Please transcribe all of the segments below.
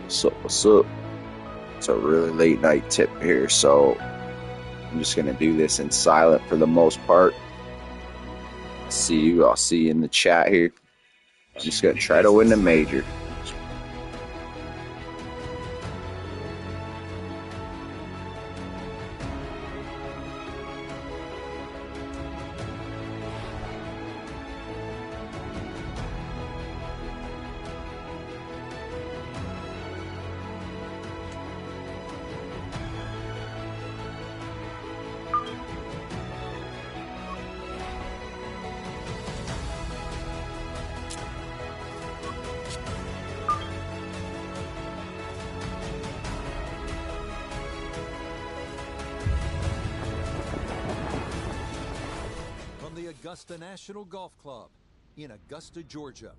So what's up? It's a really late night tip here, so I'm just gonna do this in silent for the most part. I'll see you in the chat here. Just gonna try to win the major. From the Augusta National Golf Club in Augusta, Georgia,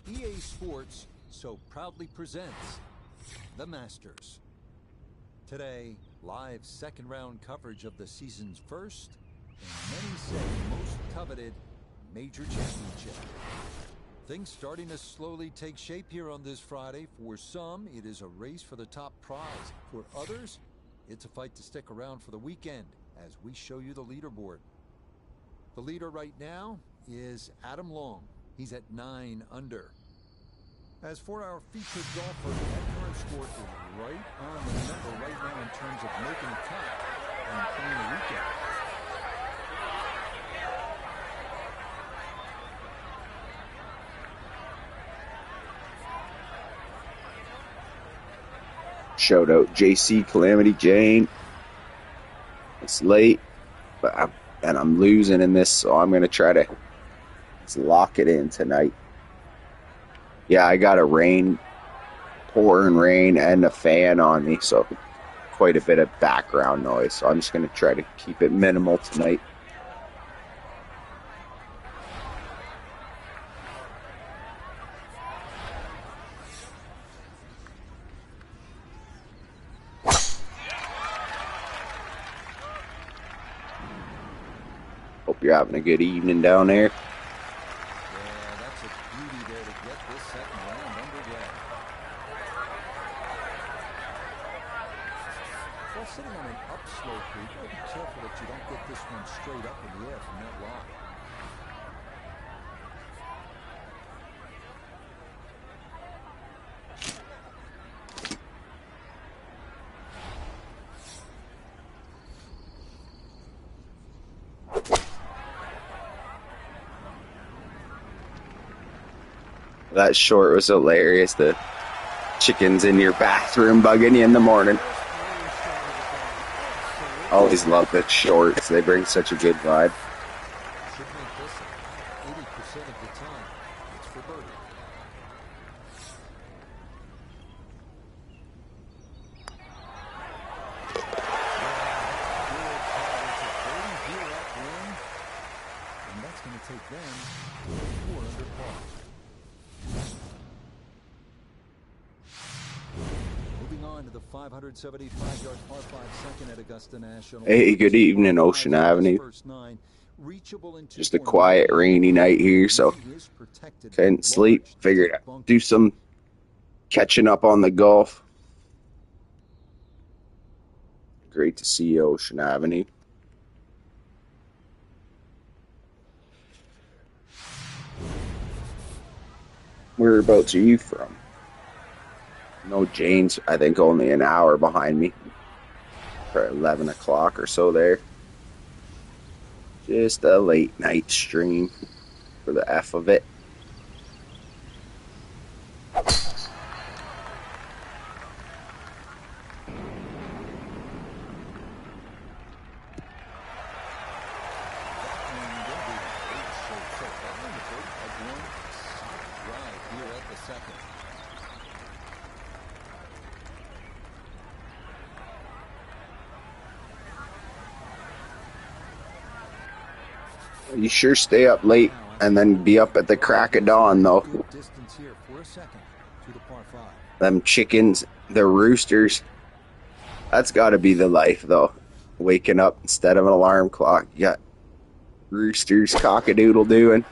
EA Sports so proudly presents the Masters. Today, live second round coverage of the season's first and many say most coveted major championship. Things starting to slowly take shape here on this Friday. For some, it is a race for the top prize. For others, it's a fight to stick around for the weekend as we show you the leaderboard. The leader right now is Adam Long. He's at 9 under. As for our featured golfer, that current score is right on the number right now in terms of making a cut and playing the weekend. Shout out JC Calamity Jane. It's late, but I'm losing in this, so I'm gonna try to lock it in tonight. Yeah, I got pouring rain and a fan on me, so quite a bit of background noise. So I'm just gonna try to keep it minimal tonight. Hope you're having a good evening down there. Yeah, that's a beauty there to get this second round underway. While sitting on an upslope here, you gotta be careful that you don't get this one straight up in the air from that rock. That short was hilarious. The chickens in your bathroom bugging you in the morning. Always love the shorts. They bring such a good vibe. Should make this 80% of the time. It's for birdie. And that's going to take them 4 under par. Moving on to the 575-yard par 5 second at Augusta National. Hey, good evening, Ocean Avenue. Just a quiet, rainy night here, so couldn't sleep. Figured I'd do some catching up on the golf. Great to see you, Ocean Avenue. Whereabouts are you from? No, Jane's, I think, only an hour behind me. For 11 o'clock or so there. Just a late night stream for the F of it. You sure stay up late and then be up at the crack of dawn, though. Them chickens, the roosters, that's got to be the life, though. Waking up instead of an alarm clock. You got roosters cock-a-doodle doing.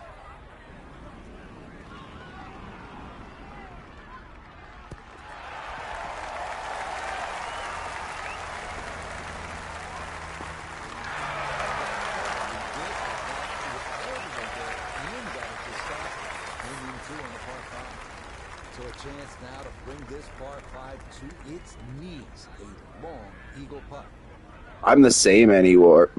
on the par 5. So a chance now to bring this par 5 to its knees. A long eagle putt. I'm the same anymore.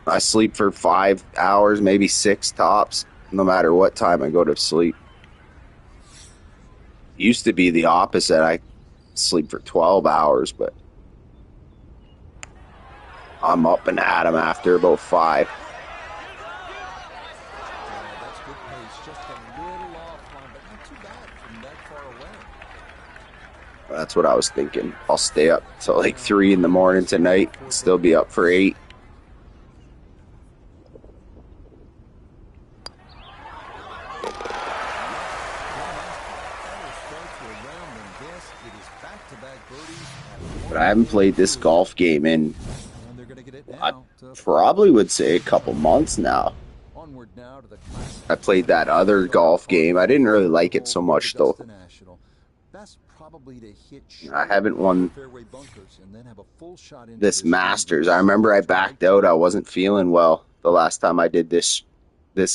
I sleep for 5 hours, maybe 6 tops, no matter what time I go to sleep. Used to be the opposite. I sleep for 12 hours, but I'm up and at 'em after about 5. That's good pace. Just a little off on, but not too bad from that far away. That's what I was thinking. I'll stay up till like 3 in the morning tonight, still be up for 8. But I haven't played this golf game in, I probably would say, a couple months now. I played that other golf game. I didn't really like it so much, though. I haven't won this Masters. I remember I backed out. I wasn't feeling well the last time I did this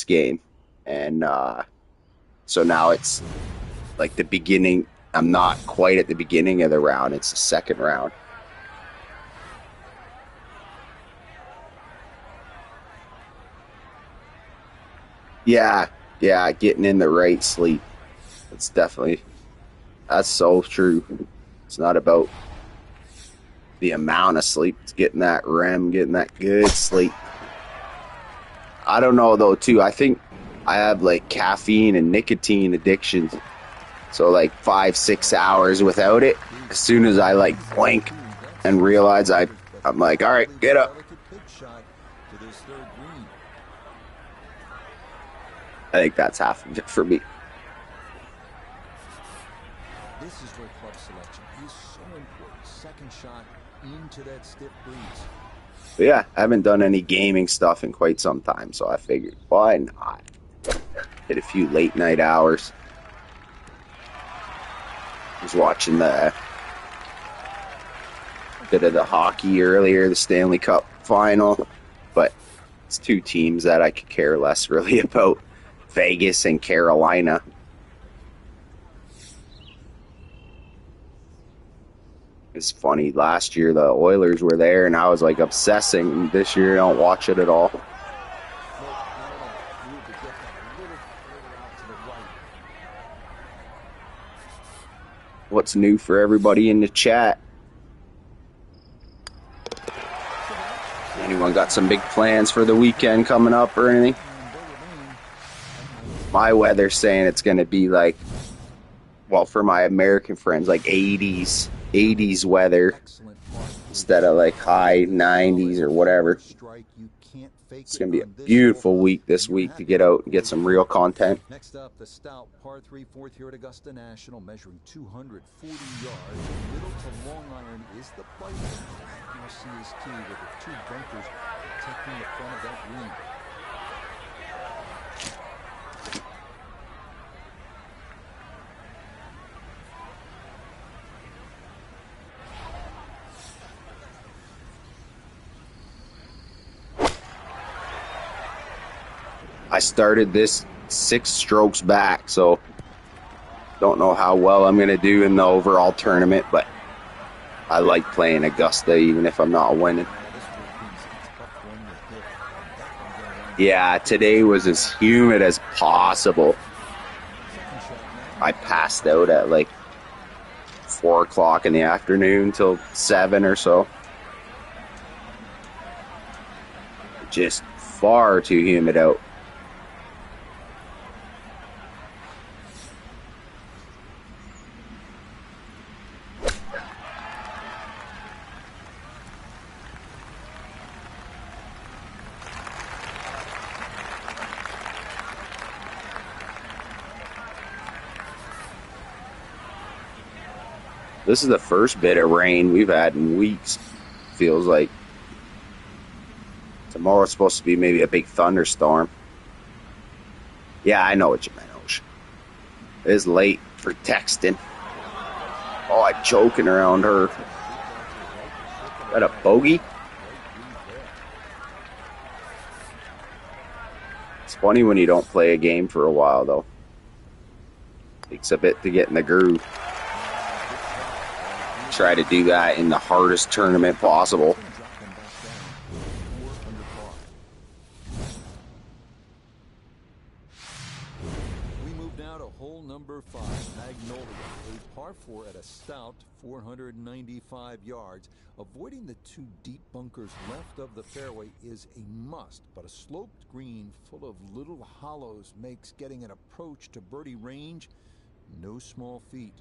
game. And so now it's like the beginning. I'm not quite at the beginning of the round. It's the second round. Yeah, getting in the right sleep. That's so true. It's not about the amount of sleep. It's getting that REM, getting that good sleep. I don't know, though, too. I think I have, like, caffeine and nicotine addictions. So, like, 5-6 hours without it, as soon as I, like, blink and realize I'm like, all right, get up. I think that's half of it for me. This is where club selection is so important. Second shot into that stiff breeze. But yeah, I haven't done any gaming stuff in quite some time, so I figured, why not? Hit a few late night hours. Was watching the bit of the hockey earlier, the Stanley Cup final, but it's 2 teams that I could care less really about, Vegas and Carolina. It's funny, last year the Oilers were there and I was like obsessing, and this year I don't watch it at all. What's new for everybody in the chat? Anyone got some big plans for the weekend coming up or anything? My weather's saying it's going to be like, well, for my American friends, like 80s weather instead of like high 90s or whatever. It's going to be a beautiful week this week to get out and get some real content. Next up, the stout par 3 fourth here at Augusta National, measuring 240 yards. Middle to long iron is the play. You'll see his tee with the 2 bunkers protecting the front of that green. I started this 6 strokes back, so don't know how well I'm going to do in the overall tournament, but I like playing Augusta even if I'm not winning. Yeah, today was as humid as possible. I passed out at like 4 o'clock in the afternoon till 7 or so. Just far too humid out. This is the first bit of rain we've had in weeks, feels like. Tomorrow's supposed to be maybe a big thunderstorm. Yeah, I know what you meant, Ocean. It is late for texting. Oh, I'm choking around her. Is that a bogey? It's funny when you don't play a game for a while, though. Takes a bit to get in the groove. Try to do that in the hardest tournament possible. We move now to hole number 5, Magnolia, a par 4 at a stout 495 yards. Avoiding the 2 deep bunkers left of the fairway is a must, but a sloped green full of little hollows makes getting an approach to birdie range no small feat.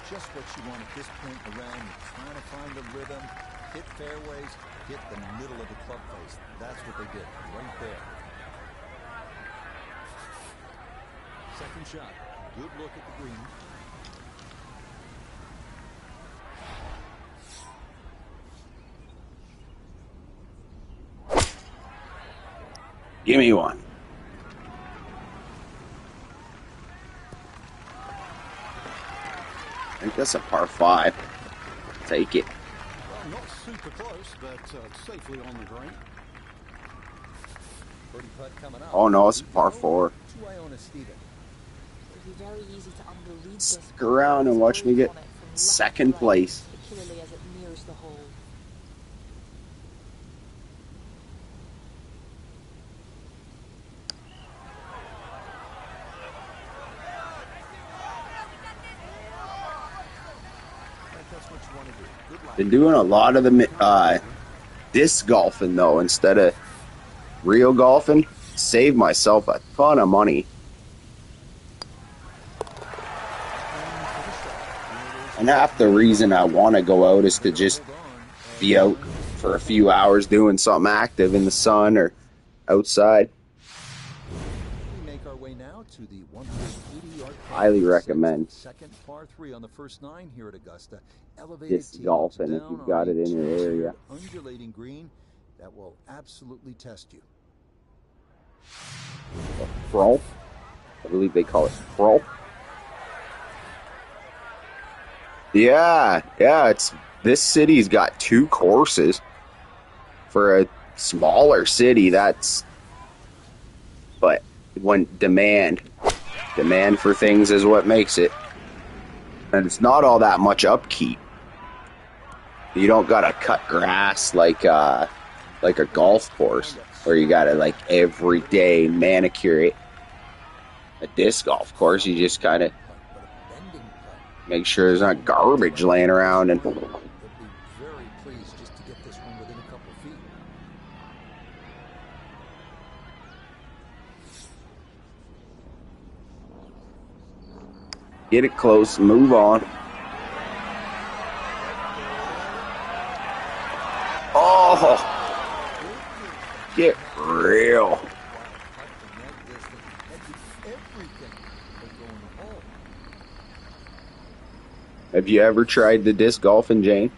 Just what you want at this point around. You're trying to find the rhythm, hit fairways, hit the middle of the club face. That's what they did right there. Second shot. Good look at the green. Give me one. I think that's a par 5. Take it. Well, not super close, but safely on the green. Birdie putt coming up. Oh no, it's a par 4. It'd be very easy to underlead this. Stick around and watch me get second place. Particularly as it nears the hole. Been doing a lot of the disc golfing though instead of real golfing. Saved myself a ton of money. And half the reason I want to go out is to just be out for a few hours doing something active in the sun or outside. We make our way now to the 180-yard. Highly recommend Second par 3 on the first 9 here at Augusta. Elevated disc golfing if you've got it in your area. Undulating green that will absolutely test you. Pro, I believe they call it pro. Yeah, it's this city's got 2 courses for a smaller city. But when demand for things is what makes it, and it's not all that much upkeep. You don't gotta cut grass like a golf course where you gotta like every day manicure it. A disc golf course, you just kind of make sure there's not garbage laying around and. They'll be very pleased just to get this one within a couple of feet. Get it close, move on. Oh, get real. Have you ever tried the disc golfing, Jane?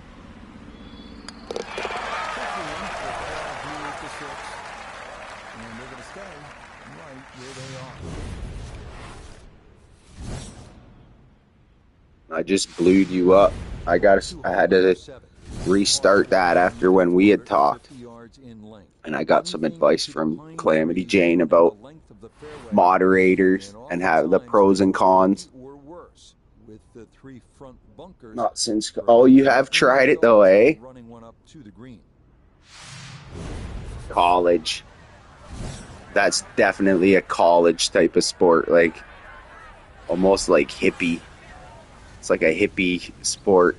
I just blued you up. I had to restart that after when we had talked. And I got some advice from Calamity Jane about moderators and how the pros and cons. Not since. Oh, you have tried it though, eh? College. That's definitely a college type of sport, like almost like hippie. It's like a hippie sport.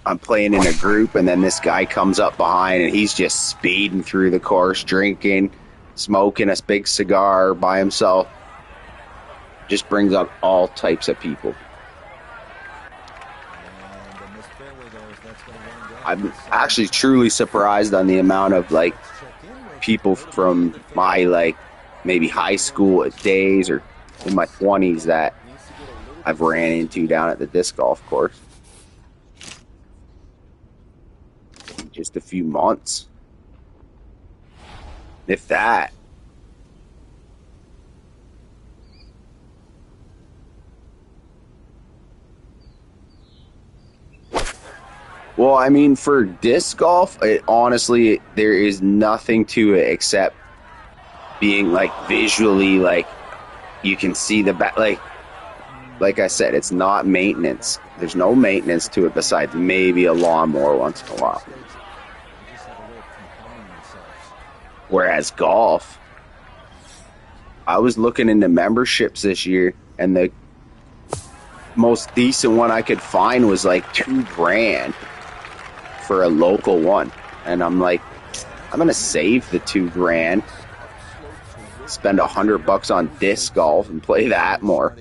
I'm playing in a group, and then this guy comes up behind, and he's just speeding through the course, drinking, smoking a big cigar by himself. Just brings up all types of people. I'm actually truly surprised on the amount of like people from my like maybe high school days or in my 20s that I've ran into down at the disc golf course. Just a few months, if that. Well, I mean, for disc golf, honestly, there is nothing to it except being like visually, like you can see the back. Like I said, it's not maintenance. There's no maintenance to it besides maybe a lawnmower once in a while. Whereas golf, I was looking into memberships this year, and the most decent one I could find was like $2,000 for a local one. And I'm like, I'm gonna save the $2,000, spend $100 on disc golf and play that more.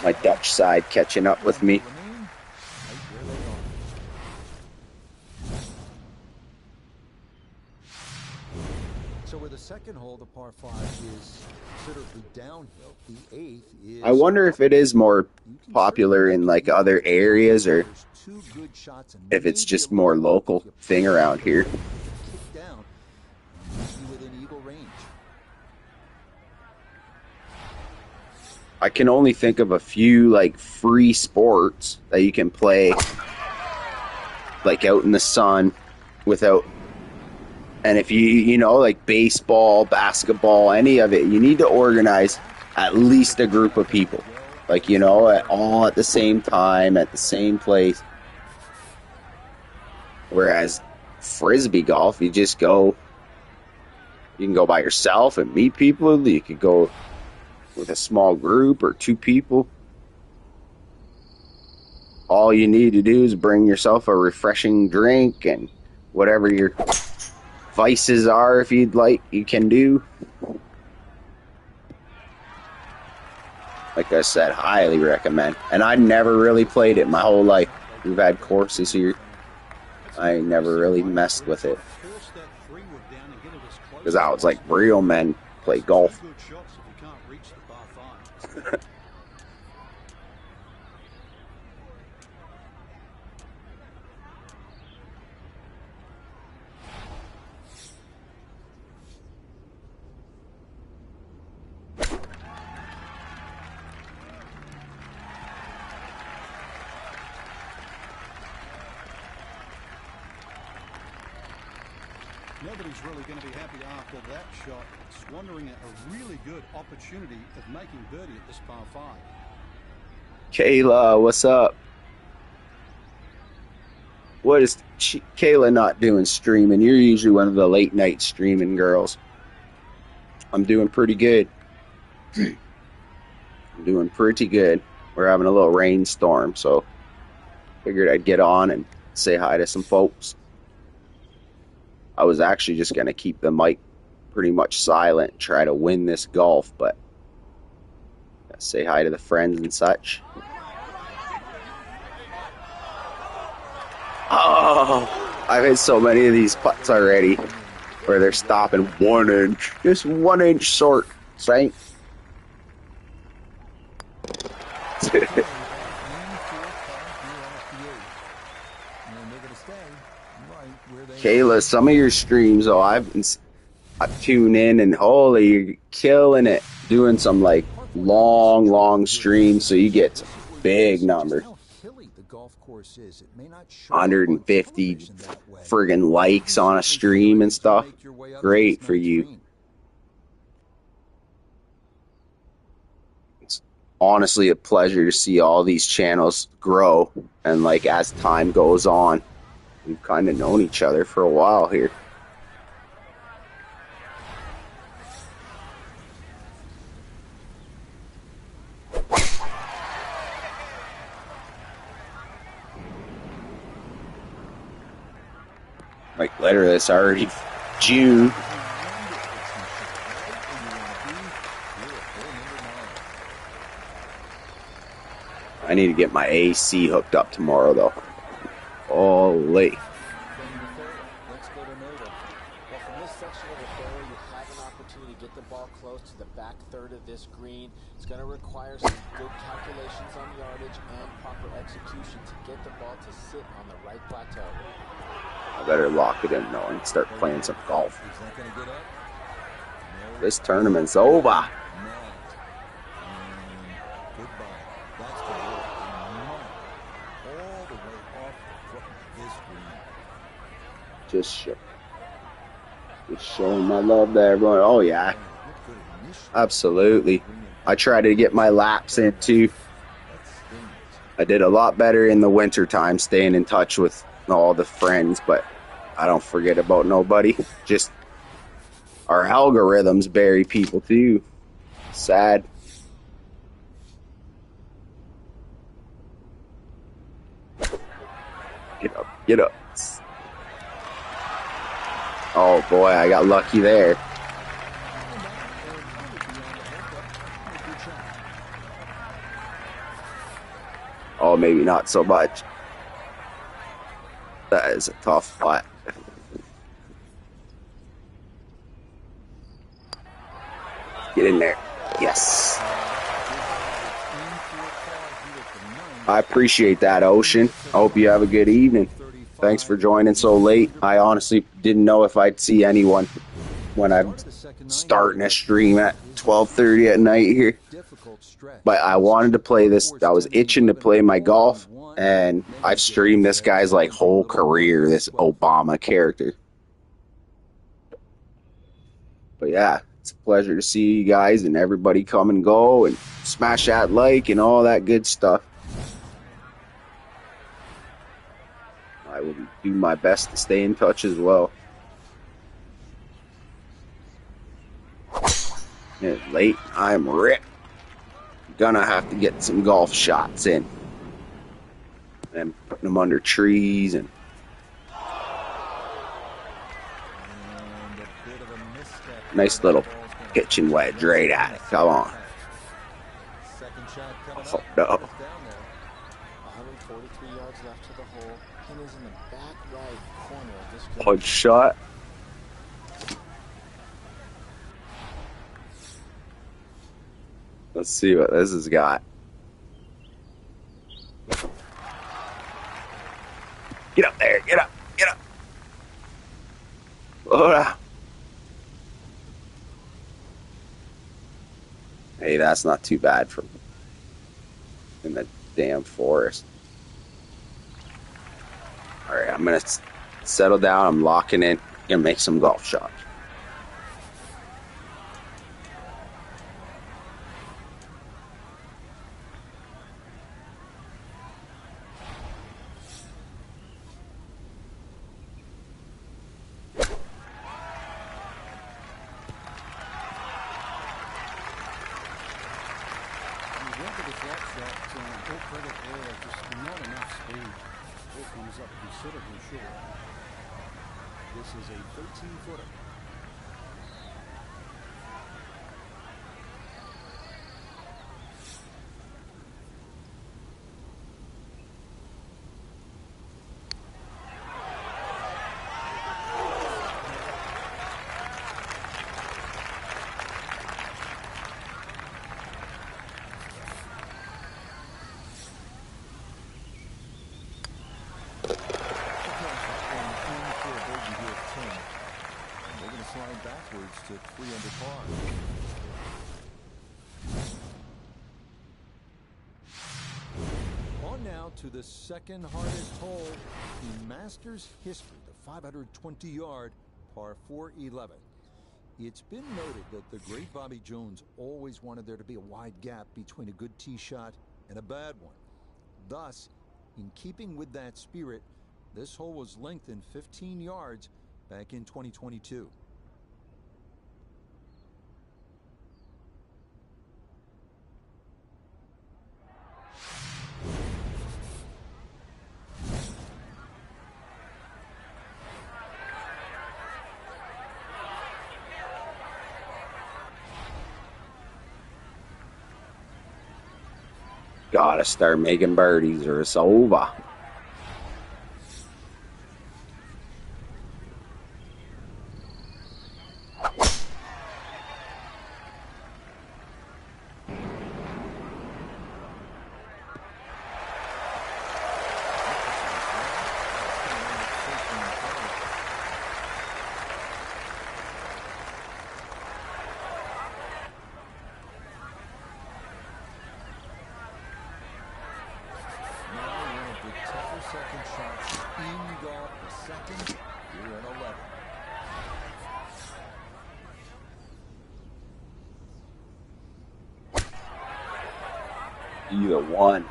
My Dutch side catching up with me. So where the second hole, the par 5, is considerably downhill, the 8th is... I wonder if it is more popular in like other areas or if it's just more local thing around here. I can only think of a few like free sports that you can play like out in the sun without, and if you know, like baseball, basketball, any of it, you need to organize at least a group of people, like, you know, all at the same time at the same place. Whereas frisbee golf, you just go, you can go by yourself and meet people. You could go with a small group or 2 people. All you need to do is bring yourself a refreshing drink and whatever your vices are, if you'd like, you can do. Like I said, highly recommend. And I never really played it my whole life. We've had courses here. I never really messed with it. Because I was like, real men play golf. Nobody's really going to be happy after that shot, squandering a really good opportunity of making birdie at this par 5. Kayla, what's up? What is Kayla not doing streaming? You're usually one of the late night streaming girls. I'm doing pretty good. I'm doing pretty good. We're having a little rainstorm, so figured I'd get on and say hi to some folks. I was actually just going to keep the mic pretty much silent and try to win this golf, but say hi to the friends and such. Oh, I've hit so many of these putts already where they're stopping 1 inch, just 1 inch short, right? Kayla, some of your streams, though, I tune in and holy, you're killing it. Doing some like long streams, so you get some big numbers. 150 friggin' likes on a stream and stuff. Great for you. It's honestly a pleasure to see all these channels grow, and like as time goes on, we've kind of known each other for a while here. Like literally, it's already June. I need to get my AC hooked up tomorrow, though. Holy. this section of the fairway, you have an opportunity to get the ball close to the back third of this green. It's going to require some good calculations on yardage and proper execution to get the ball to sit on the right plateau. I better lock it in though and start playing some golf. This tournament's over. Just showing my love to everyone. Oh yeah, absolutely. I try to get my laps in too. I did a lot better in the winter time, staying in touch with all the friends, but I don't forget about nobody. Just our algorithms bury people too. Sad. Get up. Oh boy, I got lucky there. Oh, maybe not so much. That is a tough putt. Get in there. Yes. I appreciate that, Ocean. I hope you have a good evening. Thanks for joining so late. I honestly didn't know if I'd see anyone when I'm starting a stream at 12:30 at night here. But I wanted to play this. I was itching to play my golf, and I've streamed this guy's like whole career, this Obama character. But yeah, it's a pleasure to see you guys and everybody come and go and smash that like and all that good stuff. I will do my best to stay in touch as well. It's late. I'm ripped. Gonna have to get some golf shots in. And putting them under trees and nice little pitching wedge right at it. Come on. Oh no. 143 yards left to the hole. Pin is in the back right corner of this green. Punch shot. Let's see what this has got. Get up there. Get up. Get up. Oh, hey, that's not too bad for in the damn forest. All right, I'm going to settle down. I'm locking in. Gonna make some golf shots. This is a 13-footer. Backwards to 3 under par. On now to the second hardest hole in Masters history, the 520-yard par 4-11. It's been noted that the great Bobby Jones always wanted there to be a wide gap between a good tee shot and a bad one. Thus, in keeping with that spirit, this hole was lengthened 15 yards back in 2022. Gotta start making birdies or it's over. shots in golf. The second, you're at 11. Either one.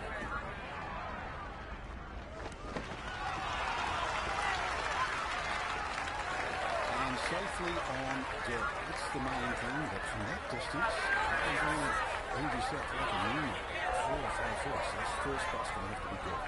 And safely on deck. That's the main thing, but from that distance, leave yourself like a unit. 4 or 5 foot. So this first putt's going to have to be good.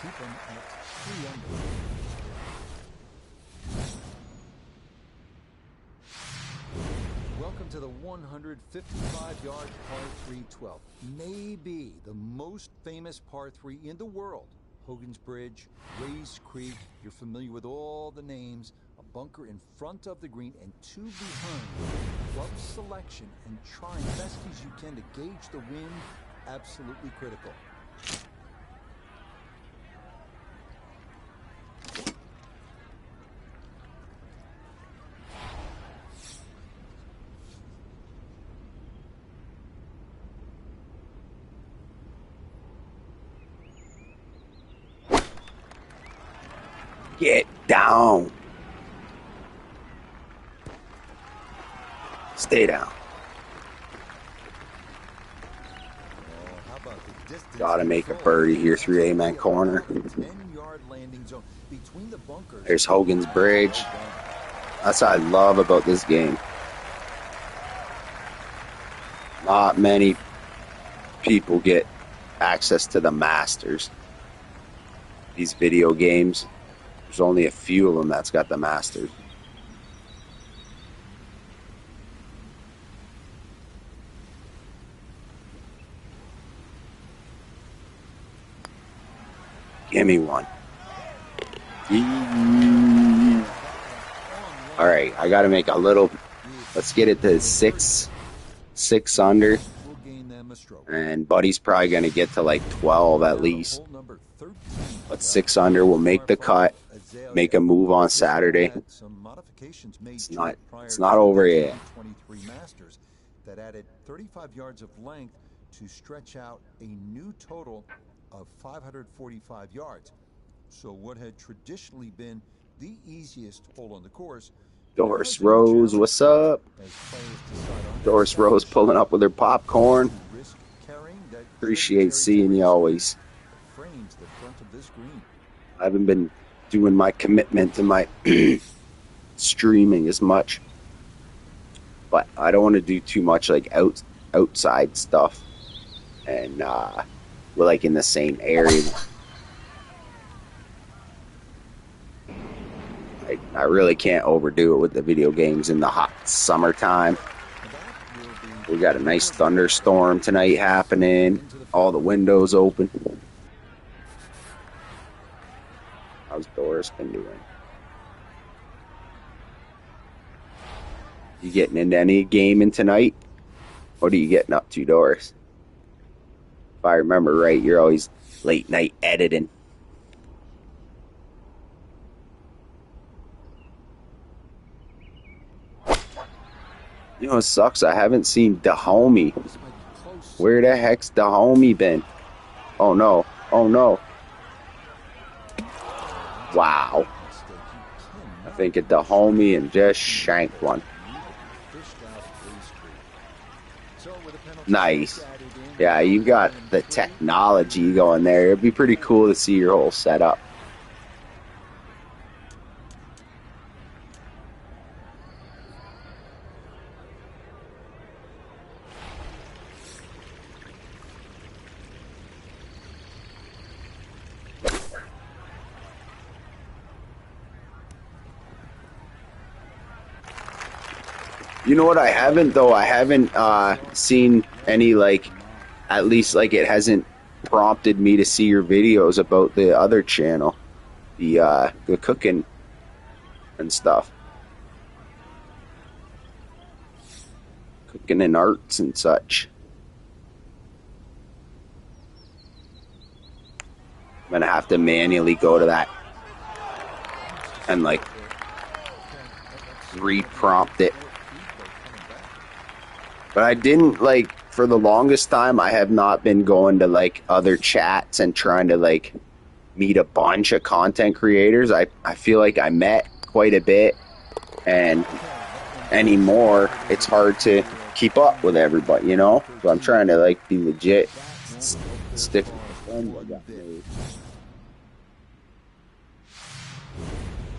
Keep them at 3 under. Welcome to the 155-yard par 3 12. Maybe the most famous par 3 in the world. Hogan's Bridge, Rays Creek. You're familiar with all the names. A bunker in front of the green and 2 behind. Club selection and trying best as you can to gauge the wind. Absolutely critical. Get down. Stay down. How about the distance? Gotta make a birdie here, 3A man corner. 10-yard landing zone between the bunkers. There's Hogan's Bridge. That's what I love about this game. Not many people get access to the Masters. These video games, there's only a few of them that's got the Masters. Give me one. All right, I got to make a little. Let's get it to six under, and Buddy's probably gonna get to like 12 at least. But 6 under, we'll make the cut, make a move on Saturday. It's not over yet. 23 Masters that added 35 yards of length to stretch out a new total of 545 yards. So what had traditionally been the easiest hole on the course. Doris Rose, what's up? Doris Rose pulling up with her popcorn. Appreciate seeing you always. I haven't been doing my commitment to my streaming as much, but I don't want to do too much like outside stuff, and we're like in the same area. I really can't overdo it with the video games in the hot summertime. We got a nice thunderstorm tonight happening. All the windows open. How's Doris been doing? You getting into any gaming tonight? What are you getting up to, Doris? If I remember right, you're always late night editing. You know, it sucks. I haven't seen Dahomey. Where the heck's Dahomey been? Oh, no. Oh, no. Wow. I think it Dahomey and just shanked one. Nice. Yeah, you got the technology going there. It'd be pretty cool to see your whole setup. You know what I haven't, though? I haven't seen any, like, at least, like, it hasn't prompted me to see your videos about the other channel, the cooking and stuff, cooking and arts and such. I'm gonna have to manually go to that and like re-prompt it. But I didn't, like, for the longest time, I have not been going to like other chats and trying to like meet a bunch of content creators. I feel like I met quite a bit, and anymore it's hard to keep up with everybody, you know? So I'm trying to like be legit, stick with the friends I got made.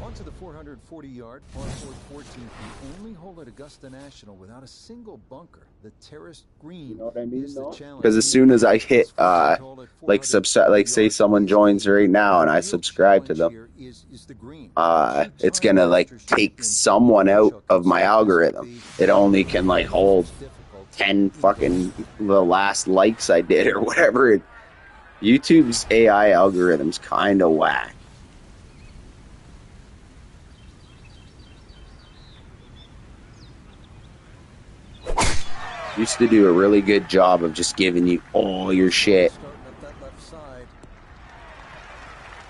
Onto the 440-yard par 4 14th, the only hole at Augusta National without a single bunker. The terraced green, You know what I mean, is the though? challenge. Because as soon as I hit, like say someone joins right now and I subscribe to them, it's gonna like take someone out of my algorithm. It only can like hold 10 fucking the last likes I did or whatever. YouTube's AI algorithm's kind of whack. Used to do a really good job of just giving you all your shit,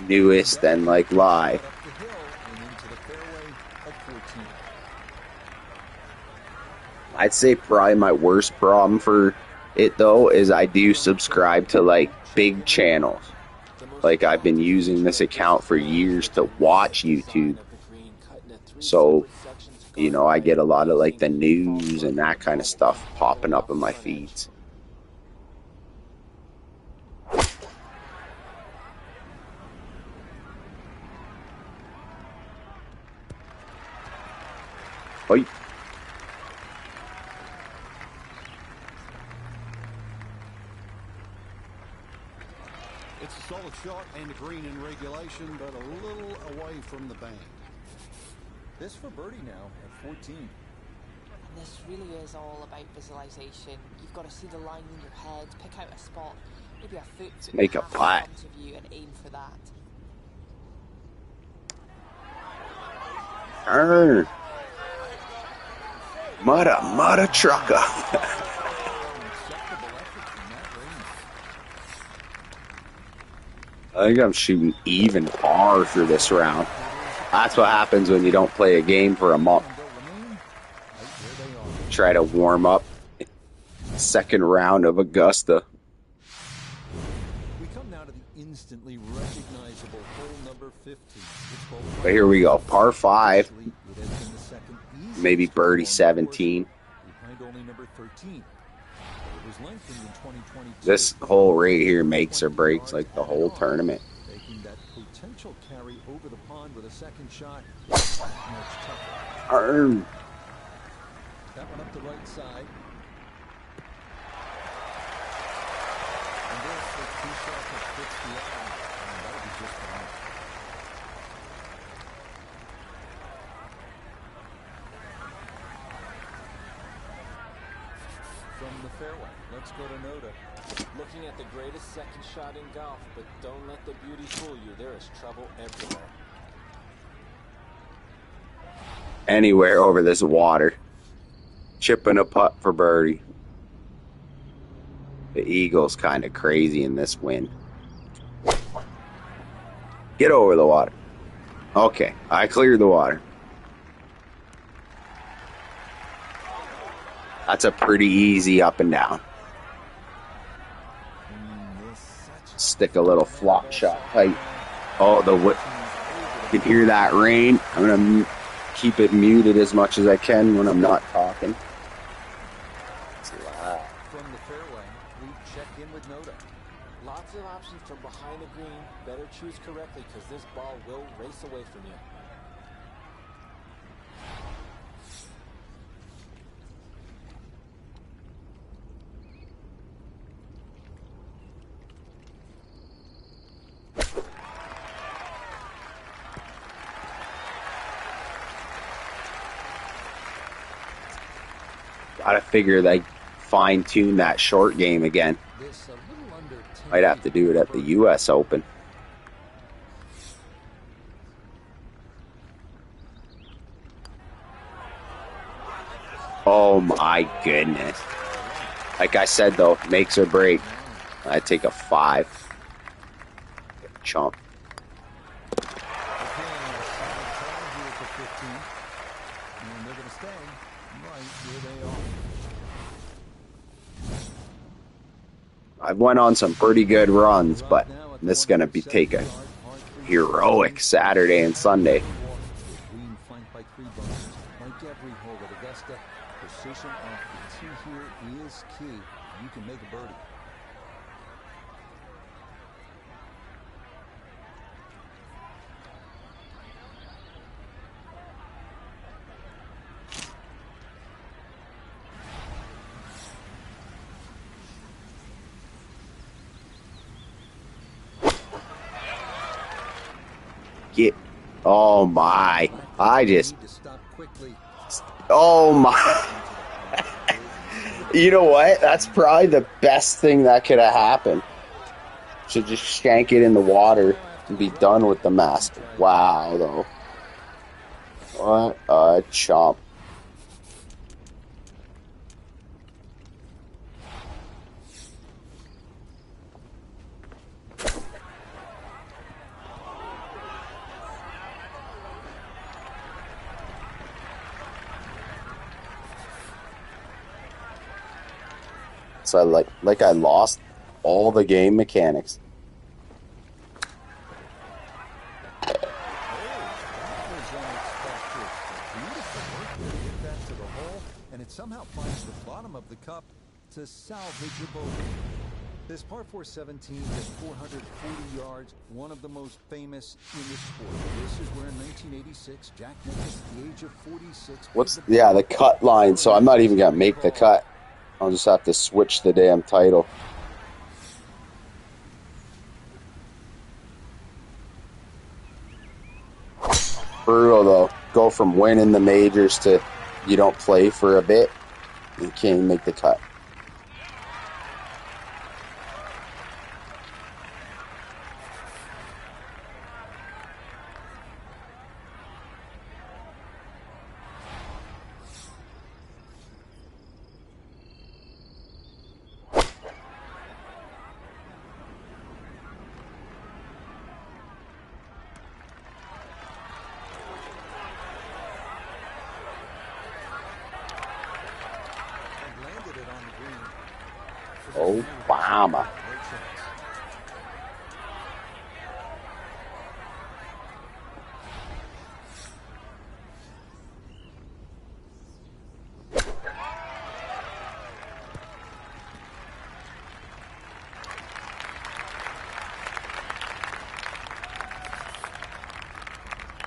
newest and like live. I'd say probably my worst problem for it though is I do subscribe to like big channels. Like I've been using this account for years to watch YouTube, so you know, I get a lot of like the news and that kind of stuff popping up in my feeds. Oi. It's a solid shot and a green in regulation, but a little away from the bank. This for birdie now at 14. And this really is all about visualization. You've got to see the line in your head, pick out a spot, maybe a foot Make a half in putt. front of you, and aim for that. Arr. Mudda trucker. I think I'm shooting even par for this round. That's what happens when you don't play a game for a month. Try to warm up. Second round of Augusta. We come now to the instantly recognizable hole number 15. But here we go. Par 5. Maybe birdie 17. Behind only number 13. It was lengthened in 2022. This hole right here makes or breaks like the whole tournament. Making that potential carry over the pond with a second shot much tougher. Arr. That one up the right side. And this is two shots that fits the eye. And that'll be just fine. From the fairway, let's go to Noda. Looking at the greatest second shot in golf, but don't let the beauty fool you. There is trouble everywhere. Anywhere over this water. Chipping a putt for birdie. The eagle's kind of crazy in this wind. Get over the water. Okay, I cleared the water. That's a pretty easy up and down. Stick a little flop shot tight. Oh, you can hear that rain. I'm going to keep it muted as much as I can when I'm not talking. It's loud. From the fairway, we check in with Noda. Lots of options from behind the green. Better choose correctly because this ball will race away from you. Gotta figure they fine tune that short game again. This a little under 10 Might have to do it at the U.S. Open. Oh my goodness. Like I said though, makes or break. I take a 5. Chump. And they're going to stay right where they are. I've went on some pretty good runs, but this is going to be take a heroic Saturday and Sunday. Green flanked by 3 bunkers. Like every hole at Augusta, precision off the tee here is key. You can make a birdie. Oh my. Oh my. You know what? That's probably the best thing that could have happened. Should just shank it in the water and be done with the Master. Wow, though. What a chump. So like I lost all the game mechanics. And it somehow finds the bottom of the cup to salvage a bogey. This par 4 17 is 440 yards, one of the most famous in the sport. This is where in 1986, Jack Nicklaus, at the age of 46... the cut line, so I'm not even going to make the cut. I'll just have to switch the damn title. Brutal, though. Go from winning the majors to you don't play for a bit. You can't even make the cut. Obama.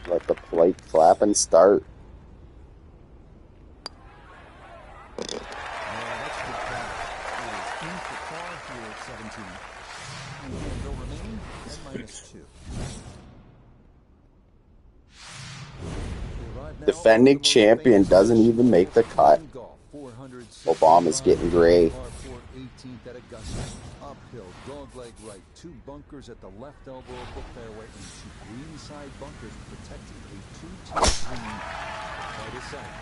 Let the plate flap and start. Defending champion doesn't even make the cut. Obama's getting gray. Uphill, dogleg right, 2 bunkers at the left elbow of the fairway and 2 greenside bunkers protecting a 2-tee green. Quite a sight.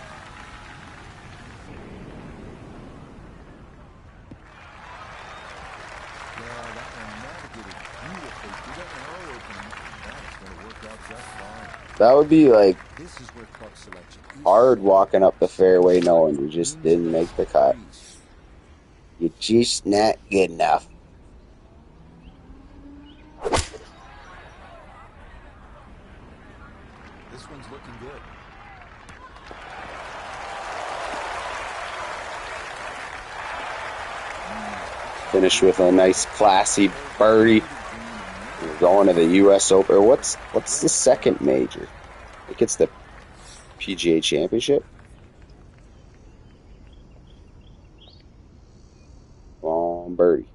Yeah, that one navigated beautifully. Do that in our opening. That's going to work out just fine. That would be like This is where club selection is hard walking up the fairway knowing you just didn't make the cut. You're just not good enough. This one's looking good. Finish with a nice classy birdie. We're going to the U.S. Open. What's the second major? I think it's the PGA Championship. Long birdie.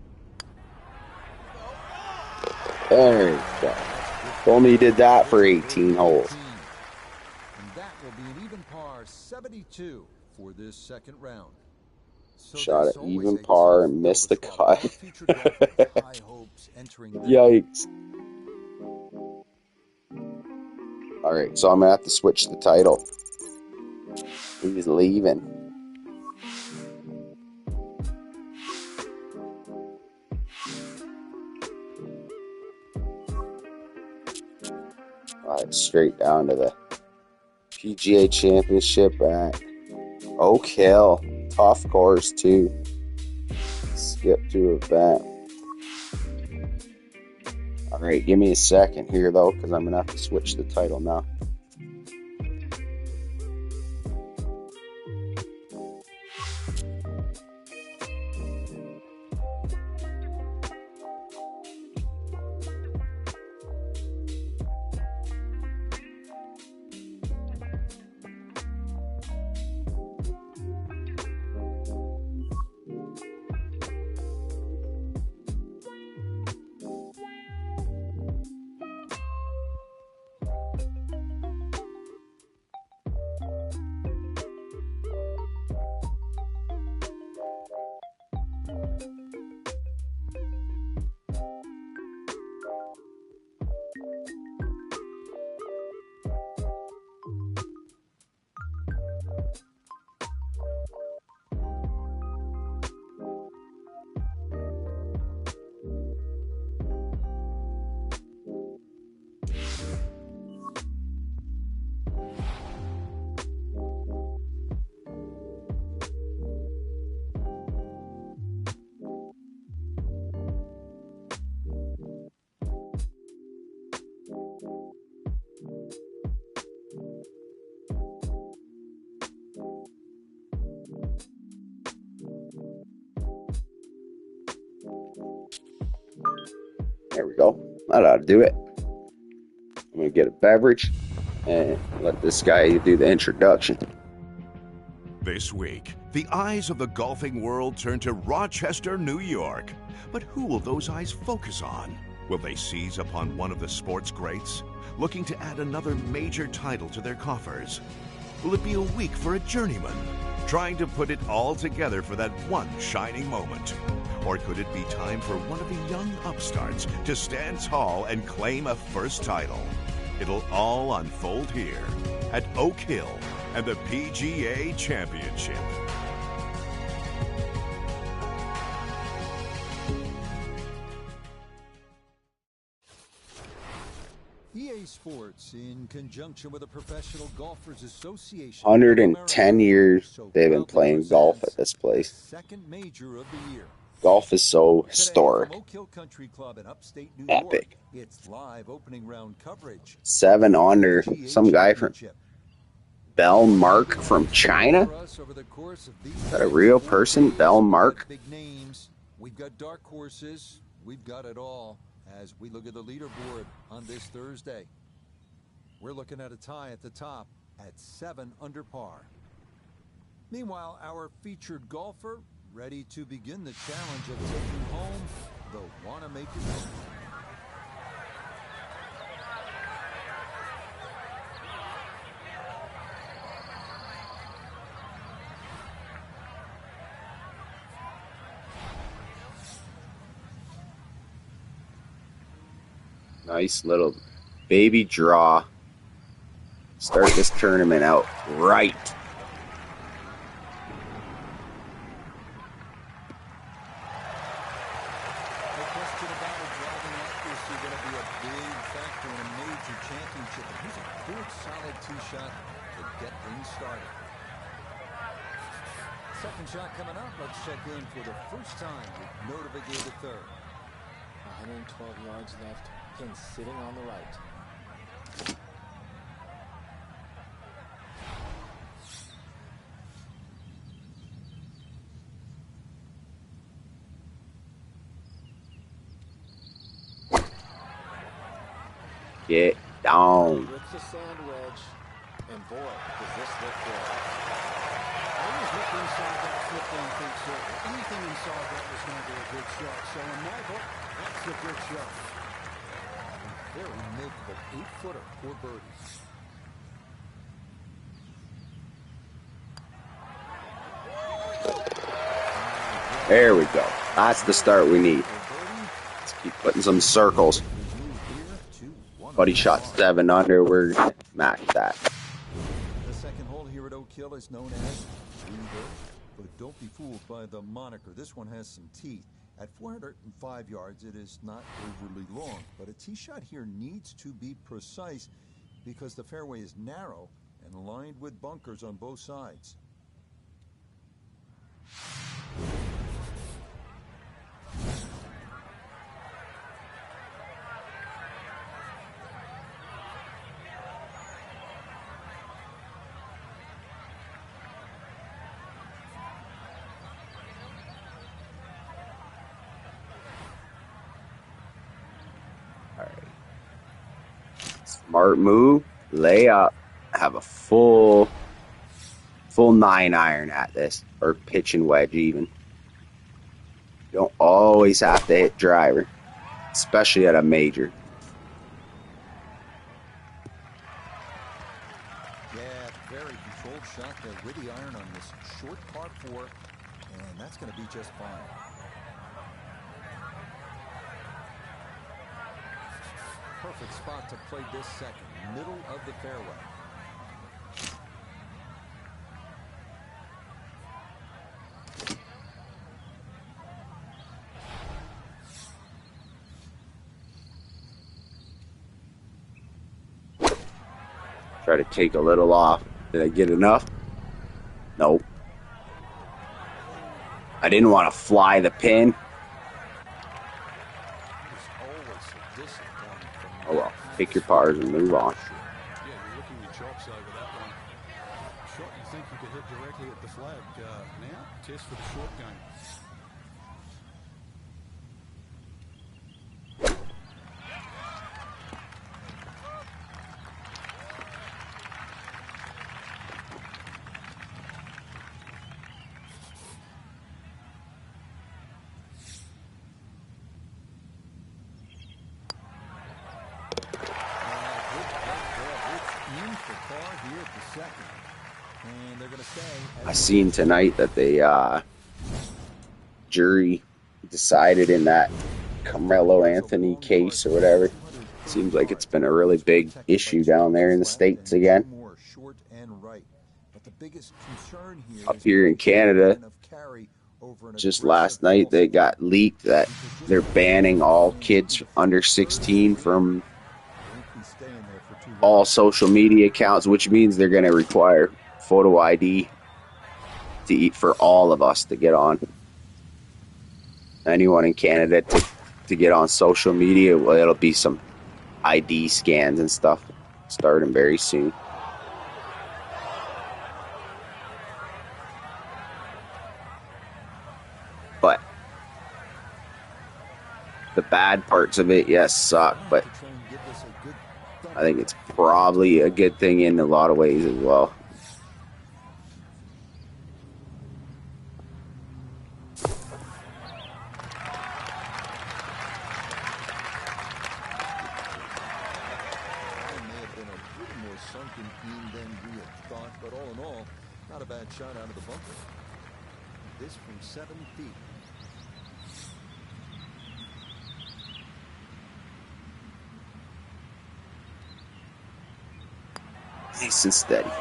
There you go. Told me he did that for 18 holes. And that will be an even par 72 for this second round. So Shot there's at always even a par tough and pill missed to the swallow. I'm a cut. featured golfer with high hopes entering this. Yikes. All right, so I'm going to have to switch the title. He's leaving. All right, straight down to the PGA Championship at Oak Hill. Tough course, too. Skip to event. All right, give me a second here, though, because I'm going to have to switch the title now. There we go. That ought to do it. I'm going to get a beverage and let this guy do the introduction. This week, the eyes of the golfing world turn to Rochester, New York. But who will those eyes focus on? Will they seize upon one of the sports greats, looking to add another major title to their coffers? Will it be a week for a journeyman, trying to put it all together for that one shining moment? Or could it be time for one of the young upstarts to stand tall and claim a first title? It'll all unfold here at Oak Hill and the PGA Championship. EA Sports, in conjunction with the Professional Golfers Association, 110 years they've been playing golf at this place. second major of the year. Golf is so Today, historic. from Oak Hill Country Club in upstate New Epic. York, it's live opening round coverage. 7 under. PGA Some guy from Championship. Bell Mark from China? For us over the course of these Is that a real next 4 person? days, Bell we've got Mark? Big names. We've got dark horses. We've got it all as we look at the leaderboard on this Thursday. We're looking at a tie at the top at 7 under par. Meanwhile, our featured golfer ready to begin the challenge of taking home the Wanamaker. Nice little baby draw. Start this tournament out right. No question about it, driving accuracy going to be a big factor in a major championship. And here's a good, solid tee shot to get things started. Second shot coming up. Let's check in for the first time with Notificated the third. 112 yards left. Pin sitting on the right. Get down. It's a sand wedge. And boy, does this look good. I always look inside that 15 feet circle. Anything inside that was going to be a good shot. So in my book, that's a good shot. Very makeable 8-footer for birdies. There we go. That's the start we need. Let's keep putting some circles. Buddy shot 7 under. We're going to match that. The second hole here at Oak Hill is known as Breather, but don't be fooled by the moniker. This one has some teeth. At 405 yards, it is not overly long, but a tee shot here needs to be precise because the fairway is narrow and lined with bunkers on both sides. Smart move, lay up, have a full 9-iron at this, or pitch and wedge even. You don't always have to hit driver, especially at a major. Yeah, very controlled shot there with the iron on this short par 4, and that's going to be just fine. Perfect spot to play this second, middle of the fairway. Try to take a little off. Did I get enough? Nope. I didn't want to fly the pin. Oh well, pick your pars and move on. Yeah, you're looking your chops over that one. Shot you think you could hit directly at the flag. Now, test for the short game. I seen tonight that the jury decided in that Carmelo Anthony case or whatever. Seems like it's been a really big issue down there in the States again. Up here in Canada, just last night they got leaked that they're banning all kids under 16 from all social media accounts, which means they're going to require photo ID for all of us to get on. Anyone in Canada to get on social media, well, it'll be some ID scans and stuff starting very soon. But the bad parts of it, yes, suck, but I think it's probably a good thing in a lot of ways as well. But all in all, not a bad shot out of the bunker. This from 7 feet. Nice and steady. All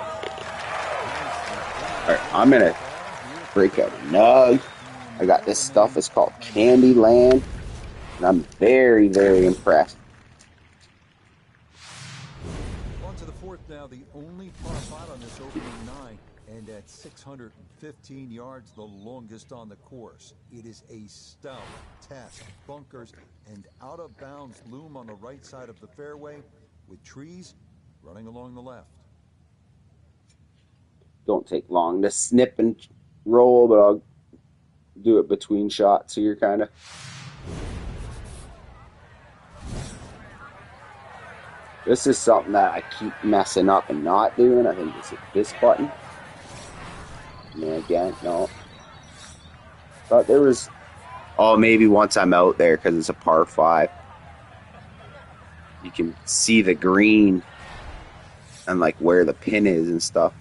right, I'm gonna break out a nug. I got this stuff. It's called Candyland, and I'm very, very impressed. On to the fourth now, the only par 5 on this opening 9, and at 615 yards, the longest on the course. It is a stout test. Bunkers and out-of-bounds loom on the right side of the fairway, with trees running along the left. Don't take long to snip and roll, but I'll do it between shots here, kind of. This is something that I keep messing up and not doing. I think it's this button. And then again, no. But there was, maybe once I'm out there because it's a par 5. You can see the green and like where the pin is and stuff.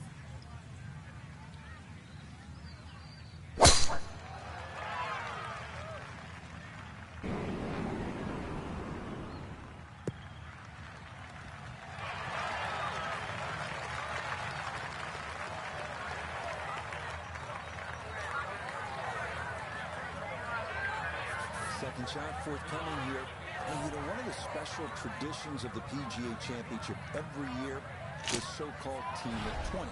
second shot forthcoming here. And you know, one of the special traditions of the PGA Championship every year is so-called Team of 20.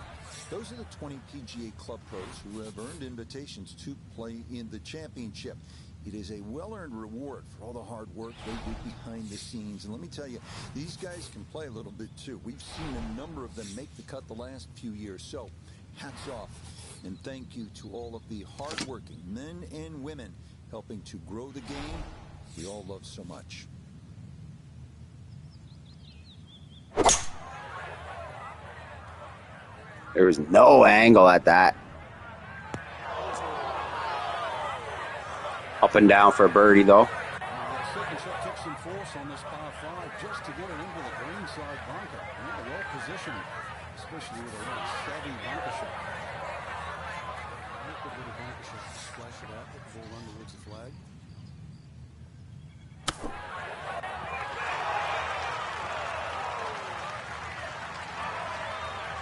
Those are the 20 PGA Club pros who have earned invitations to play in the championship. It is a well-earned reward for all the hard work they do behind the scenes. And let me tell you, these guys can play a little bit too. We've seen a number of them make the cut the last few years. So, hats off. And thank you to all of the hardworking men and women helping to grow the game we all love so much. There was no angle at that. Up and down for a birdie, though. That second shot took some force on this par 5 just to get it into the greenside bunker. Yeah, well positioned, especially with a really savvy bunker shot. Good little bunker shot to splash it out, get the ball run towards the flag.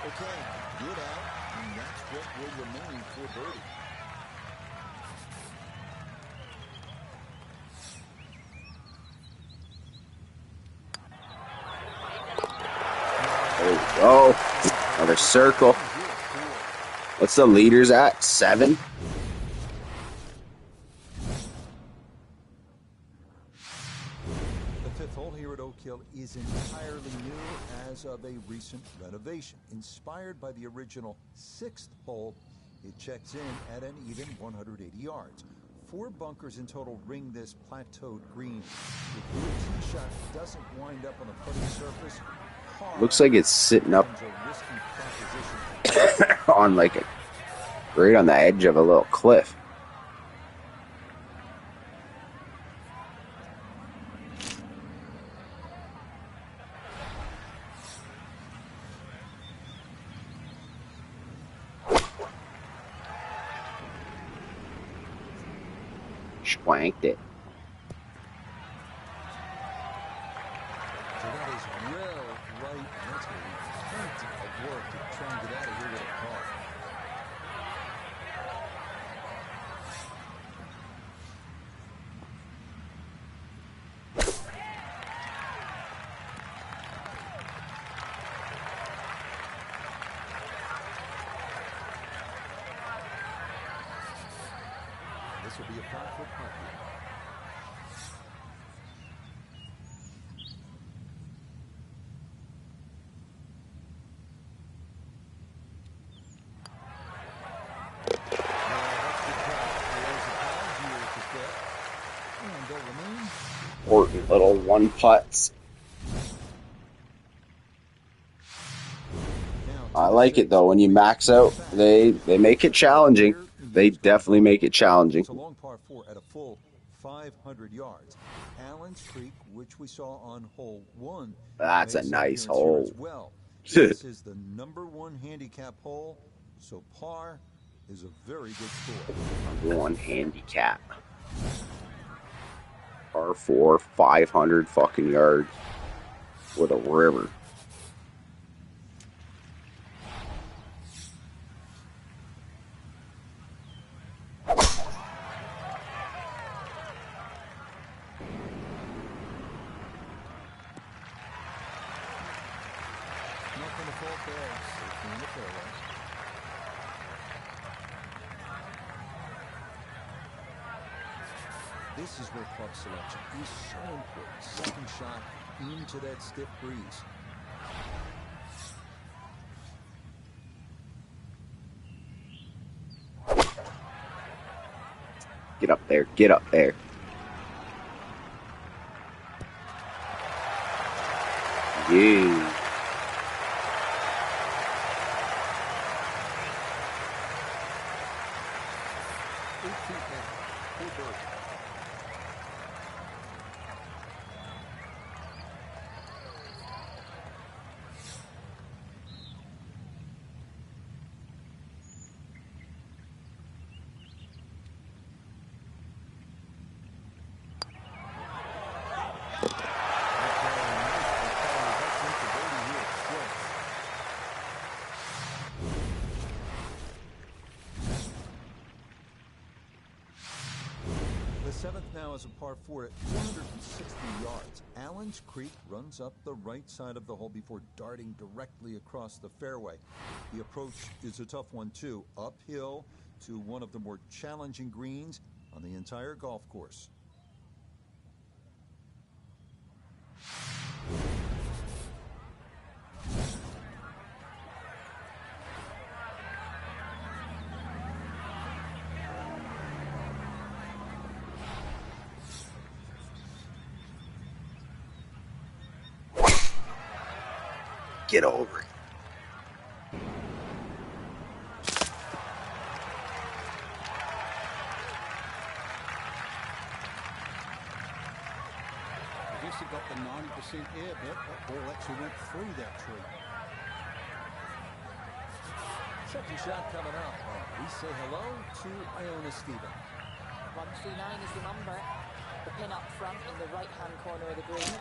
Okay, good out, and that's what will remain for birdie. There we go. Another circle. What's the leaders at? 7? The fifth hole here at Oak Hill is entirely new as of a recent renovation. Inspired by the original 6th hole, it checks in at an even 180 yards. 4 bunkers in total ring this plateaued green. If your tee shot doesn't wind up on the putting surface, Looks like it's sitting up on like a right on the edge of a little cliff. Schwanked it. So that is well right, and that's going to be plenty of work to try and get out of here with a car. This will be a 5-foot putt here. Important little one putts. I like it though. When you max out, they make it challenging. They definitely make it challenging. It's a long par 4 at a full 500 yards. Allen's Creek, which we saw on hole 1. That's a nice hole. Well. This is the #1 handicap hole, so par is a very good score. #1 handicap. Par 4, 500 fucking yards with a river. Nothing to fault there. Safety in the fairway. This is where club selection is so important. Second shot into that stiff breeze. Get up there. Get up there. Yeah. seventh now is a par 4 at 460 yards. Allen's Creek runs up the right side of the hole before darting directly across the fairway. The approach is a tough one, too. Uphill to one of the more challenging greens on the entire golf course. Get over it. I guess it got the 90% air, but that ball actually went through that tree. Second shot coming up. We say hello to Iona Stephen. 139 is the number. The pin up front in the right-hand corner of the green.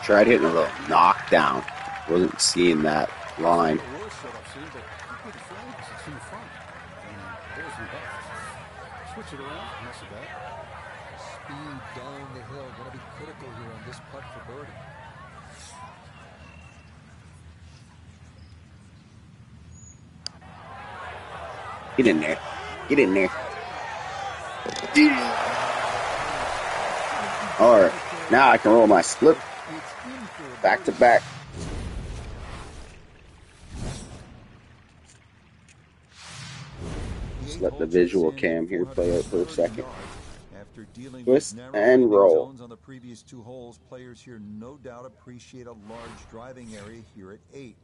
Tried hitting a little knockdown. Wasn't seeing that line. The worst shot I've seen, but look at the flags. It's in front. And balls in back. Switch it around. Not so bad. Speed down the hill. Going to be critical here on this putt for birdie. Get in there. Get in there. All right. Now I can roll my slip. Back to back. Just let the visual cam here play out for a second. After dealing Twist with and narrow roll. zones on the previous 2 holes, players here no doubt appreciate a large driving area here at 8.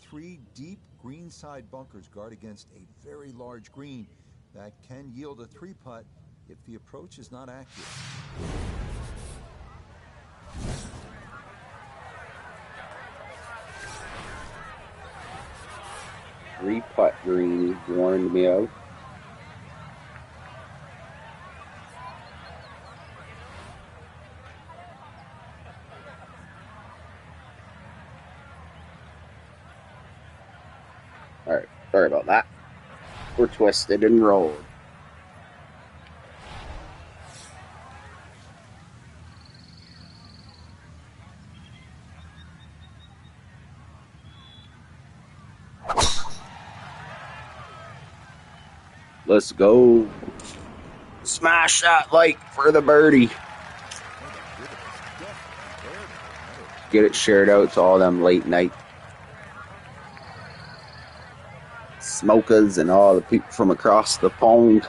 3 deep greenside bunkers guard against a very large green that can yield a 3-putt if the approach is not accurate. 3-putt green warned me out. Alright, sorry about that. We're twisted and rolled. Let's go. Smash that like for the birdie. Get it shared out to all them late night smokers and all the people from across the pond.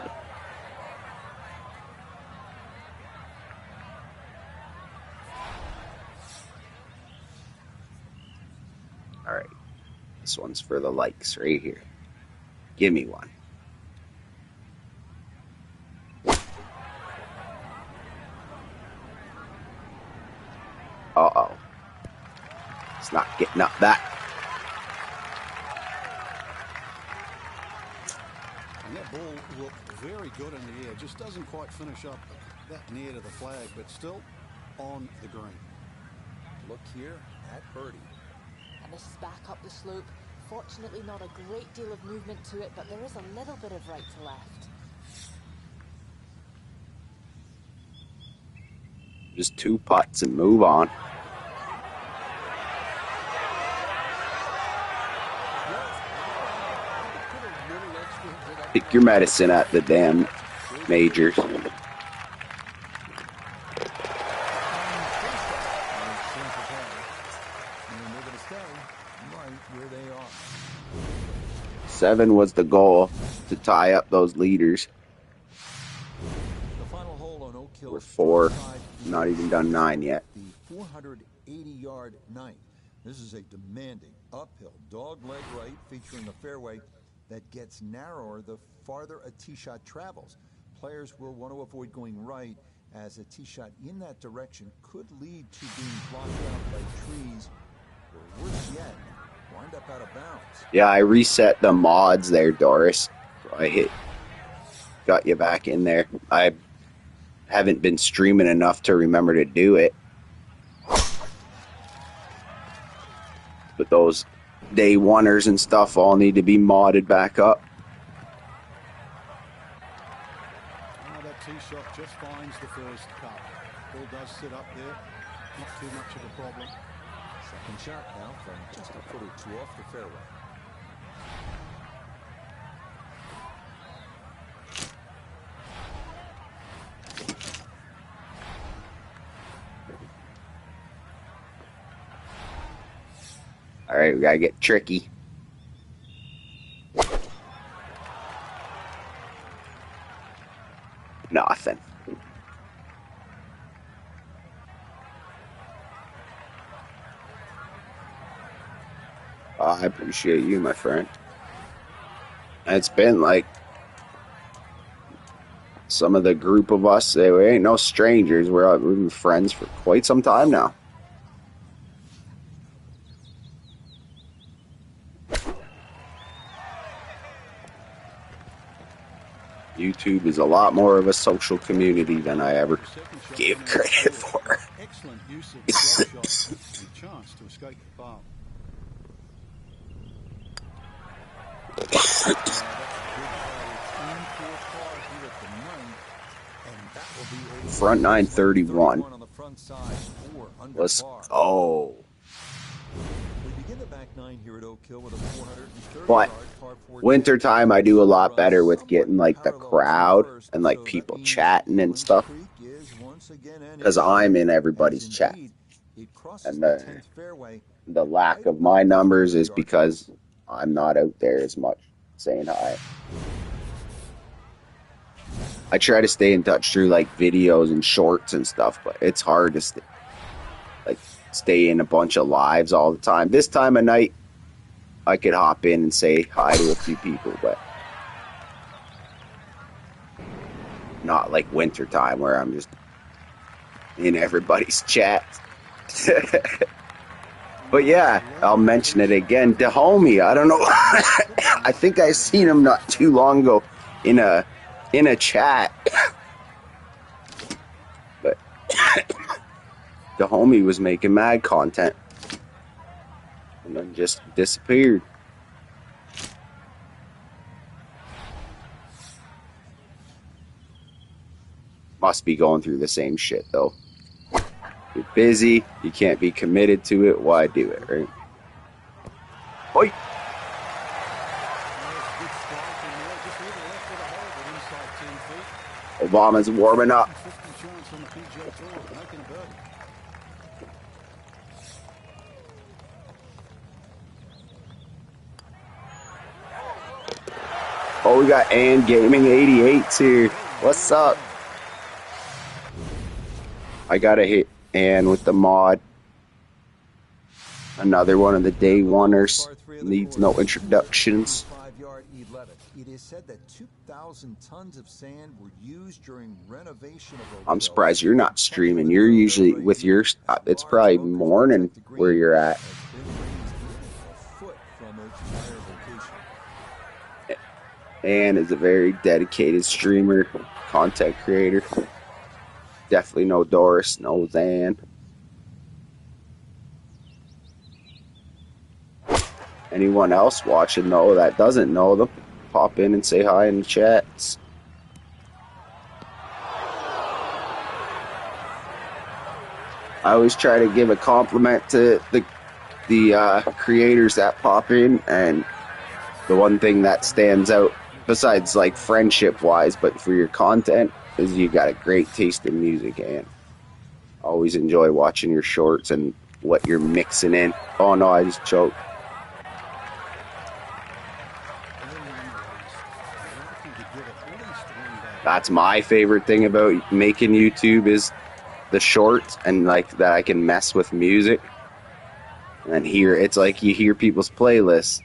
All right. This one's for the likes right here. Give me one. Uh-oh. It's not getting up that. And that ball looked very good in the air. Just doesn't quite finish up that near to the flag, but still on the green. Look here at birdie. And this is back up the slope. Fortunately, not a great deal of movement to it, but there is a little bit of right to left. Just 2 putts and move on. Pick your medicine at the damn majors. Seven was the goal to tie up those leaders. The final hole on Oak Hill. We're 4, not even done 9 yet. The 480-yard ninth. This is a demanding uphill dog leg right featuring a fairway that gets narrower the farther a tee shot travels. Players will want to avoid going right, as a tee shot in that direction could lead to being blocked out by trees, or worse yet, Wind up out of bounds. Yeah, I reset the mods there, Doris. Got you back in there. I haven't been streaming enough to remember to do it. But those day oneers and stuff all need to be modded back up. That tee shot just finds the first cup. Ball does sit up there. Not too much of a problem. Second shot now from just a foot or two off the fairway. All right, we gotta get tricky. Nothing. Oh, I appreciate you, my friend. It's been like some of the group of us, we ain't no strangers. We've been friends for quite some time now. YouTube is a lot more of a social community than I ever gave credit for. Excellent use of the drop shot and chance to escape the foul. Front 931. Let's go. But wintertime, I do a lot better with getting like the crowd and like people chatting and stuff. Because I'm in everybody's chat. And the lack of my numbers is because I'm not out there as much saying hi. I try to stay in touch through like videos and shorts and stuff, but it's hard to stay in a bunch of lives all the time. This time of night, I could hop in and say hi to a few people, but not like wintertime where I'm just in everybody's chat. But yeah, I'll mention it again. The homie, I don't know. I think I seen him not too long ago in a chat. But the homie was making mad content and then just disappeared. Must be going through the same shit though. You're busy, you can't be committed to it, why do it, right? Oi! Obama's warming up. Oh, we got Ann Gaming 88s here. What's up? I gotta hit Ann with the mod. Another one of the day oneers. Needs no introductions. It is said that 2,000 tons of sand were used during renovation of I'm surprised you're not streaming. You're usually with your. It's probably morning where you're at. Ann is a very dedicated streamer, content creator. Definitely know Doris, knows Ann. Anyone else watching though that doesn't know them, pop in and say hi in the chats. I always try to give a compliment to the creators that pop in, and the one thing that stands out, besides like friendship wise, but for your content, is you got a great taste in music, and always enjoy watching your shorts and what you're mixing in. Oh no, I just choked. That's my favorite thing about making YouTube is the shorts, and like that I can mess with music and hear. It's like you hear people's playlists.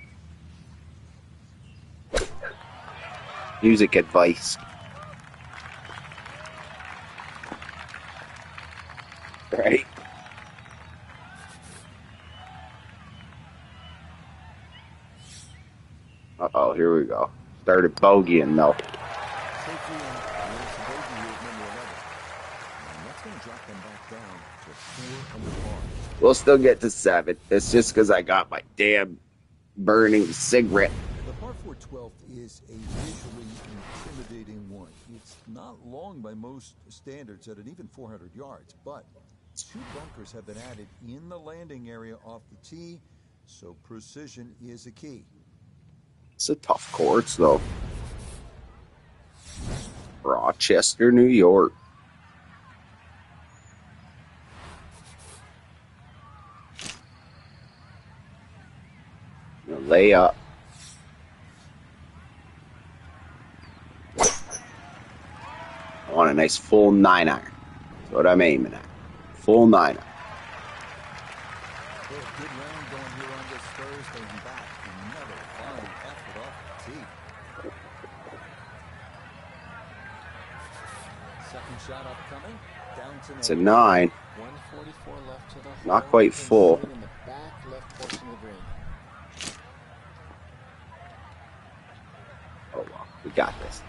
Music advice. Right? Uh-oh, here we go. Started bogeying, though. Safely and it's a bogey here at number 11. And that's going to drop them back down to 4 under par. We'll still get to 7. It's just because I got my damn burning cigarette. The par 4 12th is a visually intimidating one. It's not long by most standards at an even 400 yards, but 2 bunkers have been added in the landing area off the tee, so precision is a key. It's a tough course, though. Rochester, New York. Lay up. I want a nice full 9-iron. That's what I'm aiming at. Full 9-iron. Well, good round going here on this Thursday and back. Another fine effort off the tee. Second shot upcoming. Down to It's a 9. 144 left to the hole. Not quite full. In the back left portion of the green. Oh, well. We got this.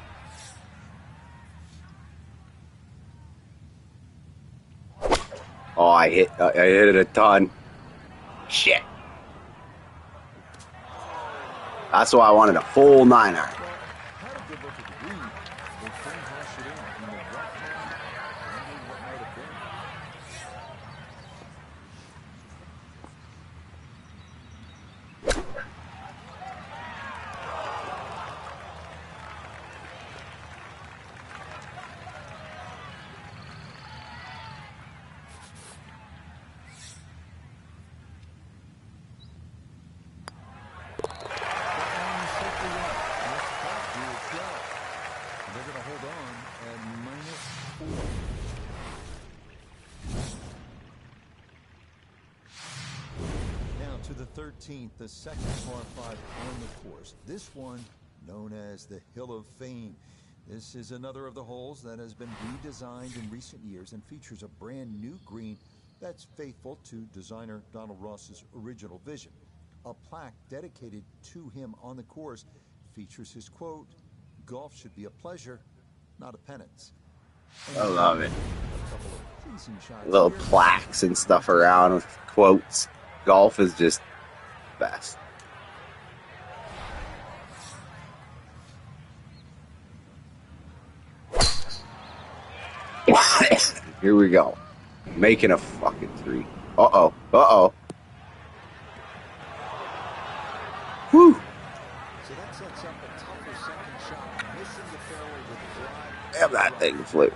Oh, I hit it a ton. Shit. That's why I wanted a full 9-iron. Had a good look at the green. They couldn't hash it in the rough one. Wondering what might have been. They're going to hold on at -4. Now to the 13th, the second par 5 on the course. This one known as the Hill of Fame. This is another of the holes that has been redesigned in recent years and features a brand new green that's faithful to designer Donald Ross's original vision. A plaque dedicated to him on the course features his quote, "Golf should be a pleasure, not a penance." I love it. A couple of pleasing shots Little here. plaques and stuff around with quotes. Golf is just best. Here we go. Making a fucking 3. Uh-oh. Uh-oh. Whew. So that sets up a tougher second shot. Missing the fairway with the drive. Damn, that thing flew.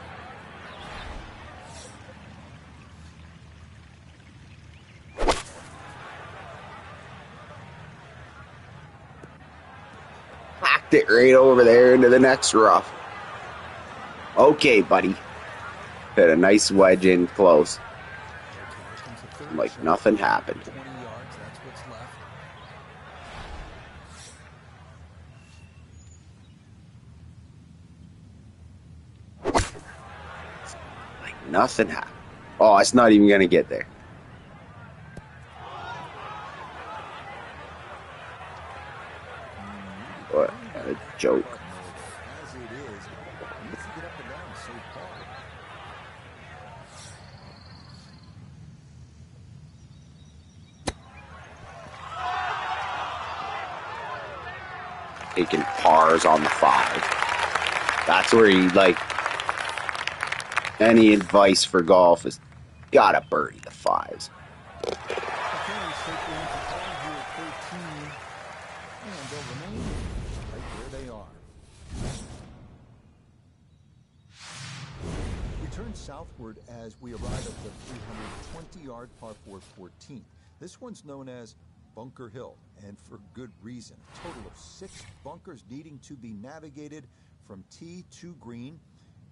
Packed it right over there into the next rough. Okay, buddy. Hit a nice wedge in close. Like nothing happened. 20 yards, that's what's left. Like nothing happened. Oh, it's not even going to get there. What a joke. As it is, he needs to get up and down to save par. Taking pars on the 5. That's where you like any advice for golf is gotta birdie the 5s. Okay, safely into par here at 13. And they'll remain right where they are. We turn southward as we arrive at the 320-yard par 4 14th. This one's known as Bunker Hill, and for good reason. A total of 6 bunkers needing to be navigated from tee to green.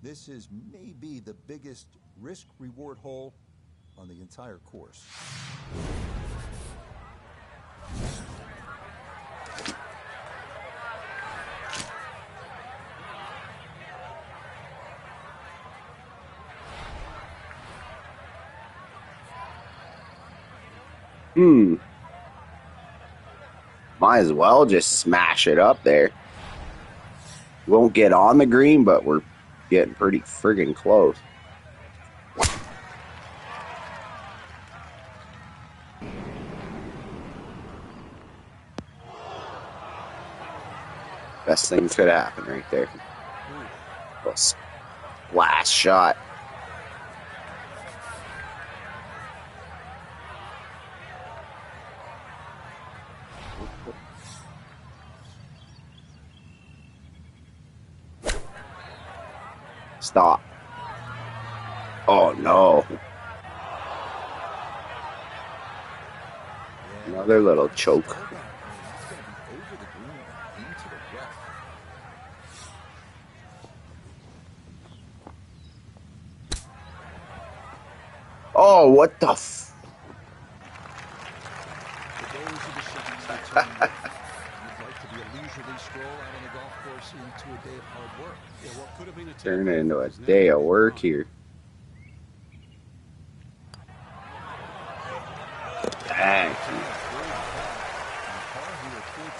This is maybe the biggest risk-reward hole on the entire course. Might as well just smash it up there. Won't get on the green, but we're getting pretty friggin' close. Best thing could happen right there. Last shot. Stop. Oh no. Another little choke. Oh, what the f... Turn it into a day of work here. Dang.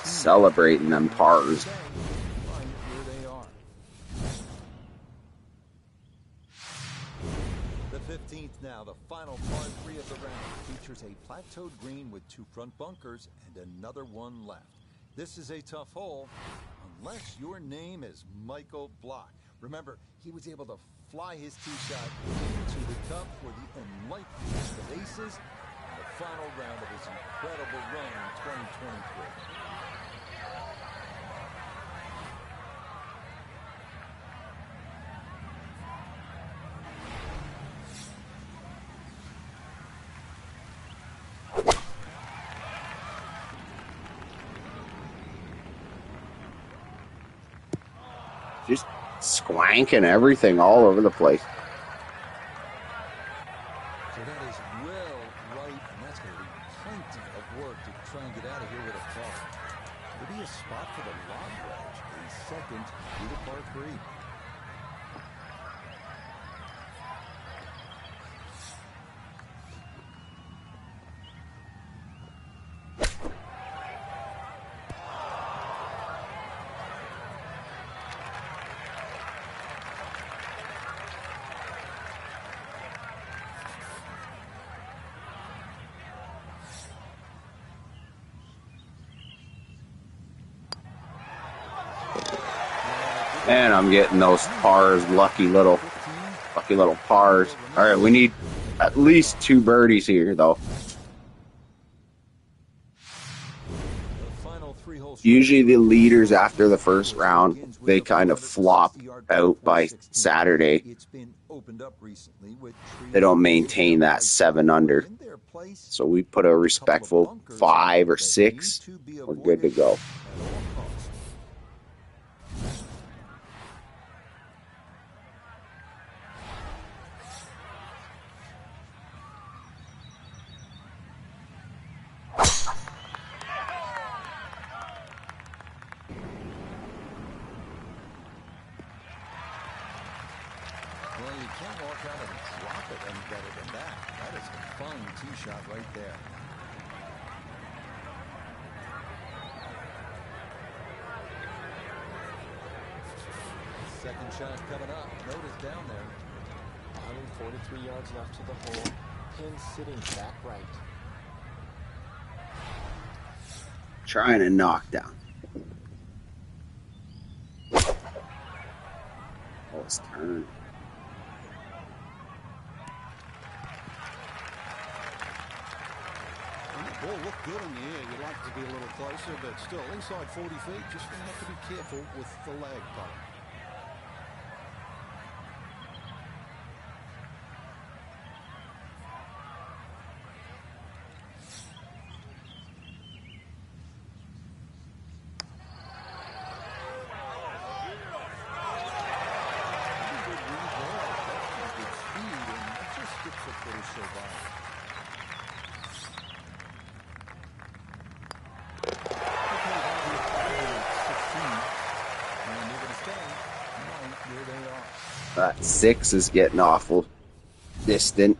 Celebrating them pars. The 15th now, the final par 3 of the round, features a plateaued green with 2 front bunkers and another one left. This is a tough hole, unless your name is Michael Block. Remember, he was able to fly his tee shot into the cup for the unlikeliest of aces in the final round of his incredible run in 2023. Just squanking everything all over the place. So that is well right, and that's going to be plenty of work to try and get out of here with a par. There'll be a spot for the long wedge, a second through the par 3. And I'm getting those pars, lucky little pars. All right, we need at least 2 birdies here, though. Usually the leaders after the first round, they kind of flop out by Saturday. They don't maintain that 7 under. So we put a respectful 5 or 6. We're good to go. Well, you can't walk out and drop it any better than that. That is a fine tee shot right there. Second shot coming up. Notice down there. 143 yards left to the hole. Pin sitting back right. Trying to knock down. Oh, it's turned. The ball looked good in the air. You'd like to be a little closer, but still inside 40 feet. Just going to have to be careful with the lag putt. That 6 is getting awful distant.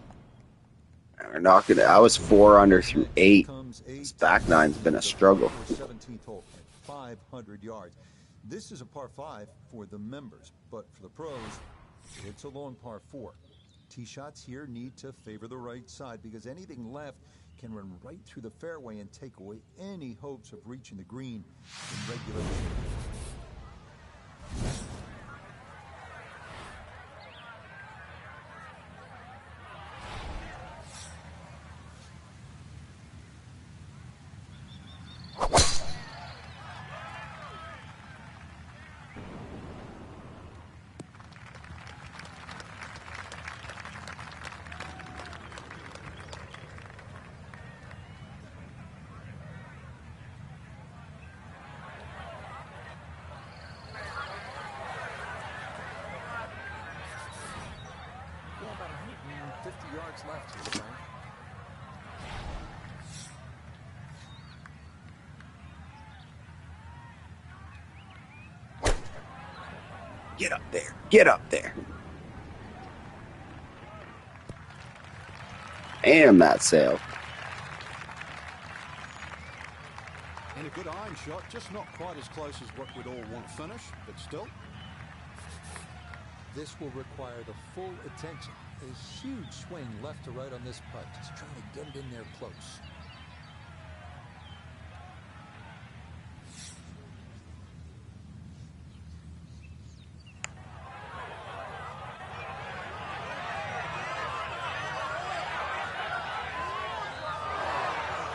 We're not gonna. I was 4 under through 8. Tom's This 8. back nine's been a The struggle. par 4 17th hole at 500 yards. This is a par 5 for the members, but for the pros, it's a long par 4. Tee shots here need to favor the right side because anything left can run right through the fairway and take away any hopes of reaching the green in regulation. About 150 yards left here, Frank. Get up there. Get up there. And that sailed. And a good iron shot, just not quite as close as what we'd all want to finish, but still. This will require the full attention. A huge swing left to right on this putt. Just trying to get it in there close.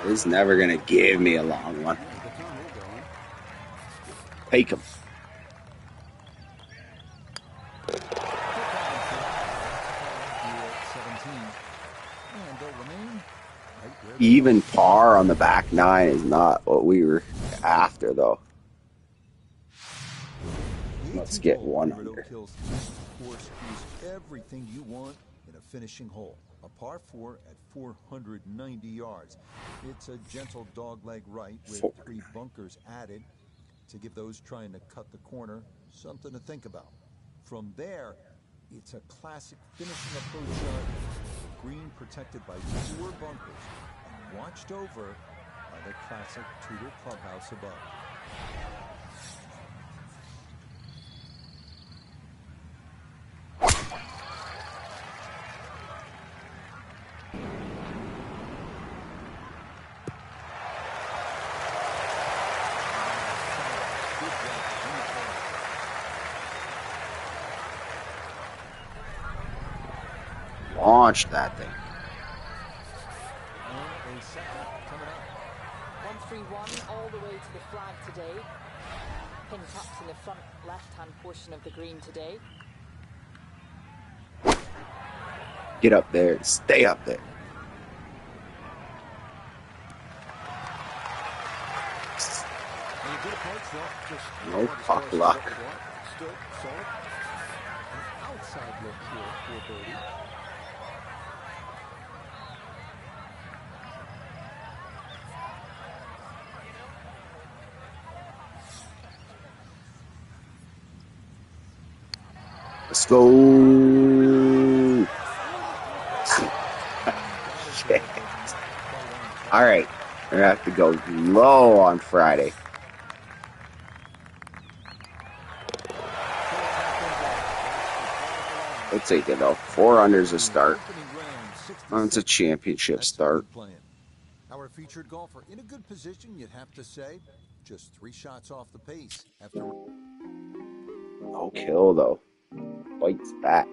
He's never going to give me a long one. The time will go in. Take him. Even par on the back nine is not what we were after, though. Let's get one under. Course is everything you want in a finishing hole. A par 4 at 490 yards. It's a gentle dogleg right with 3 bunkers added to give those trying to cut the corner something to think about. From there, it's a classic finishing approach shot. Green protected by 4 bunkers and watched over by the classic Tudor clubhouse above. Launched that thing. And a second coming up. 1-3-1 all the way to the flag today. Pin cups in the front left-hand portion of the green today. Get up there. Stay up there. No puck luck. Still solid. An outside look here for birdie. Let's go. Shit. All right. We're going to have to go low on Friday. We'll take it, though. 4 unders a start. It's a championship start. Our featured golfer in a good position, you'd have to say. Just 3 shots off the pace after. No kill, though. Fights back.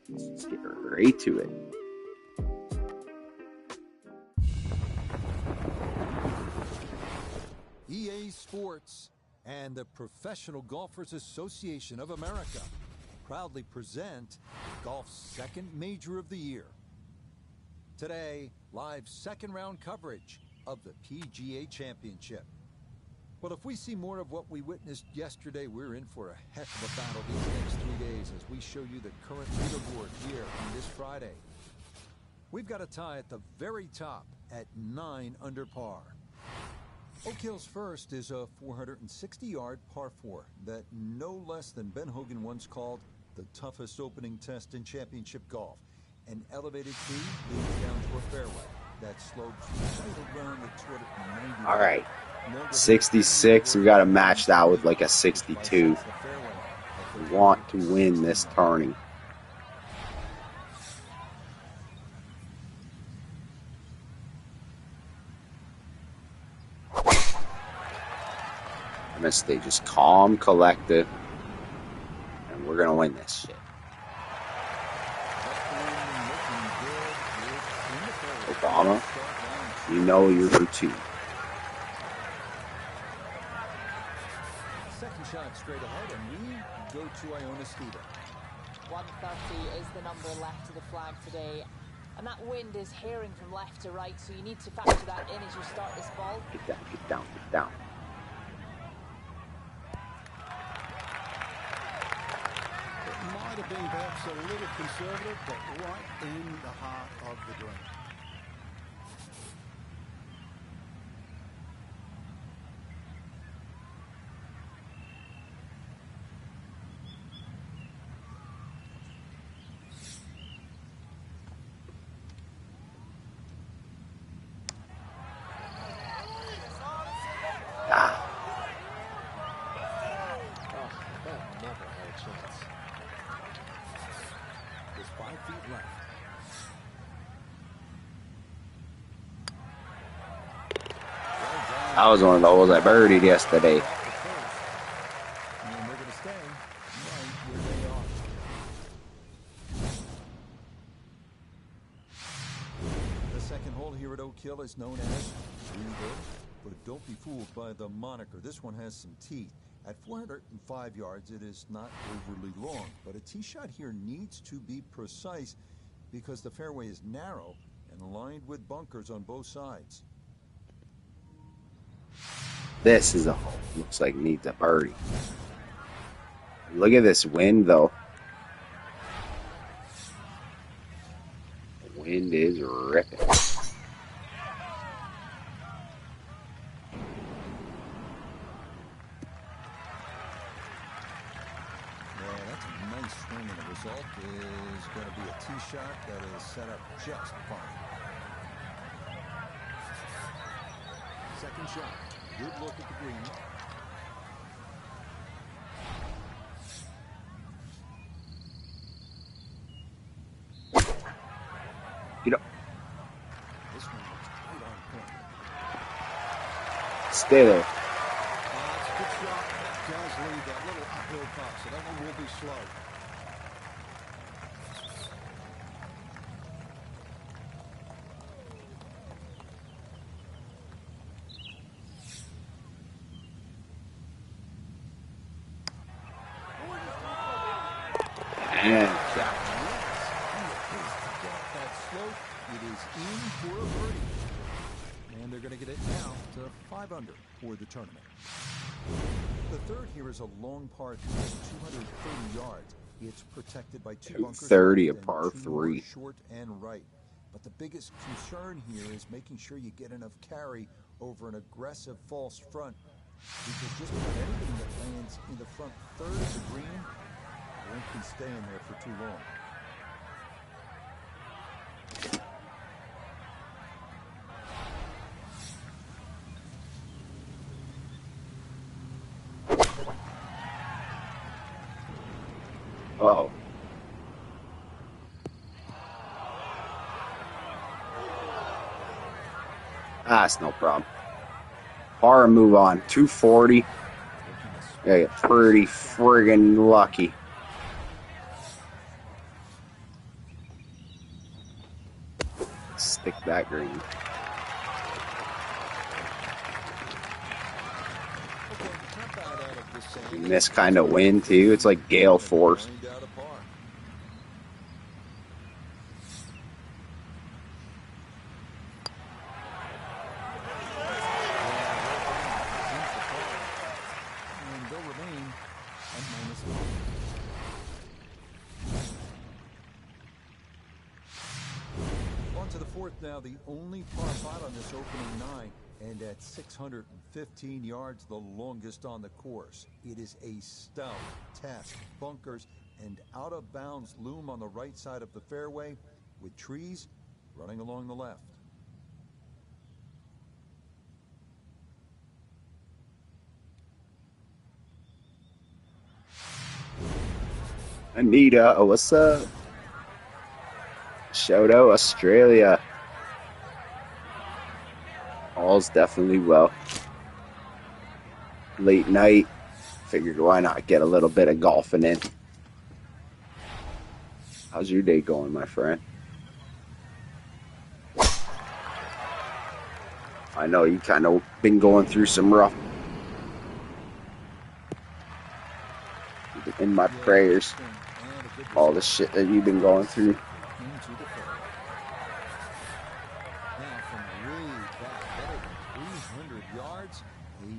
Let's get right to it. EA Sports and the Professional Golfers Association of America proudly present golf's second major of the year. Today, live second round coverage of the PGA Championship. Well, if we see more of what we witnessed yesterday, we're in for a heck of a battle these next 3 days as we show you the current leaderboard here on this Friday. We've got a tie at the very top at 9 under par. Oak Hill's first is a 460-yard par 4 that no less than Ben Hogan once called the toughest opening test in championship golf. An elevated tee leads down to a fairway that slopes right around the 290. All right. 66. We got to match that with like a 62. We want to win this tourney. I'm going to stay just calm, collected, and we're going to win this shit. Obama, you know your routine. Second shot straight ahead, and we go to Iona Steven. 130 is the number left to the flag today. And that wind is herring from left to right, so you need to factor that in as you start this ball. Get down, get down, get down. It might have been perhaps a little conservative, but right in the heart of the green. That was one of the holes I birdied yesterday. And they're going to stay right where they are. The second hole here at Oak Hill is known as Breather, but don't be fooled by the moniker. This one has some teeth. At 405 yards, it is not overly long, but a tee shot here needs to be precise because the fairway is narrow and lined with bunkers on both sides. This is a hole. Looks like it needs a birdie. Look at this wind, though. The wind is ripping. Yeah, that's a nice swing, and the result is going to be a tee shot that is set up just fine. Second shot. Good look at the green. You know, This one looks right on point. stay there. That's a good shot. Does leave that little uphill putt, so that one will be slow. And That slope, it is in for a birdie. And they're going to get it now to 5 under for the tournament. The third here is a long par 230 yards. It's protected by two bunkers. 30, a left and par two more 3. short and right. But the biggest concern here is making sure you get enough carry over an aggressive false front. Because just about anything that lands in the front third of the green won't be staying there for too long. Oh. That's no problem. Par and move on. 240. Yeah, you're pretty friggin' lucky. Stick that green. In this kind of wind, too, it's like gale force. On to the fourth now, the only par 5 on this opening 9. And at 615 yards, the longest on the course. It is a stout test. Bunkers and out-of-bounds loom on the right side of the fairway, with trees running along the left. Anita, what's up? Shout out Australia. All's definitely well. Late night. Figured why not get a little bit of golfing in. How's your day going, my friend? I know you kind of been going through some rough. In my prayers, all the shit that you've been going through.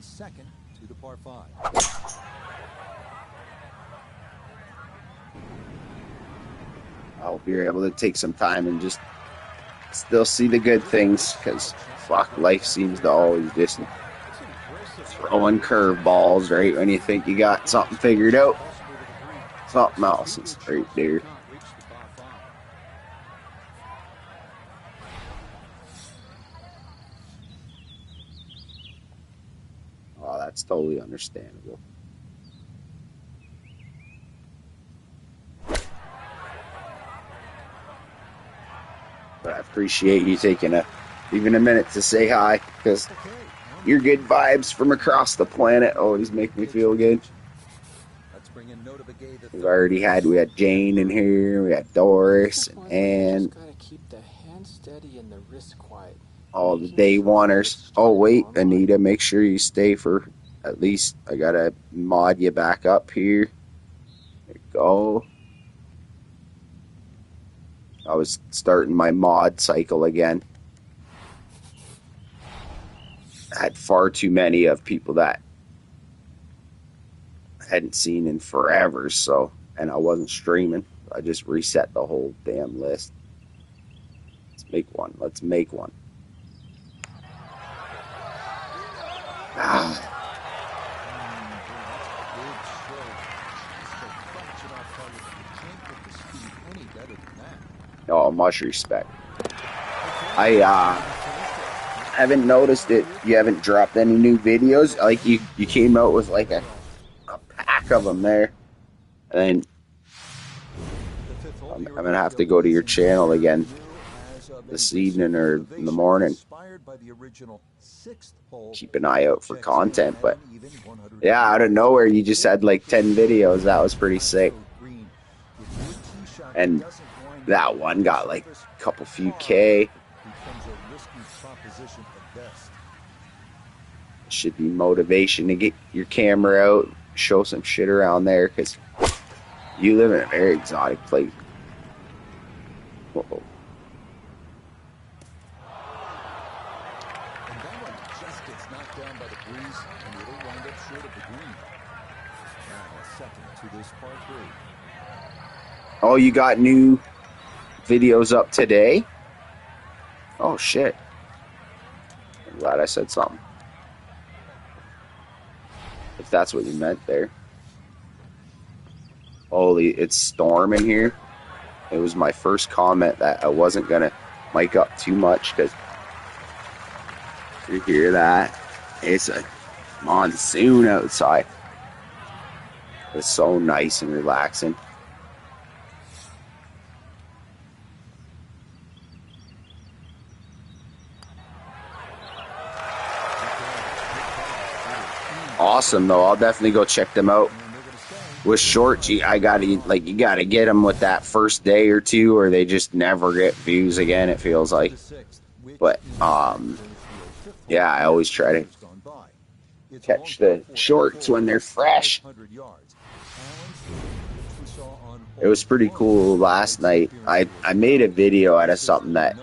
Second to the par 5. I hope you're able to take some time and just still see the good things, because fuck, life seems to always just throwing curveballs right when you think you got something figured out. Something else is right there. Oh, that's totally understandable. But I appreciate you taking even a minute to say hi, because your good vibes from across the planet always make me feel good. We had Jane in here, we had Doris and gotta keep the hand steady and the wrist quiet. all the day oneers. Oh wait, Anita, make sure you stay for at least, I gotta mod you back up here. There you go. I was starting my mod cycle again. I had far too many of people that I hadn't seen in forever, so, and I wasn't streaming. I just reset the whole damn list. Let's make one. Let's make one. Ah. Oh, much respect. I haven't noticed it. You haven't dropped any new videos. Like you came out with like a pack of them there, and I'm gonna have to go to your channel again this evening or in the morning. Keep an eye out for content. But yeah, out of nowhere, you just had like 10 videos. That was pretty sick. And that one got like a couple few K. Should be motivation to get your camera out, show some shit around there, because you live in a very exotic place. Whoa. And that one just gets knocked down by the breeze, and it'll wind up short of the green. Now second to this par 3. Oh, you got new videos up today? Oh shit. I'm glad I said something. If that's what you meant there. Holy, it's storming here. It was my first comment that I wasn't gonna mic up too much, because you hear that, it's a monsoon outside. It's so nice and relaxing. Awesome though. I'll definitely go check them out. With shorts, you gotta get them with that first day or two, or they just never get views again, it feels like. But yeah, I always try to catch the shorts when they're fresh. It was pretty cool last night. I made a video out of something that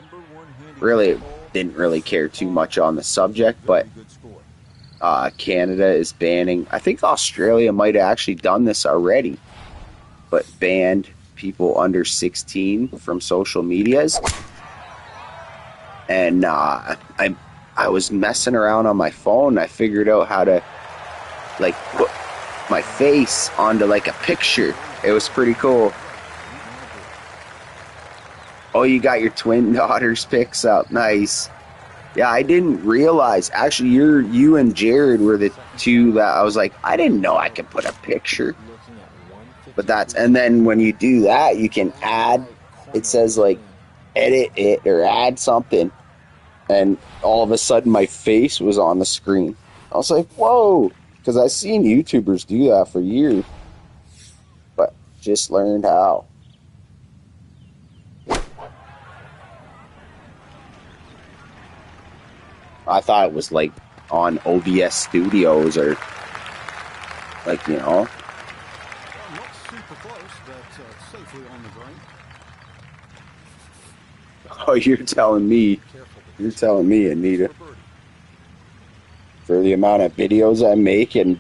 really didn't really care too much on the subject, but Canada is banning, I think Australia might have actually done this already, but banned people under 16 from social medias. And I I was messing around on my phone. I figured out how to like put my face onto like a picture. It was pretty cool. Oh, you got your twin daughters' pics up. Nice. Yeah, I didn't realize. Actually, you and Jared were the two that I was like, I didn't know I could put a picture. But that's, and then when you do that, you can add, it says like edit it or add something. And all of a sudden my face was on the screen. I was like, whoa, because I've seen YouTubers do that for years, but just learned how. I thought it was like on OBS Studios or like, you know. Not super close, but safely on the green. Oh, you're telling me, Anita, for the amount of videos I make and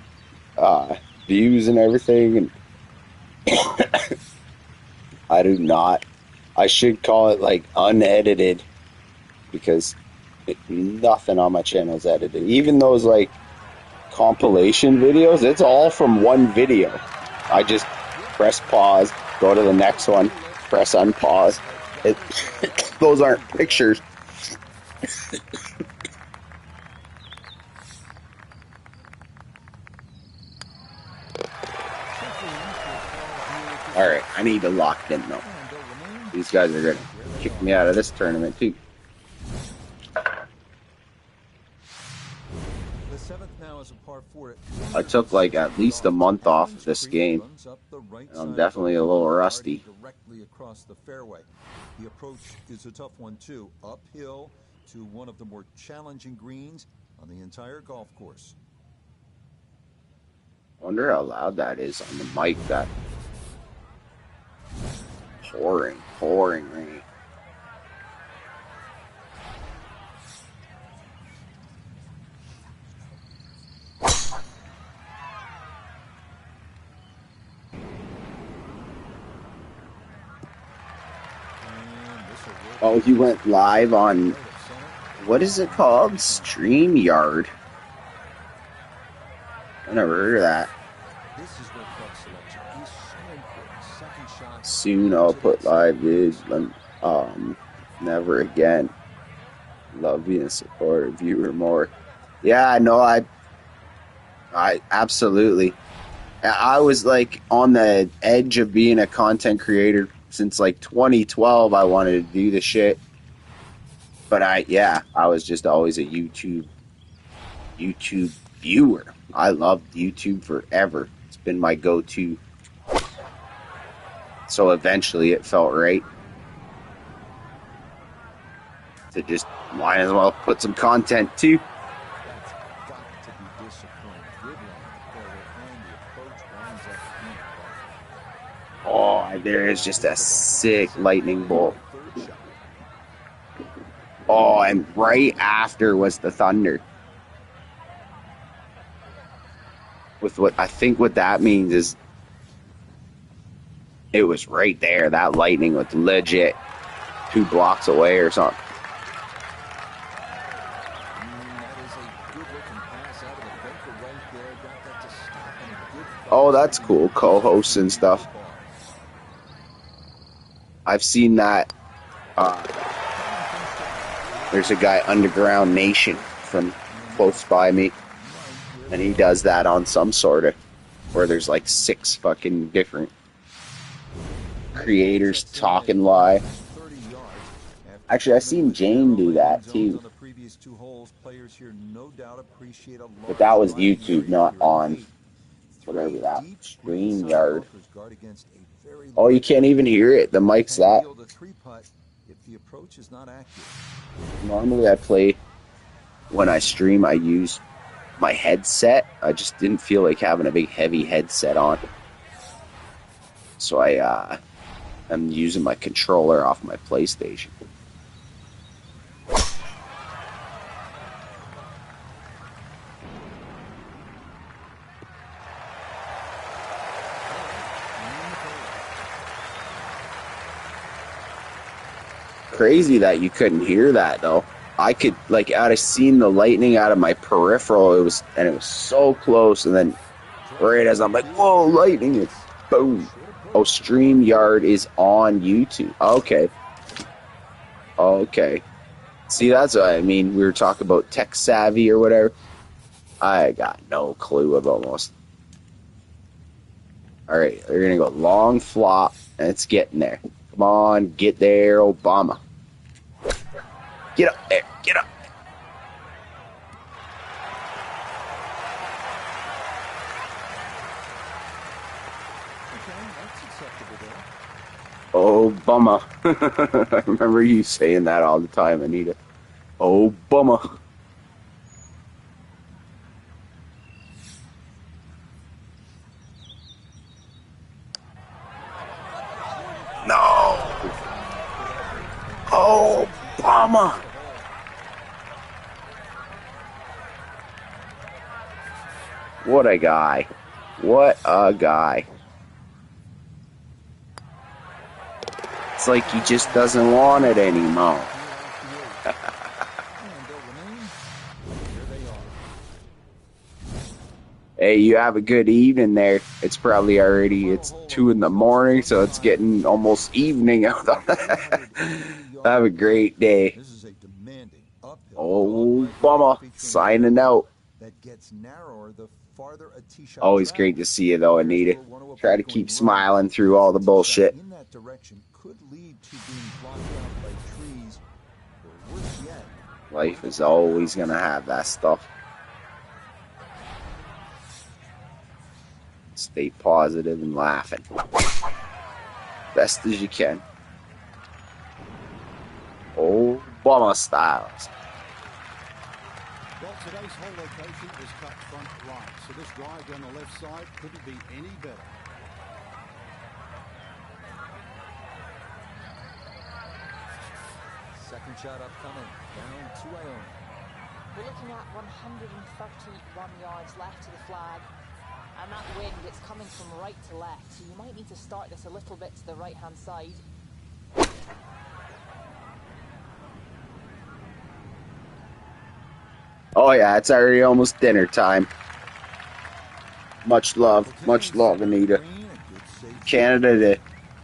views and everything, and I do not. I should call it like unedited, because nothing on my channel is edited. Even those like compilation videos, it's all from one video. I just press pause, go to the next one, press unpause. Those aren't pictures. Alright, I need to lock them though. These guys are gonna kick me out of this tournament too. I took like at least a month off of this game, and I'm definitely a little rusty. Directly across the fairway. The approach is a tough one too, uphill to one of the more challenging greens on the entire golf course. I wonder how loud that is on the mic. That pouring rain. Oh, he went live on, what is it called? StreamYard. I never heard of that. Soon I'll put live vids. Never again. Love being a supporter, viewer more. Yeah, no, I absolutely. I was like on the edge of being a content creator since like 2012. I wanted to do the shit, but I was just always a YouTube viewer. I loved YouTube forever. It's been my go-to. So eventually it felt right to just might as well put some content too. Oh, there is just a sick lightning bolt. Oh, and right after was the thunder. With what I think what that means is it was right there. That lightning was legit 2 blocks away or something. Oh, that's cool. Co-hosts and stuff. I've seen that. There's a guy, Underground Nation, from close by me, and he does that on some sort of, where there's like 6 fucking different creators talking live. Actually, I seen Jane do that too. But that was YouTube, not on whatever that StreamYard. Oh, you can't even hear it. The mic's that. Normally I play, when I stream, I use my headset. I just didn't feel like having a big heavy headset on. So I'm using my controller off my PlayStation. Crazy that you couldn't hear that though. I could, like, I'd have seen the lightning out of my peripheral. It was so close, and then right as I'm like, whoa, lightning, and boom. Oh, StreamYard is on YouTube. Okay. Okay. See, that's what I mean. We were talking about tech savvy or whatever. I got no clue of almost. All right, we're going to go long flop, and it's getting there. Come on, get there, Obama. Get up there. Get up. Obama. I remember you saying that all the time, Anita. Obama. No. Obama. What a guy. What a guy. It's like he just doesn't want it anymore. Hey, you have a good evening there. It's probably already, it's 2 in the morning, so it's getting almost evening out there. Have a great day. Obama signing out. Always great to see you, though, Anita. Try to keep smiling through all the bullshit. Life is always going to have that stuff. Stay positive and laughing. Best as you can. Obama styles. Well, today's hole location is cut front right, so this drive down the left side couldn't be any better. Second shot upcoming, down to Ione. We're looking at 131 yards left to the flag. And that wind, it's coming from right to left, so you might need to start this a little bit to the right-hand side. Oh, yeah, it's already almost dinner time. Much love, Anita. Canada to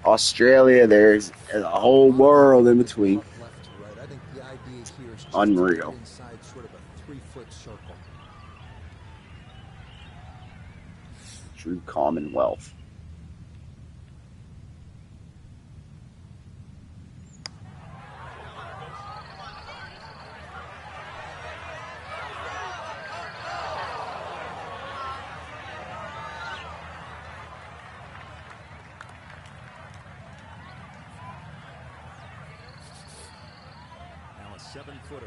Australia, there's a whole world in between. Unreal. True Commonwealth. Now a 7-footer.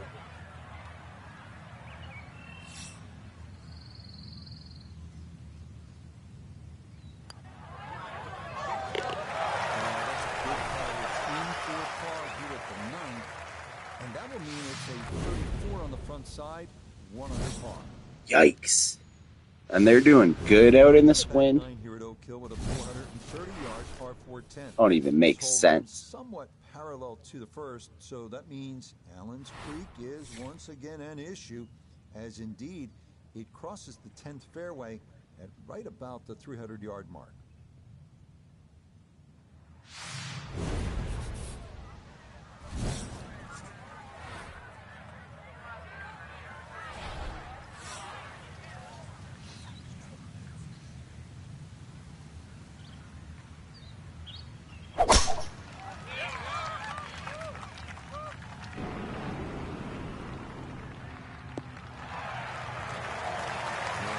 And that will mean it's a 34 on the front side, 1 under par. Yikes. And they're doing good out in this wind. Here at Oak Hill with a 430-yard par 410. Don't even make sense. Somewhat parallel to the first, so that means Allen's Creek is once again an issue, as indeed it crosses the 10th fairway at right about the 300-yard mark.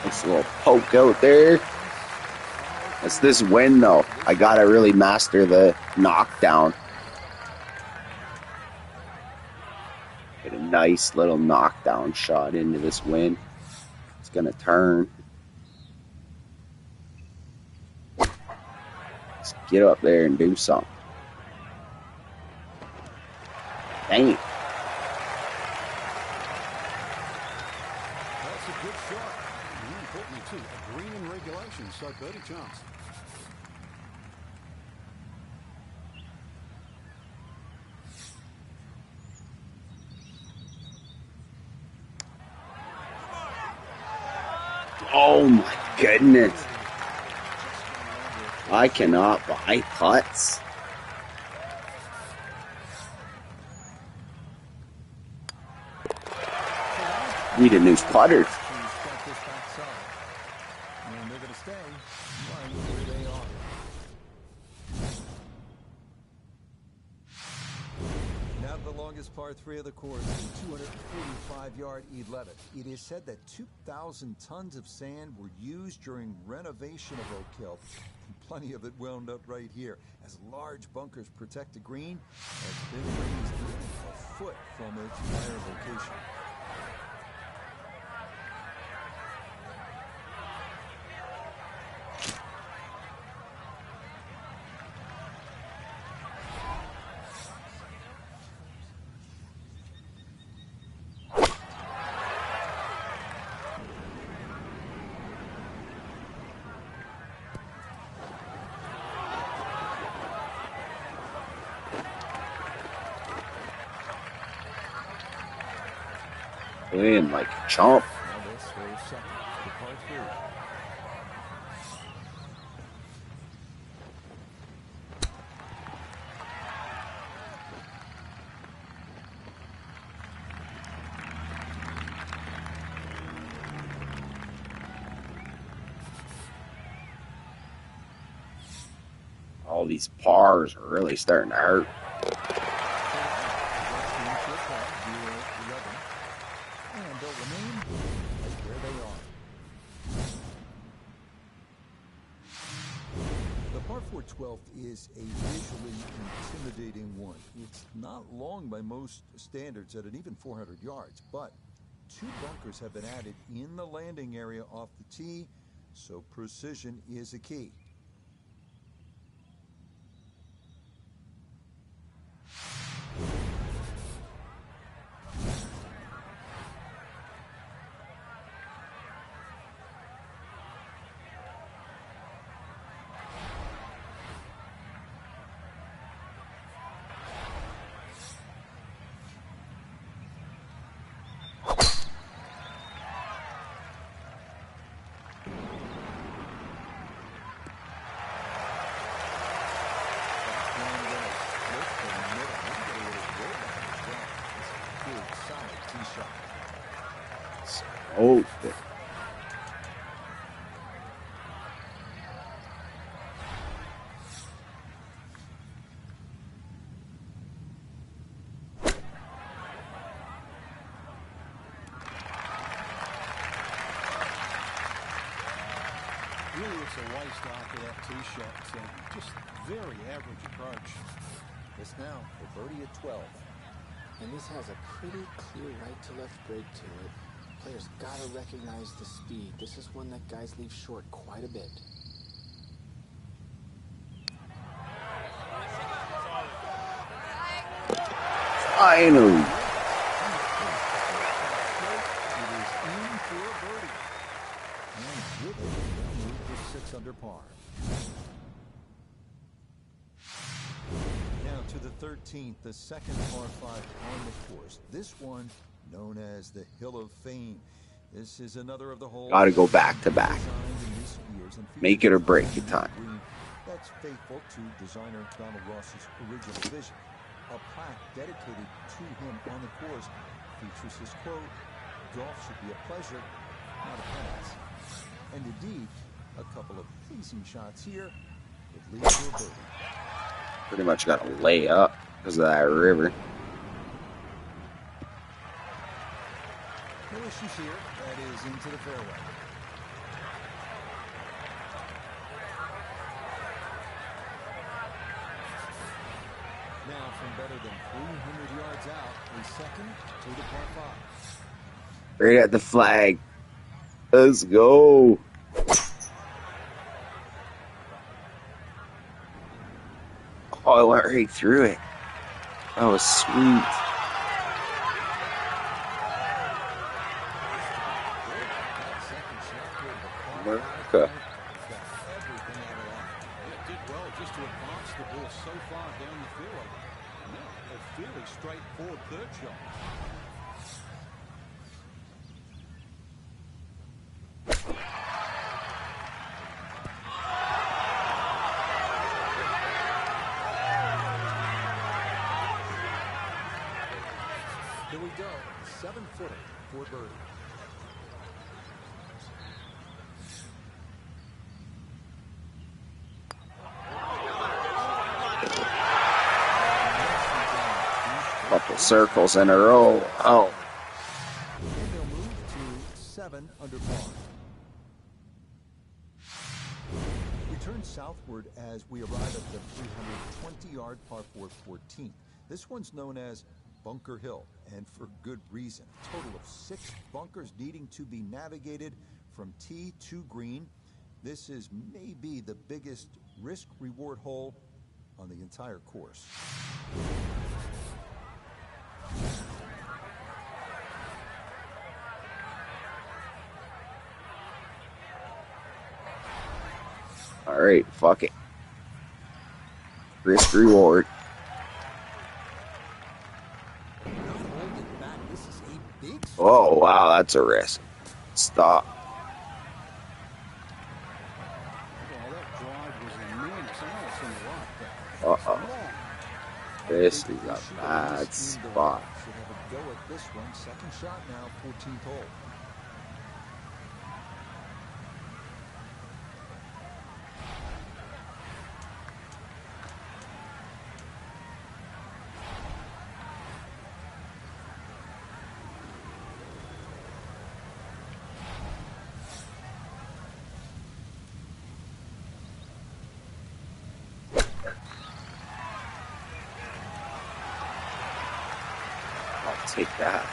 Nice little poke out there. It's this wind, though. I gotta really master the knockdown. Get a nice little knockdown shot into this wind. It's gonna turn. Let's get up there and do something. Dang it. That's a good shot. More importantly, too, a green in regulation, so birdie chance. Oh my goodness. I cannot buy putts. Need a new putter. And they're going to stay right where they are. Now the longest par 3 of the course, the 245-yard 11. It is said that 2,000 tons of sand were used during renovation of Oak Hill. Plenty of it wound up right here, as large bunkers protect the green that's been raised a foot from its prior location. Playing like a chump. Now this throws second to par 3. All these pars are really starting to hurt. And they'll remain right where they are. The par 4 12th is a visually intimidating one. It's not long by most standards at an even 400 yards, but 2 bunkers have been added in the landing area off the tee, so precision is a key. Oh, Really, it's a waste after that tee shot. Just very average approach. This now for birdie at 12. And this has a pretty clear right to left break to it. Players gotta recognize the speed. This is one that guys leave short quite a bit. finally. It is in for a birdie. And with it, they'll move to 6 under par. Now to the 13th, the second par 5 on the course. This one known as the Hill of Fame. This is another of the holes. Got to go back to back. Make it or break it time. That's faithful to designer Donald Ross's original vision. A plaque dedicated to him on the course features his quote, "Golf should be a pleasure, not a penance." And indeed, a couple of pleasing shots here would lead to a birdie. Pretty much got to lay up because of that river. No issues here. That is into the fairway. Now from better than 300 yards out, a second to the par 5. Right at the flag. Let's go. Oh, I went right through it. That was sweet. America. It did well just to advance the ball so far down the fairway. Now, a fairly straightforward third shot. Here we go. 7-footer for birdie. Couple circles in a row. Oh. And they'll move to 7 under par. We turn southward as we arrive at the 320-yard par 4 14th. This one's known as Bunker Hill, and for good reason. A total of 6 bunkers needing to be navigated from tee to green. This is maybe the biggest risk-reward hole on the entire course. All right, fuck it. Risk reward. Oh, wow, that's a risk. Stop. Uh-oh. This is a bad spot. Should have a go at this one. Second shot now, 14th hole. Take that.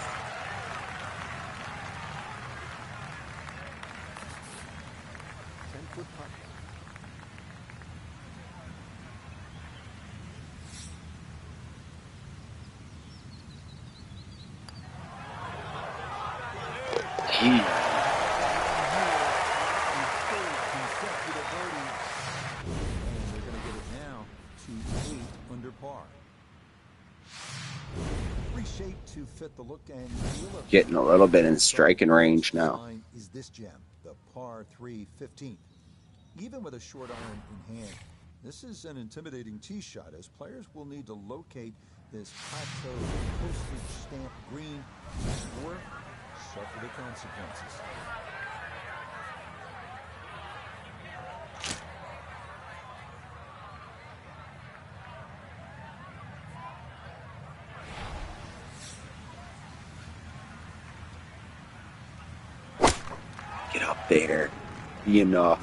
To fit the look and feel of Getting a little bit in striking range now. Is this gem, the par 3 15th. Even with a short iron in hand, this is an intimidating tee shot as players will need to locate this plateau postage stamp green or suffer the consequences. Get up there. Be enough.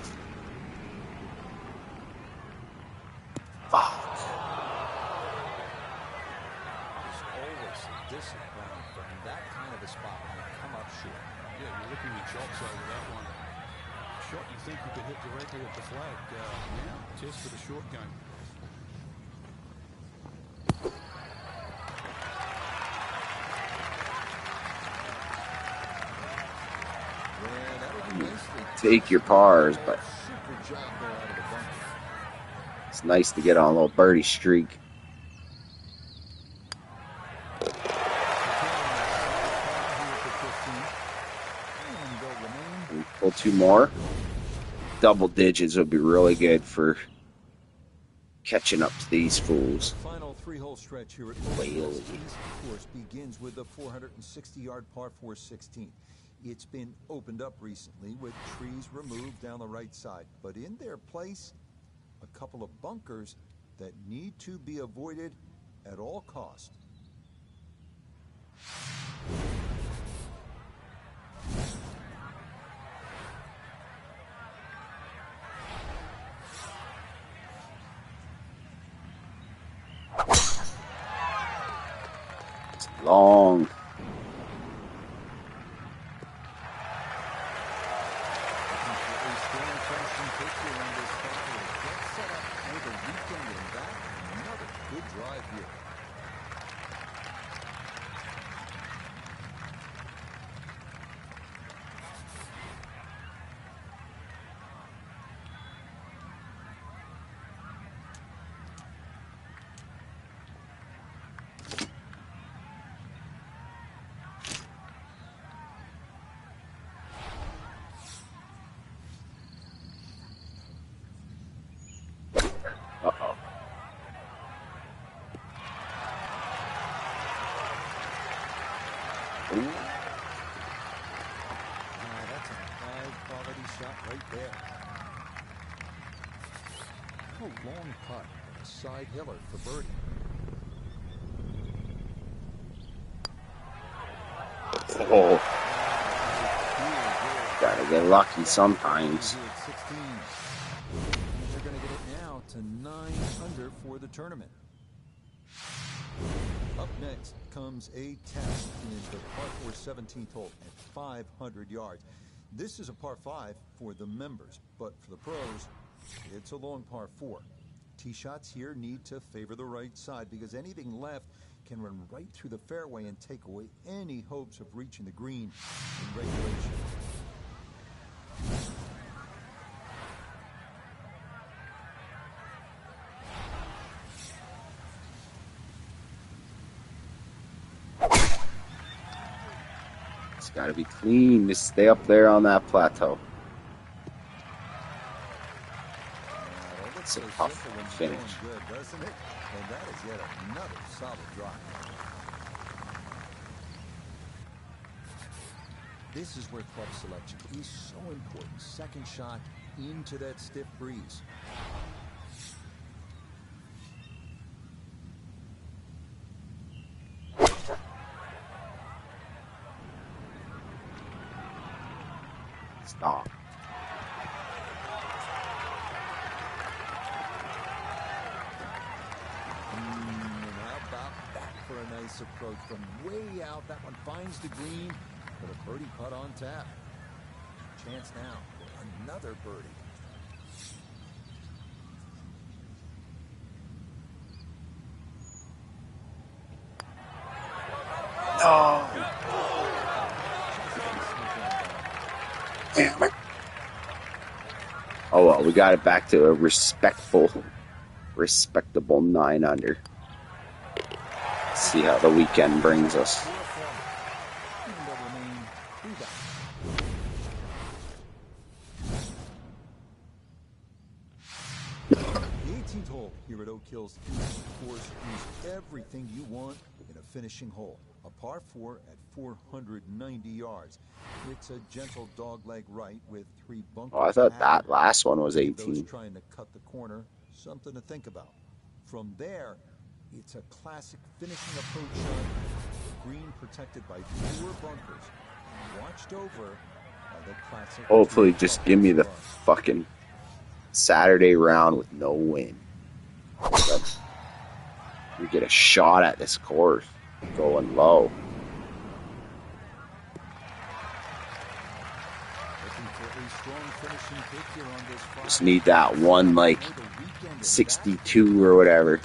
Fuck. There's always some discipline from that kind of a spot when you come up short. Yeah, you're looking at chops over that one. Shot you think you could hit directly at the flag. Now, test for the short game. Take your pars, but it's nice to get on a little birdie streak. Pull 2 more. Double digits would be really good for catching up to these fools. The final 3-hole stretch here at Rochester's East course begins with the 460-yard par 4 16th. It's been opened up recently with trees removed down the right side, but in their place, a couple of bunkers that need to be avoided at all costs. It's long. Good drive here. right there. A long putt and a side hiller for birdie. Oh, gotta get lucky sometimes. They're going to get it now to 9 under for the tournament. Up next comes a test in the par 4 17th hole at 500 yards. This is a par 5 for the members, but for the pros, it's a long par 4. Tee shots here need to favor the right side because anything left can run right through the fairway and take away any hopes of reaching the green in regulation. It's got to be clean to stay up there on that plateau. It's a tough finish. Good, doesn't it? And that is yet another solid drive. This is where club selection is so important. Second shot into that stiff breeze. Stop. How about that for a nice approach from way out? That one finds the green, but a birdie putt on tap. Chance now for another birdie. Oh. Damn it. Oh well, we got it back to a respectable 9 under. Let's see how the weekend brings us. The 18th hole here at Oak Hills course is everything you want in a finishing hole. A par 4 at 490 yards. It's a gentle dogleg right with 3 bunkers. Oh, I thought that last one was 18. Those trying to cut the corner, something to think about. From there, it's a classic finishing approach shot. Green protected by 4 bunkers, watched over by the classic. Hopefully, just give me the fucking Saturday round with no wind. We get a shot at this course going low. Just need that one, like 62 or whatever.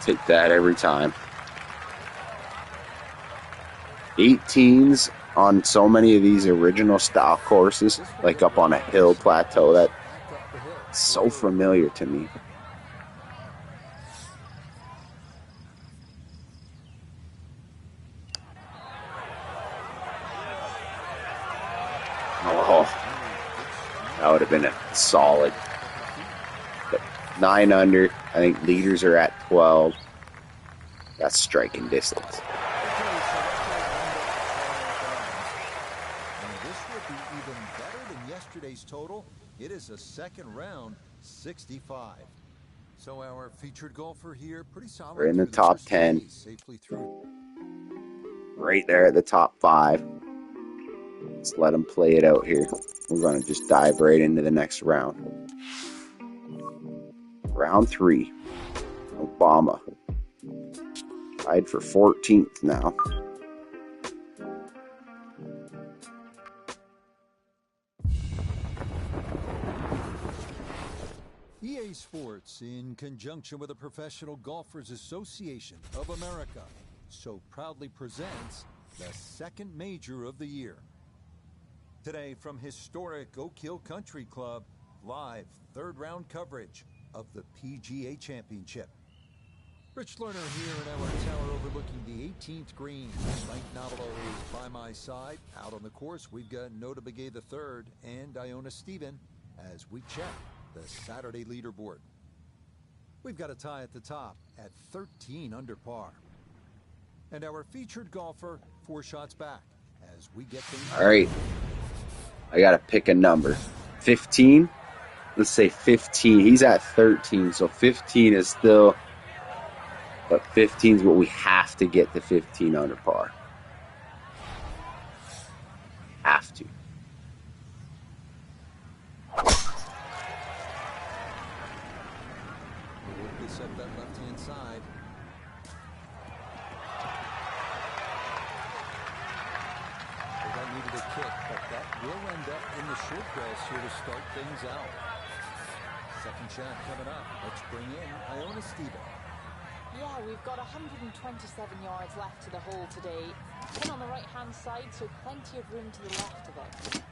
Take that every time. 18s on so many of these original style courses, like up on a hill plateau, that's so familiar to me. Oh, that would have been a solid. But 9 under. I think leaders are at 12. That's striking distance. And this would be even better than yesterday's total. It is a second round 65. So our featured golfer here, pretty solid. We're in the top 10. Safely through. Right there at the top 5. Let's let them play it out here. We're going to just dive right into the next round. Round 3. Obama. Tied for 14th now. EA Sports, in conjunction with the Professional Golfers Association of America, so proudly presents the second major of the year. Today from historic Oak Hill Country Club, live third round coverage of the PGA Championship. Rich Lerner here in our tower overlooking the 18th green. Mike Navalo is by my side. Out on the course, we've got Nota Begay III and Iona Stephen as we check the Saturday leaderboard. We've got a tie at the top at 13 under par. And our featured golfer 4 shots back as we get things. All right. I got to pick a number. 15? Let's say 15. He's at 13, so 15 is still... But 15 is what we have to get to 15 under par. Have to. We'll set that left-hand side. That needed a kick, but that will end up in the short grass here to start things out. Second shot coming up. Let's bring in Iona Stephen. Yeah, we've got 127 yards left to the hole today. Pin on the right-hand side, so plenty of room to the left of it.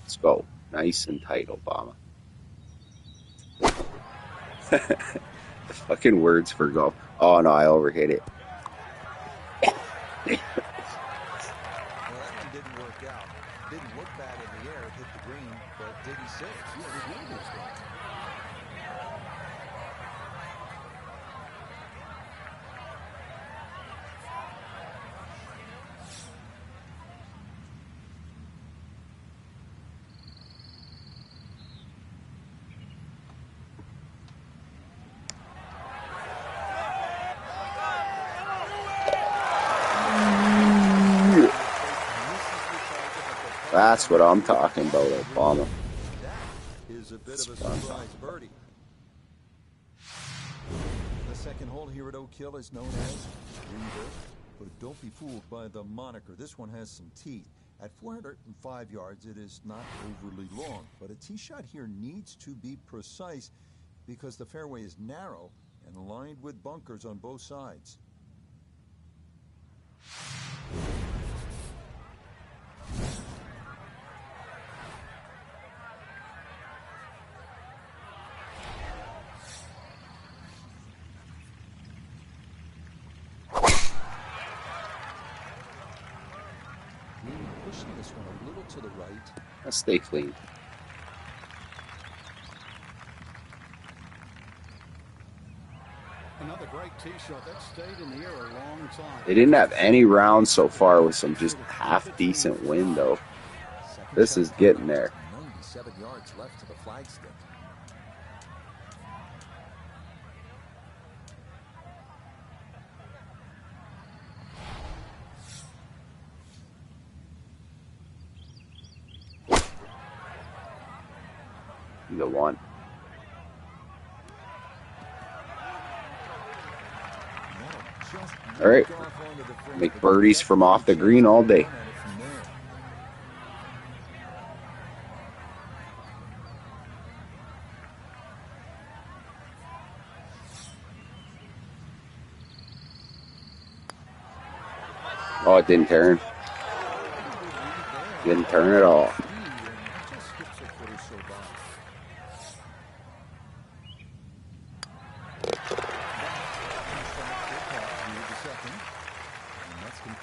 Let's go. Nice and tight, Obama. The fucking words for golf. Oh, no, I overhit it. Well, that one didn't work out. Didn't look bad in the air. It hit the green, but didn't sit. Yeah, it really was wrong. That's what I'm talking about, Obama. That is a bit of a surprise birdie. The second hole here at Oak Hill is known as Greenville, but don't be fooled by the moniker. This one has some teeth. At 405 yards, it is not overly long, but a tee shot here needs to be precise because the fairway is narrow and lined with bunkers on both sides. Pushing this one a little to the right. Let's stay clean. Another great tee shot. That stayed in the air a long time. They didn't have any rounds so far with some just half-decent wind, though. This is getting there. 97 yards left to the flagstick. Either one. All right. Make birdies from off the green all day. Oh, it didn't turn. Didn't turn at all.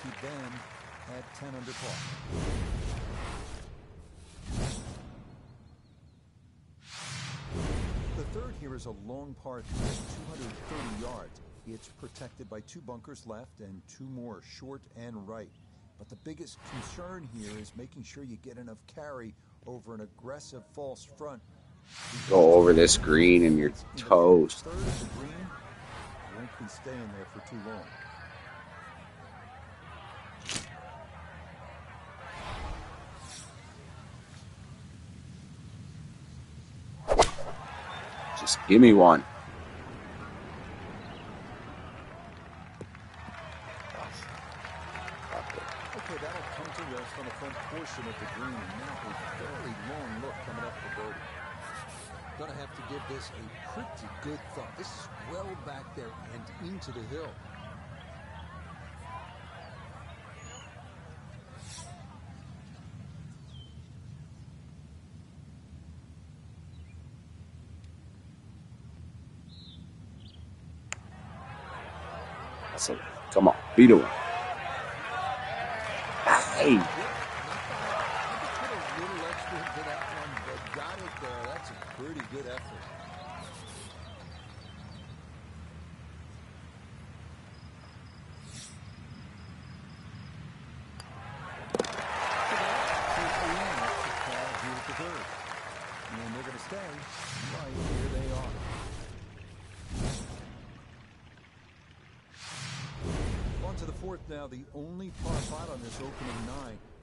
Keep them at 10 under par. The third here is a long par 3 at 230 yards. It's protected by 2 bunkers left and 2 more short and right. But the biggest concern here is making sure you get enough carry over an aggressive false front. Go over this green and you're toast. Third of the green won't be staying there for too long. Just give me one. Okay, that'll come to rest on the front portion of the green, and now a fairly long look coming up for birdie. Gonna have to give this a pretty good thump. This is well back there and into the hill. That's it. Come on, be the one. Hey. Put a little extra into that one, but got it there. That's a pretty good effort. And they're going to stay right here. They are. On to the fourth now, the only par 5 on this opening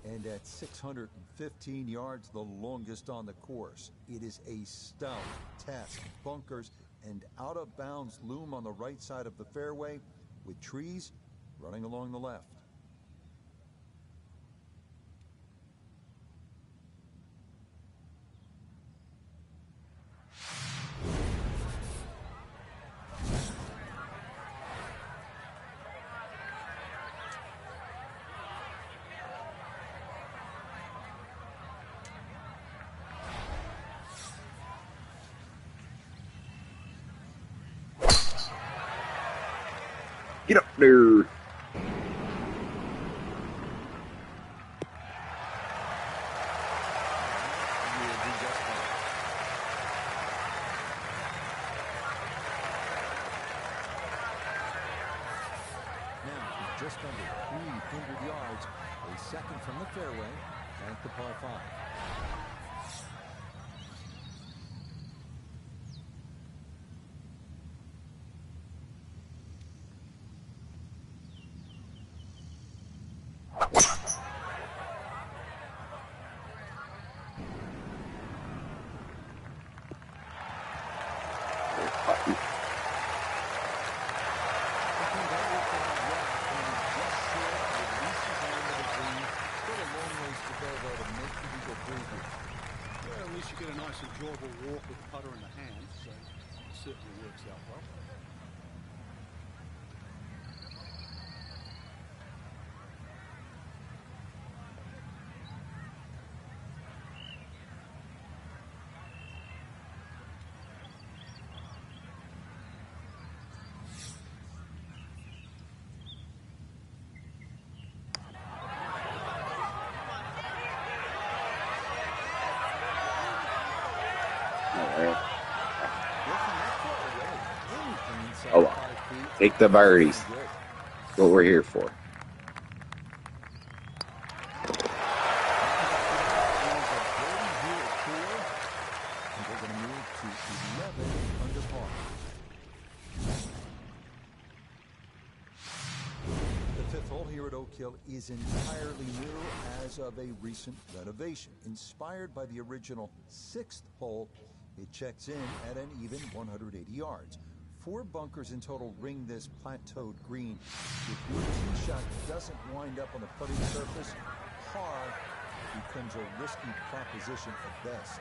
9, and at 615 yards, the longest on the course. It is a stout test. Bunkers and out of bounds loom on the right side of the fairway, with trees running along the left. Get up there. Just under 300 yards, a second from the fairway at the par 5. Well, at least you get a nice enjoyable walk with the putter in the hand, so it certainly works out well. Oh, take the birdies. What we're here for. The fifth hole here at Oak Hill is entirely new as of a recent renovation. Inspired by the original 6th hole, it checks in at an even 180 yards. 4 bunkers in total ring this plateaued green. If your tee shot doesn't wind up on the putting surface, par becomes a risky proposition at best.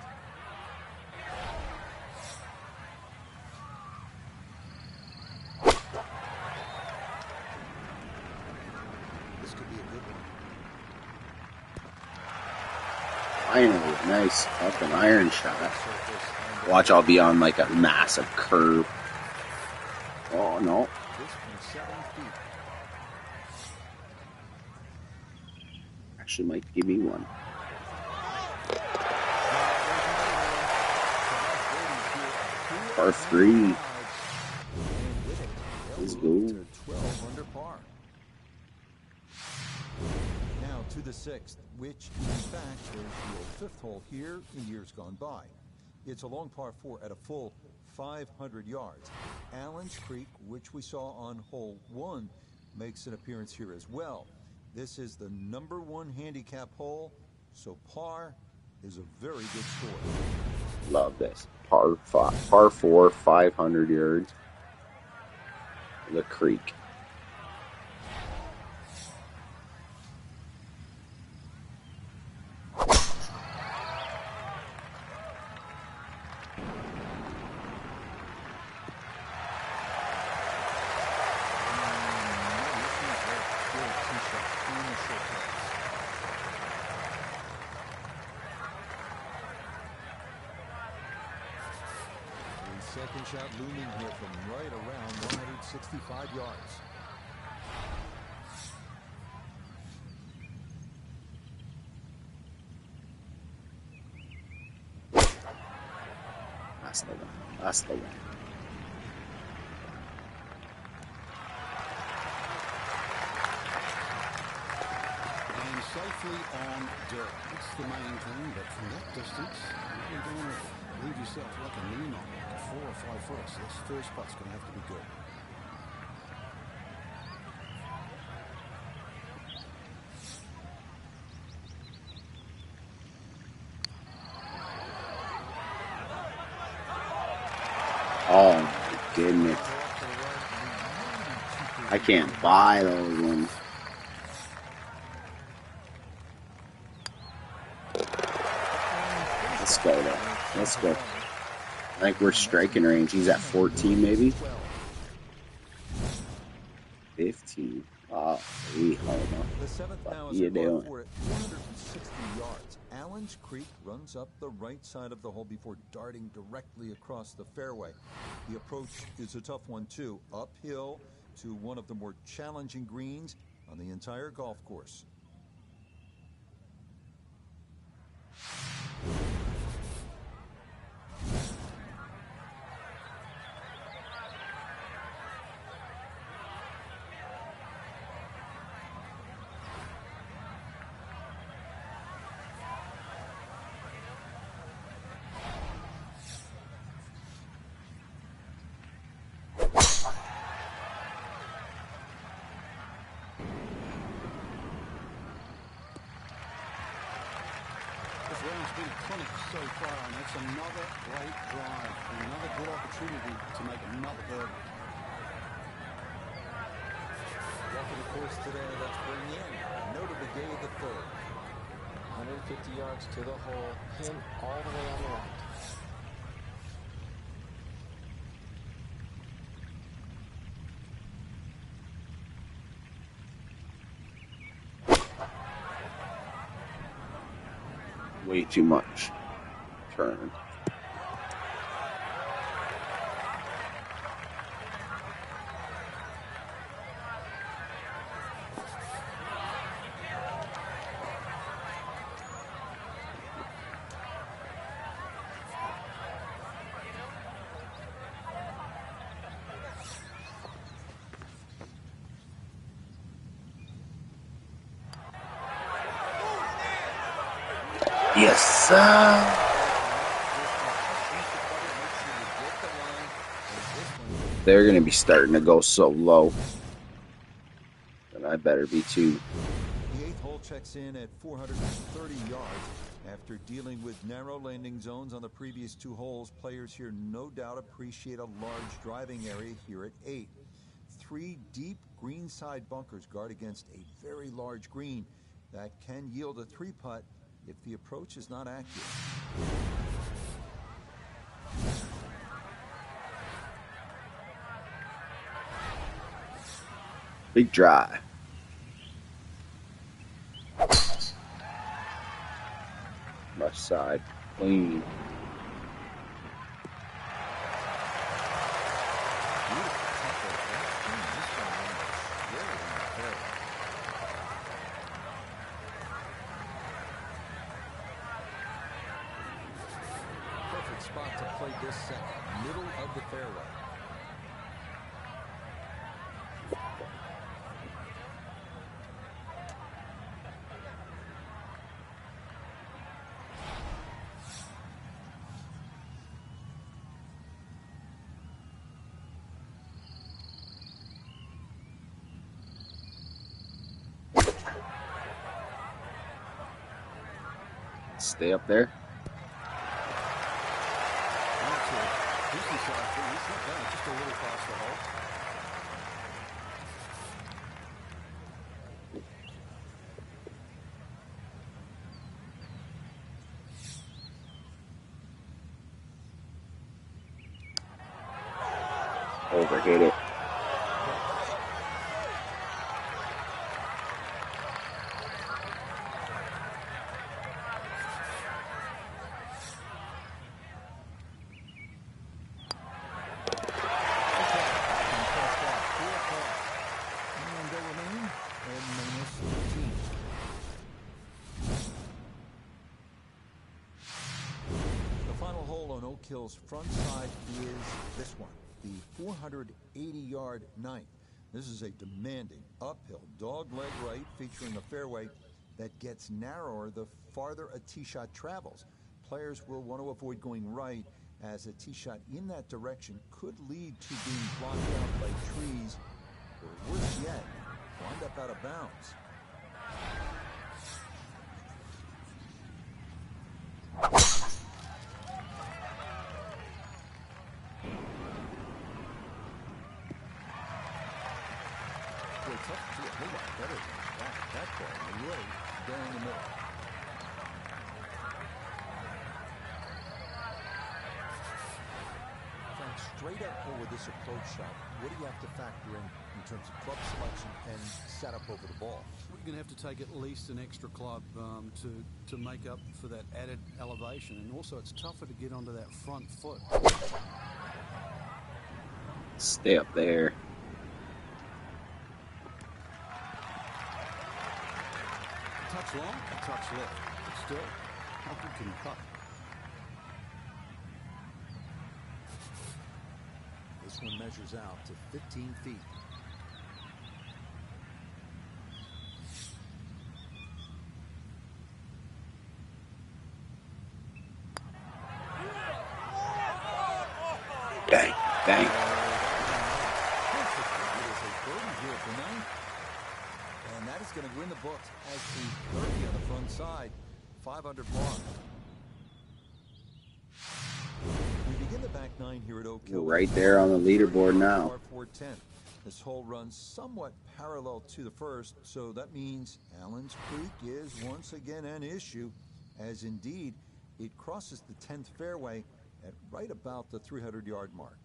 This could be a good one. Finally, nice fucking iron shot. Watch, I'll be on like a massive curve. Oh, no. Actually, might give me one. Par 3. Let's go. 12 under par. Now to the 6th, which in fact was the old 5th hole here in years gone by. It's a long par 4 at a full 500 yards. Allen's Creek, which we saw on hole 1, makes an appearance here as well. This is the number 1 handicap hole, so par is a very good score. Love this. Par 4, 500 yards. The creek. Second shot looming here from right around 165 yards. That's the one. That's the one. And safely on dirt. That's the main thing, but from that distance, you're going to leave yourself like a knee knot, like 4 or 5 foot. So this first putt's going to have to be good. Oh my goodness. I can't buy those ones. Let's go there. Let's go. I think we're striking range. He's at 14 maybe. 15. Oh, The seventh now what is you a par doing? 4 at 460 yards. Allen's Creek runs up the right side of the hole before darting directly across the fairway. The approach is a tough one too, uphill to one of the more challenging greens on the entire golf course. This round's been clinic so far, and it's another great drive. Another good opportunity to make another birdie. Walking the course today, let's bring in Note of the Day the third. 150 yards to the hole, pin all the way on the right. Way too much. Turn. Yes, sir. They're going to be starting to go so low. And I better be too. The eighth hole checks in at 430 yards. After dealing with narrow landing zones on the previous 2 holes, players here no doubt appreciate a large driving area here at 8. 3 deep greenside bunkers guard against a very large green that can yield a 3-putt if the approach is not accurate. Big drive. Left side. Clean. Perfect spot to play this second, middle of the fairway. Stay up there. Decent size green. It's not bad. Just a little past the hole. Overhit it. And they remain at -13. The final hole on Oak Hill's front side is this one, the 480-yard 9th. This is a demanding uphill dog-leg right featuring a fairway that gets narrower the farther a tee shot travels. Players will want to avoid going right, as a tee shot in that direction could lead to being blocked out by trees, or worse yet, wind up out of bounds. It's up to a whole lot better than that. That ball right down the middle. Frank, straight uphill with this approach shot, what do you have to factor in terms of club selection and setup over the ball? We're going to have to take at least an extra club to make up for that added elevation. And also, it's tougher to get onto that front foot. Stay up there. Touch long, touch left. But still, how good can you putt? This one measures out to 15 feet. Bang, bang. And that is going to go in the books as the birdie on the front side, 5 under par. We begin the back nine here at Oak Hill. We're right there on the leaderboard now. Par 410. This hole runs somewhat parallel to the first, so that means Allen's Creek is once again an issue, as indeed it crosses the 10th fairway at right about the 300-yard mark.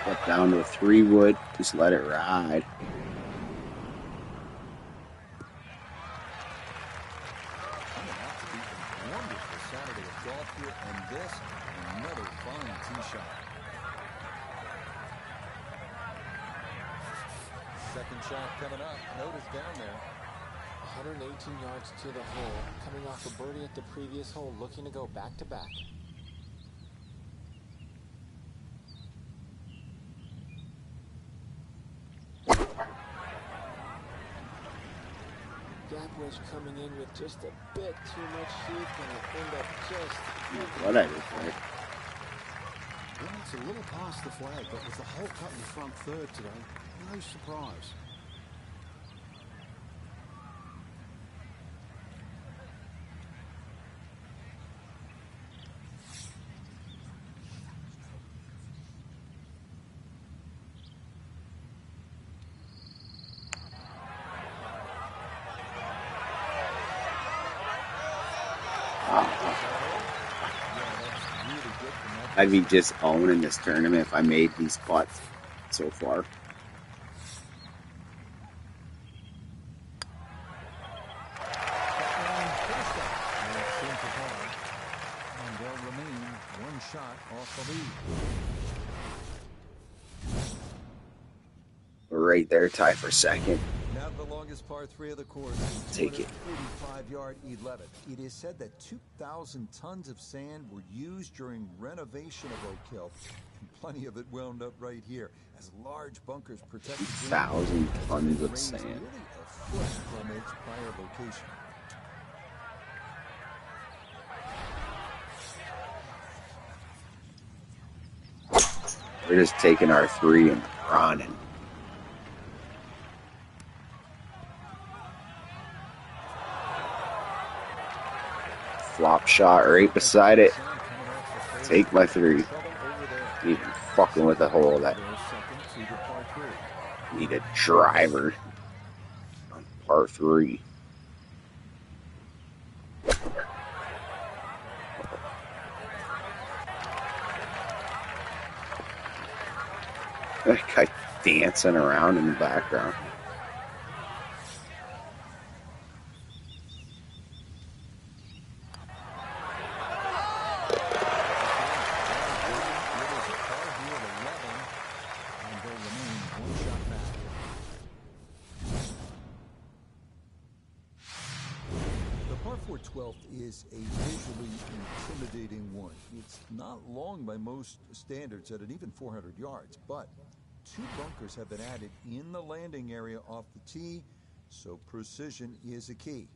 Get down to a 3-wood. Just let it ride. Wonderful Saturday of golf here, and this, another fine tee shot. Second shot coming up. Notice down there. 118 yards to the hole, coming off a birdie at the previous hole, looking to go back to back. Gap wedge coming in with just a bit too much heat, and it end up just... What I just like. Well, it's a little past the flag, but with the hole cut in the front third today, no surprise. I'd be just owning this tournament if I made these putts so far. And they'll remain one shot off the lead. We're right there, tie for second. Now the longest par 3 of the course. Take it. 45-yard 11. It is said that 2,000 tons of sand were used during renovation of Oak Hill. And plenty of it wound up right here, as large bunkers protect the green. 1,000 tons of Raised sand. nearly a foot from its prior location. We're just taking our 3 and running. Flop shot right beside it. Take my 3. Even fucking with a hole that need a driver on par 3. That guy dancing around in the background. 4/12 is a visually intimidating one. It's not long by most standards at an even 400 yards, but 2 bunkers have been added in the landing area off the tee, so precision is a key.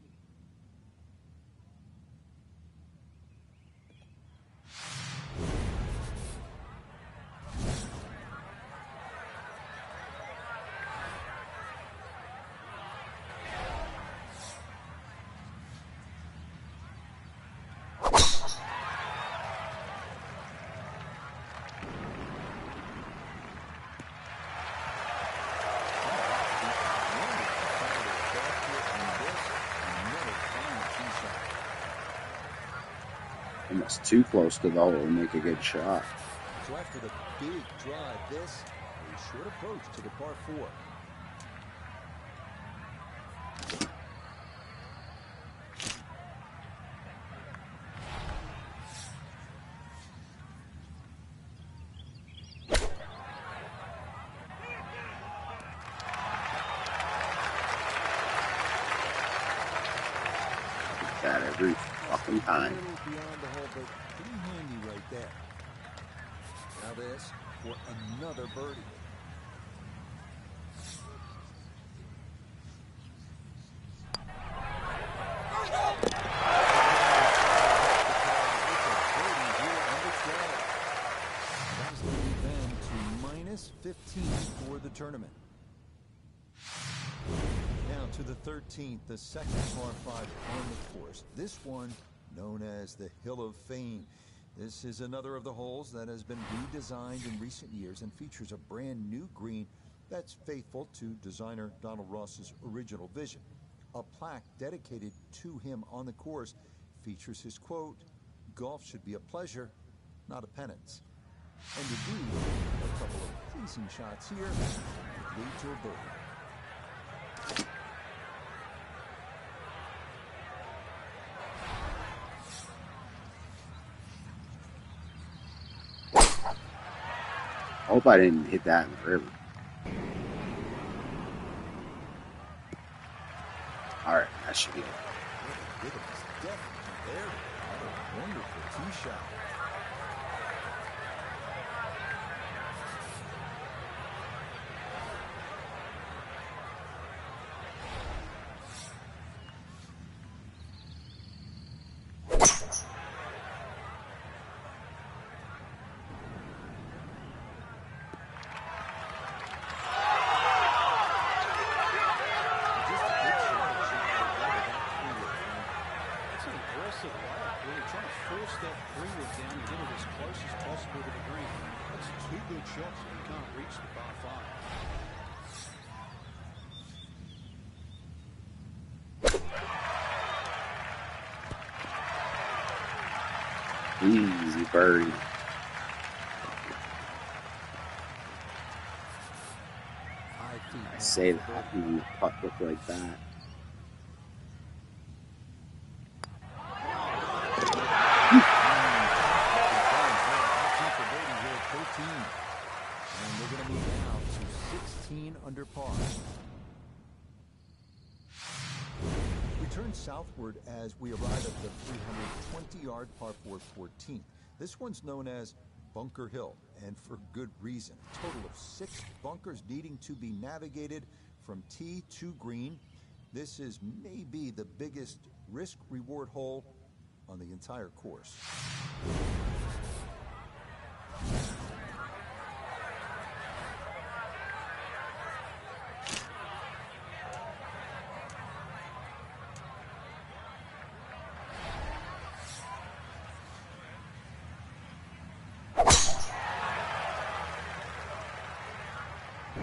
Almost too close to the hole to make a good shot. So after the big drive, this a short approach to the par 4. That every fucking time. A little beyond the hole, but pretty handy right there. Now this for another birdie. That's leading them to minus 15 for the tournament. Now to the 13th, the second par 5 on the course. This one known as the Hill of Fame. This is another of the holes that has been redesigned in recent years and features a brand new green that's faithful to designer Donald Ross's original vision. A plaque dedicated to him on the course features his quote, "Golf should be a pleasure, not a penance." And indeed, a couple of pleasing shots here would lead to a birdie. I hope I didn't hit that in the river. Alright, that should be it. The rhythm is definitely there. What a wonderful tee shot. Shots if you can't reach the par 5. Easy birdie. I say that when the putt look like that. And we're going to move now to 16 under par. We turn southward as we arrive at the 320-yard par 4 14th. This one's known as Bunker Hill, and for good reason. A total of 6 bunkers needing to be navigated from tee to green. This is maybe the biggest risk-reward hole on the entire course.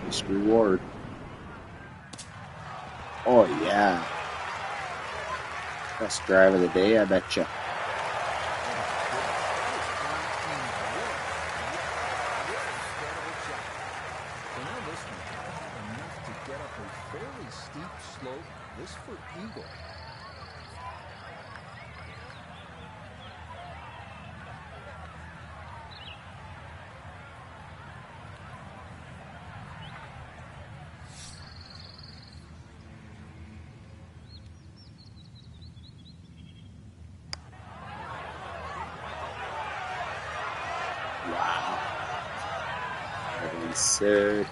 Risk reward. Oh yeah. Best drive of the day, I betcha. Fairly steep slope, this for eagle. Yes, sir.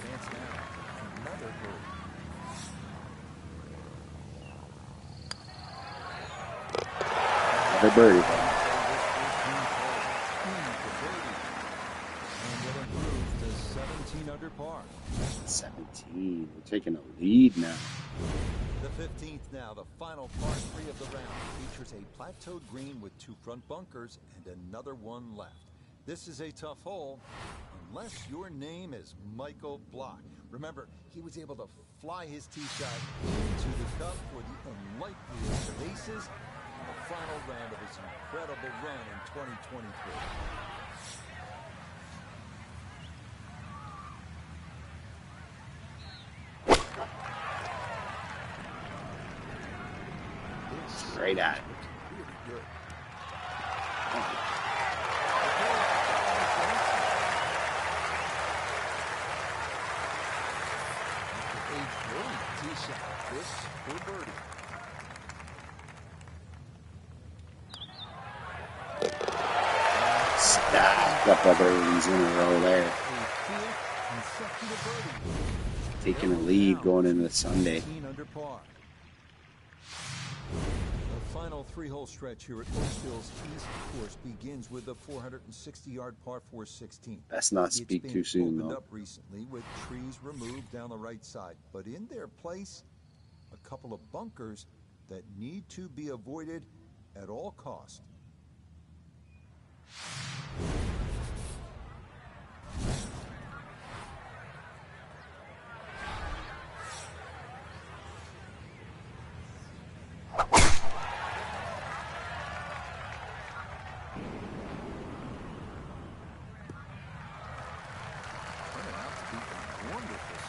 Chance now. Another birdie. Another birdie. And will improve to 17 under par. 17. We're taking a lead now. The 15th now, the final par 3 of the round, features a plateaued green with 2 front bunkers and another one left. This is a tough hole, unless your name is Michael Block. Remember, he was able to fly his tee shot into the cup for the unlikeliest of aces in the final round of his incredible run in 2023. Straight at it. Really good. A brilliant tee shot. This for birdie. Stack up of birdies in a row there. Taking a lead going into Sunday. Under par. The final 3-hole stretch here at Oak Hill's East Course begins with the 460-yard par 4 16th. Best not speak too soon, opened though. up recently with trees removed down the right side, but in their place, a couple of bunkers that need to be avoided at all costs.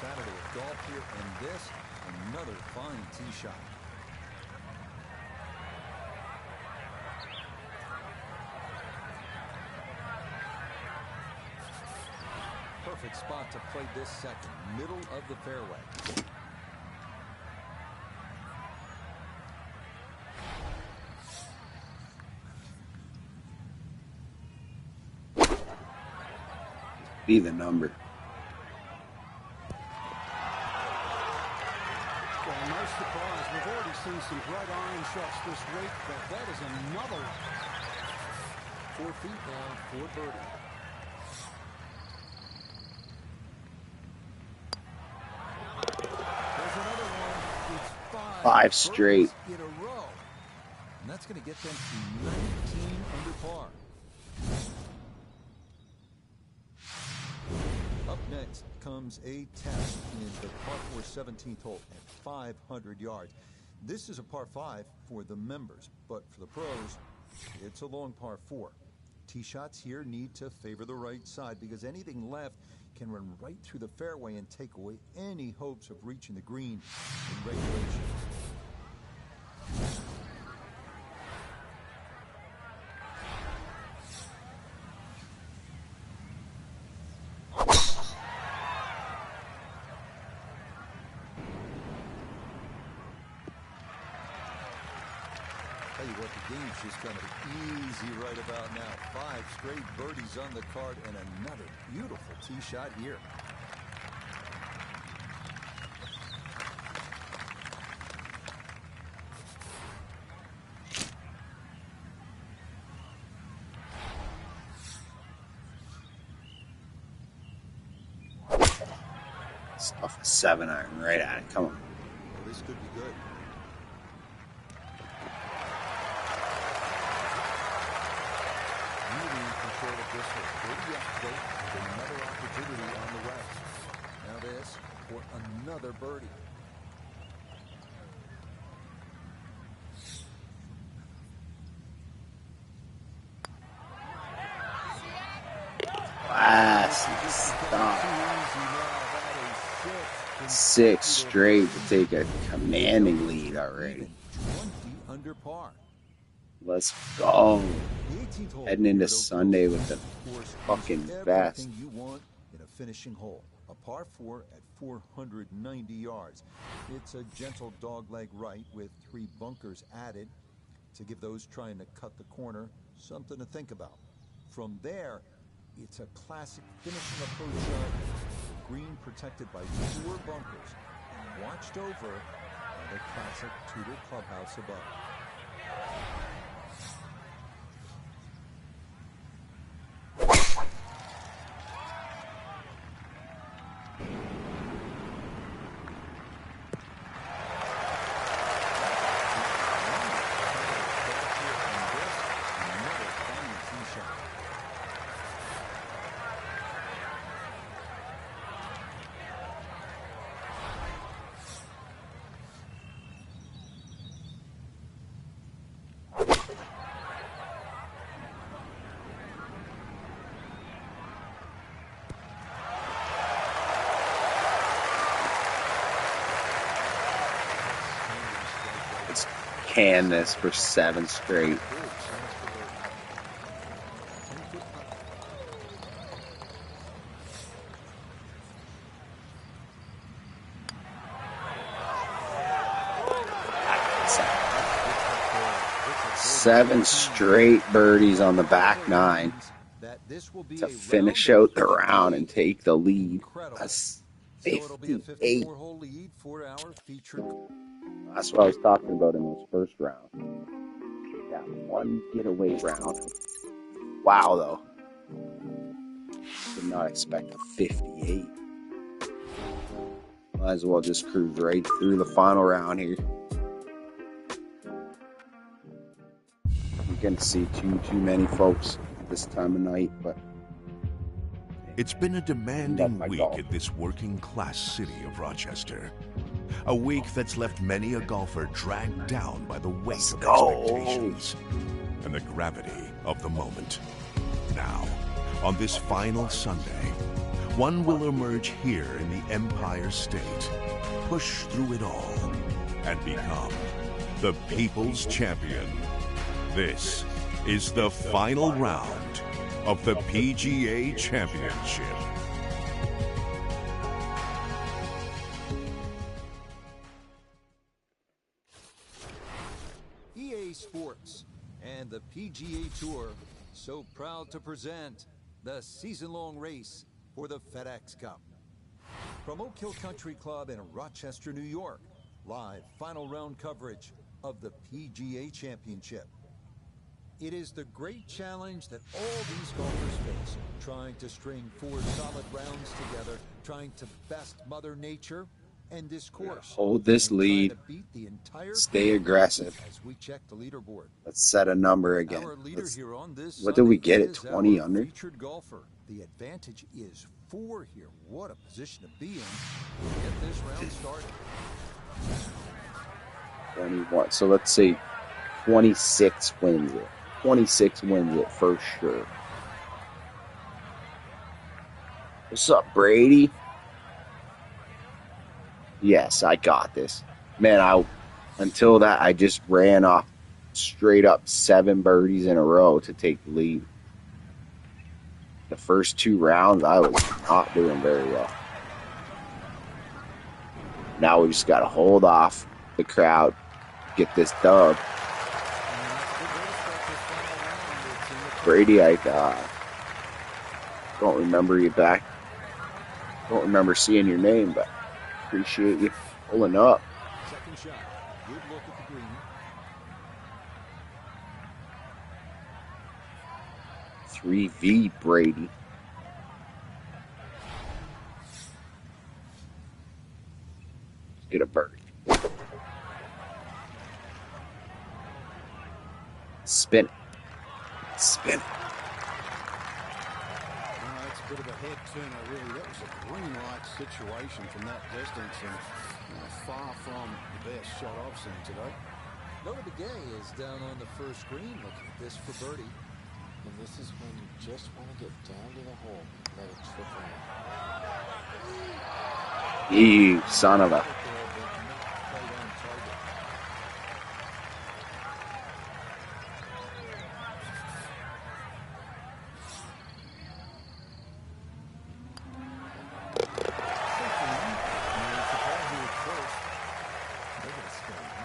Saturday of golf here, and this, another fine tee shot. Perfect spot to play this second, middle of the fairway. Be the number. Well, no surprise. We've already seen some great iron shots this week, but that is another one. 4 feet now for birdie. There's another one. It's 5 straight. in a row. And that's going to get them to 19 under par. Up next comes a test in the par 4 17th hole at 500 yards. This is a par 5 for the members, but for the pros, it's a long par 4. Tee shots here need to favor the right side because anything left can run right through the fairway and take away any hopes of reaching the green in regulation. Tell you what, the game's just going to be easy right about now. 5 straight birdies on the card and another beautiful tee shot here. Stuff a 7-iron right at it. Come on. Well, this could be good. Really in control of this one. Birdie yesterday with another opportunity on the way. Now this for another birdie. Classic stop. 6 straight to take a commanding lead already. 20 under par. Let's go. The 18th hole Heading into at Oak Sunday Hill with the course is fucking everything best. you want in a finishing hole. A par 4 at 490 yards. It's a gentle dogleg right with 3 bunkers added to give those trying to cut the corner something to think about. From there, it's a classic finishing approach shot. Green protected by 4 bunkers and watched over by the classic Tudor clubhouse above. Can this for 7 straight. Seven straight birdies on the back 9 to finish out the round and take the lead. That's 58. That's what I was talking about in those first round. That one getaway round. Wow, though. Did not expect a 58. Might as well just cruise right through the final round here. You can see too many folks this time of night, but it's been a demanding week in this working-class city of Rochester. A week that's left many a golfer dragged down by the weight of expectations and the gravity of the moment. Now, on this final Sunday, one will emerge here in the Empire State, push through it all, and become the People's Champion. This is the final round of the PGA Championship. EA Sports and the PGA Tour so proud to present the season-long race for the FedEx Cup. From Oak Hill Country Club in Rochester, New York, live final round coverage of the PGA Championship. It is the great challenge that all these golfers face, trying to string 4 solid rounds together, trying to best Mother Nature and this course. Hold this lead. Stay aggressive. As we check the leaderboard. Let's set a number again. Our leader here on this what did we get Sunday at 20 our under? Featured golfer. The advantage is 4 here. What a position to be in to get this round started. 21. So let's say 26 wins it. 26 wins it for sure. What's up, Brady? Yes, I got this. Man, until that, I just ran off straight up 7 birdies in a row to take the lead. The first 2 rounds, I was not doing very well. Now we just got to hold off the crowd, get this dub. Brady, I don't remember you back. Don't remember seeing your name, but appreciate you pulling up. Second shot. Good look at the green. 3V Brady. Get a birdie. Spin it. Spin it. That's a bit of a head turner, really. That was a green light situation from that distance, and far from the best shot I've seen today. Noah Begay is down on the first green looking at this for birdie. And this is when you just want to get down to the hole and let it trickle in. You son of a.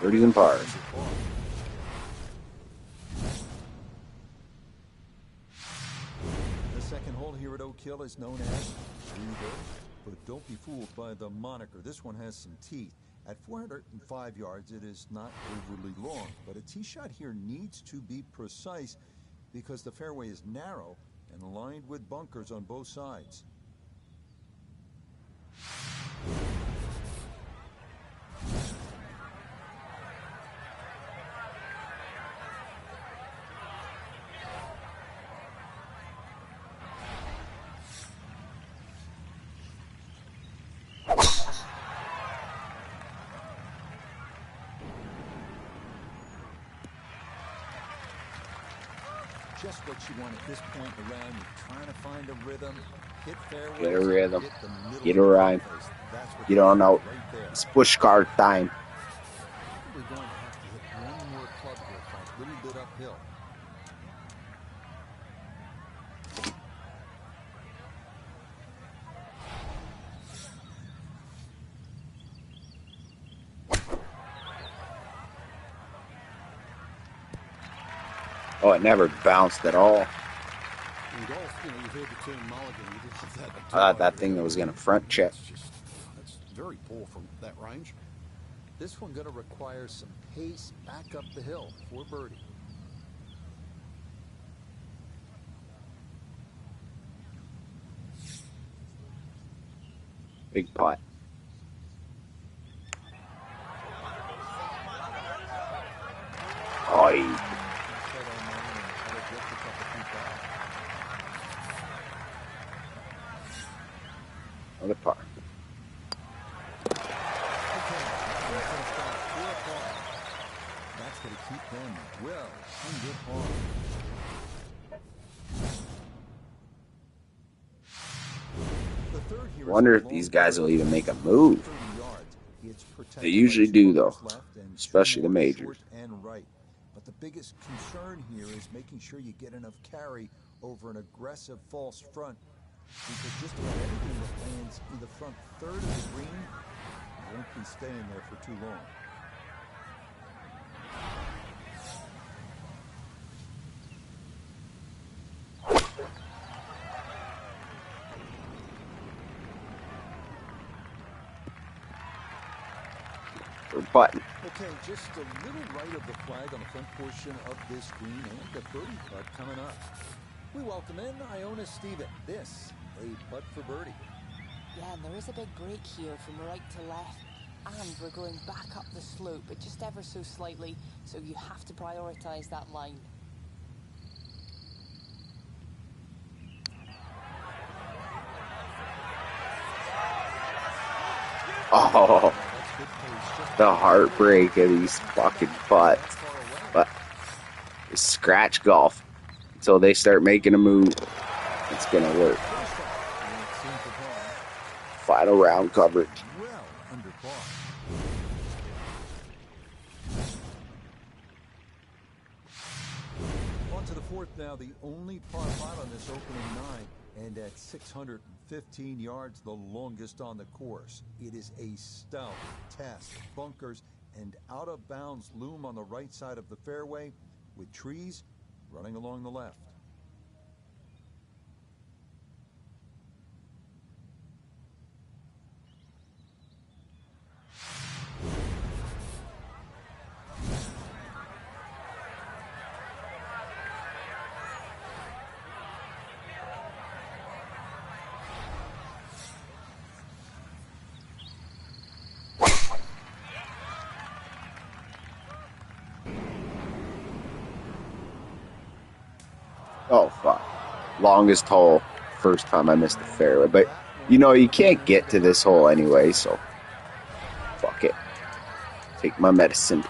Birdies and pars. second hole here at Oak Hill is known as Breather, but don't be fooled by the moniker. This one has some teeth. At 405 yards, it is not overly long, but a tee shot here needs to be precise because the fairway is narrow and lined with bunkers on both sides. Just what you want at this point around. You're trying to find a rhythm, hit fairways, Get a rhythm, hit the middle get of a the rhyme. face. That's what Get they're on doing out. right there. It's push card time. Probably going to have to hit one more club here, Frank. A little bit uphill. Oh, it never bounced at all. In golf, you know, you've heard the term mulligan. You didn't have that. I thought that thing was going to front check. That's very poor from that range. This one going to require some pace back up the hill for birdie. Big putt. Oi. Another par. That's going to keep them well under par. The third here. Wonder if these guys will even make a move. They usually do, though, especially the majors. And right. But the biggest concern here is making sure you get enough carry over an aggressive false front, because just about anything that lands in the front third of the green won't be staying there for too long. We're putting. Okay, just a little right of the flag on the front portion of this green, and the birdie putt coming up. We welcome in Iona Steven. This, a putt for birdie. Yeah, and there is a big break here from right to left, and we're going back up the slope, but just ever so slightly, so you have to prioritize that line. Oh, the heartbreak of these fucking putts. But it's scratch golf until they start making a move. It's going to work. Final round coverage. Well under par. On to the fourth now, the only par 5 on this opening 9, and at 615 yards, the longest on the course. It is a stout test. Bunkers and out of bounds loom on the right side of the fairway, with trees running along the left. Oh, fuck. Longest hole. First time I missed the fairway. But, you know, you can't get to this hole anyway, so fuck it. Take my medicine.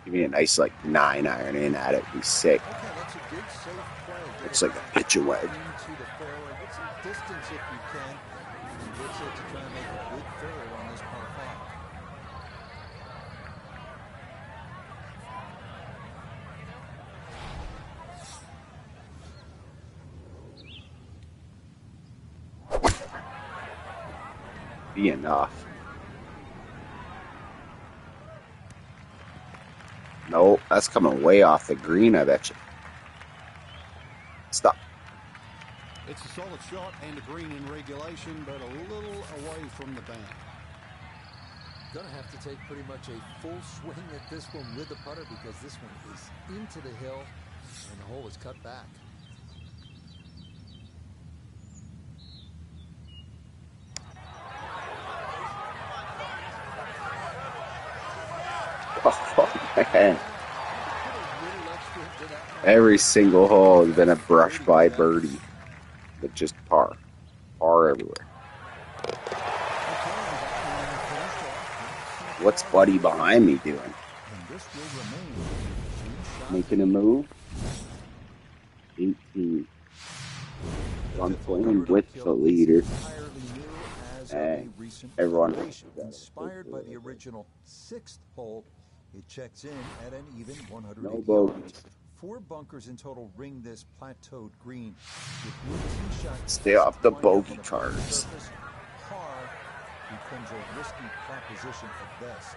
Give me a nice, like, 9 iron in at it. Be sick. Okay, that's a good safe play. Looks like a pitch away. Into the fairway. Get some distance if you can. And gets it to try and make a good third on this par 5. Be enough. No, that's coming way off the green, I bet you. Stop. It's a solid shot and a green in regulation, but a little away from the bank. Gonna have to take pretty much a full swing at this one with the putter because this one is into the hill and the hole is cut back. Oh, man. Every single hole has been a brush by birdie, but just par. Par everywhere. What's Buddy behind me doing? Making a move? 18. I'm playing with the leader. And everyone inspired by the original 6th hole, it checks in at an even 180 no bogeys. yards. 4 bunkers in total ring this plateaued green. With your tee shot Stay off the 20 bogey on the cards. surface, par becomes a risky proposition at best.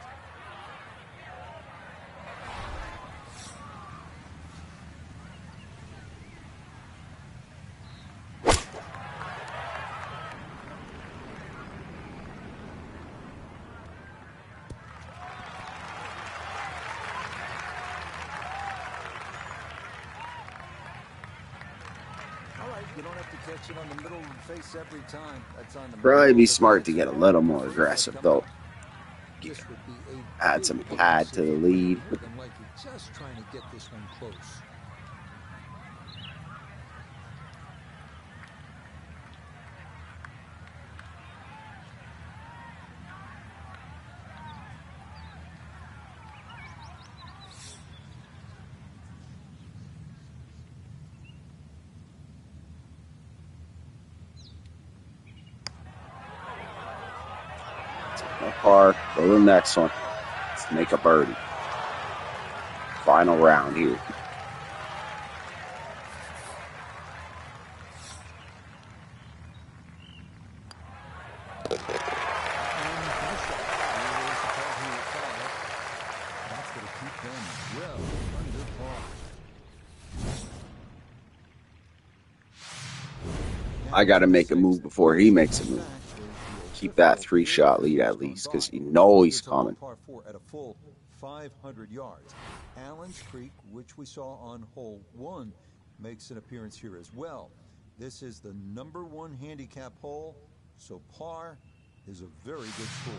You don't have to catch it on the middle of the face every time. That's on the Probably middle be of the smart to face. get a little more aggressive, though. This would be a Add some big pad to the decision. lead. More than likely just trying to get this one close. No par. Go to the next one. Let's make a birdie. Final round here. That's going to keep them well under par. I got to make a move before he makes a move. Keep that 3-shot lead at least, because you know he's coming. Par 4 at a full 500 yards. Allen's Creek, which we saw on hole 1, makes an appearance here as well. This is the number 1 handicap hole, so par is a very good score.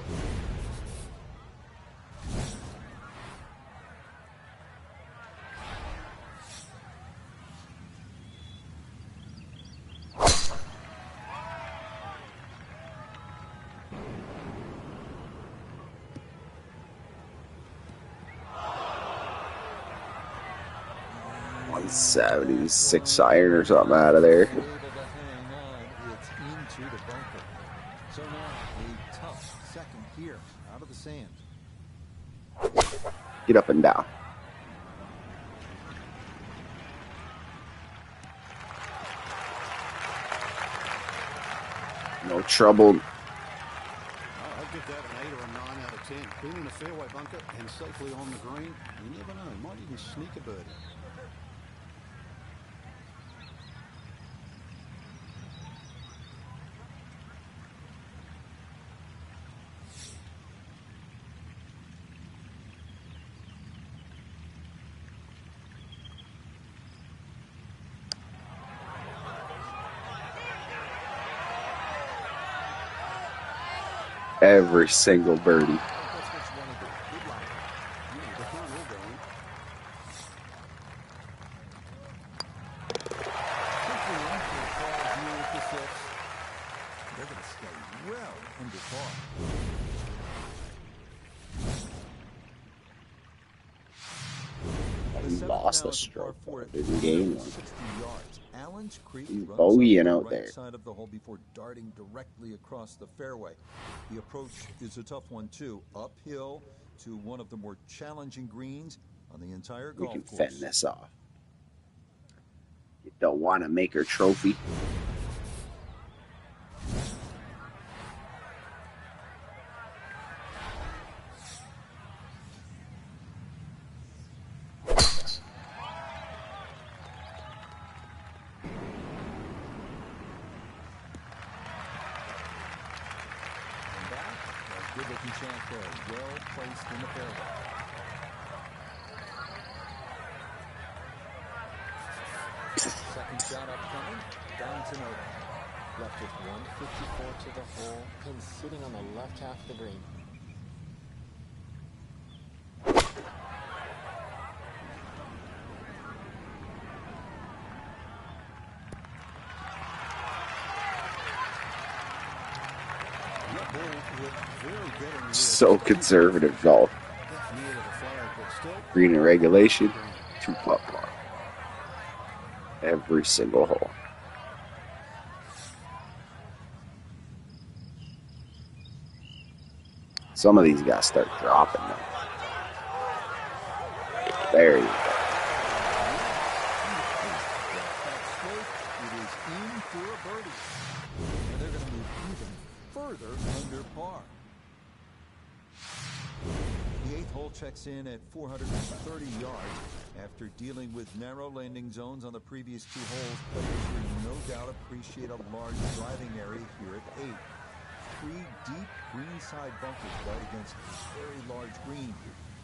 .176 iron or something out of there. Able to hang on, it's into the bunker. So now a tough second here out of the sand. Get up and down. No trouble. I'd give that an 8 or a 9 out of 10. Being in a fairway bunker and safely on the green, you never know. Might even sneak a birdie. Every single birdie. That's what you want to do. Good luck. The front will go in. Quickly in for a fall here at the 6. They're going to stay well under par. He lost the stroke. Didn't gain one. 60 yards. Allen's Creek He's runs bogeying up the out right there. side of the hole before darting directly across the fairway. The approach is a tough one too. Uphill to one of the more challenging greens on the entire We golf can course. fend this off. You don't want to make her trophy. they can chant there. Well placed in the fairway. Second shot upcoming. Down to no. Left with 154 to the hole. Pin sitting on the left half of the green. So conservative golf. Green in regulation, 2-putt par. Every single hole. Some of these guys start dropping them. There you go. It is in for a birdie. And they're going to move even further under par. The 8th hole checks in at 430 yards. After dealing with narrow landing zones on the previous 2 holes, players will no doubt appreciate a large driving area here at 8. 3 deep greenside bunkers right against a very large green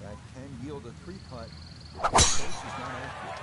that can yield a 3-putt if the course is not accurate.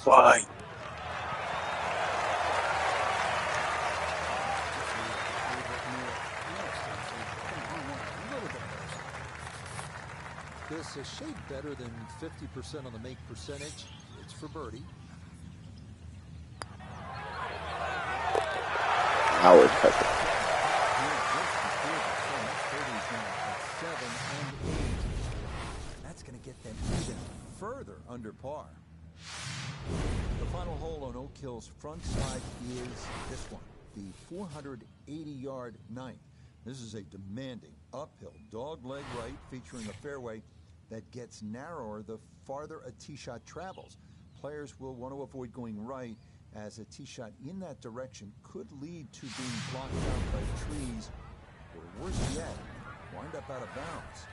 Why? This is a shade better than 50% on the make percentage. It's for birdie. Howard Pepper. That's going to get them even further under par. The final hole on Oak Hill's front side is this one, the 480-yard 9th. This is a demanding uphill dogleg right featuring a fairway that gets narrower the farther a tee shot travels. Players will want to avoid going right, as a tee shot in that direction could lead to being blocked out by trees, or worse yet, wind up out of bounds.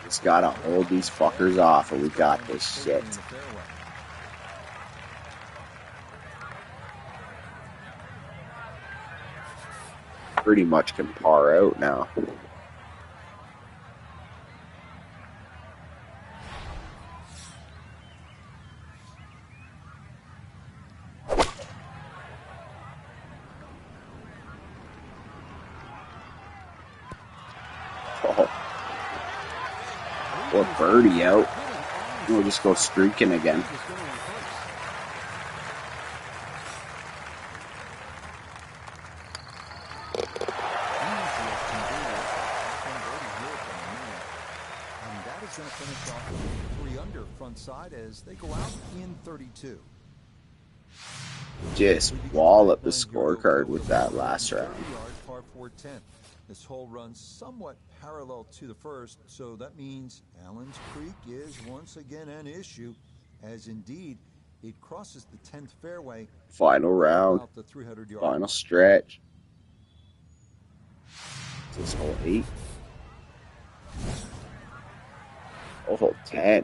Just gotta hold these fuckers off, and we got this shit. Pretty much can par out now. Or birdie out. We'll just go streaking again. Going to finish off 3 under front side as they go out in 32. Just wallop the scorecard with that last round. Par 410. This hole runs somewhat parallel to the first, so that means Allen's Creek is once again an issue, as indeed it crosses the 10th fairway. Final round. The 300-yard final stretch. This hole 8. Oh, 10.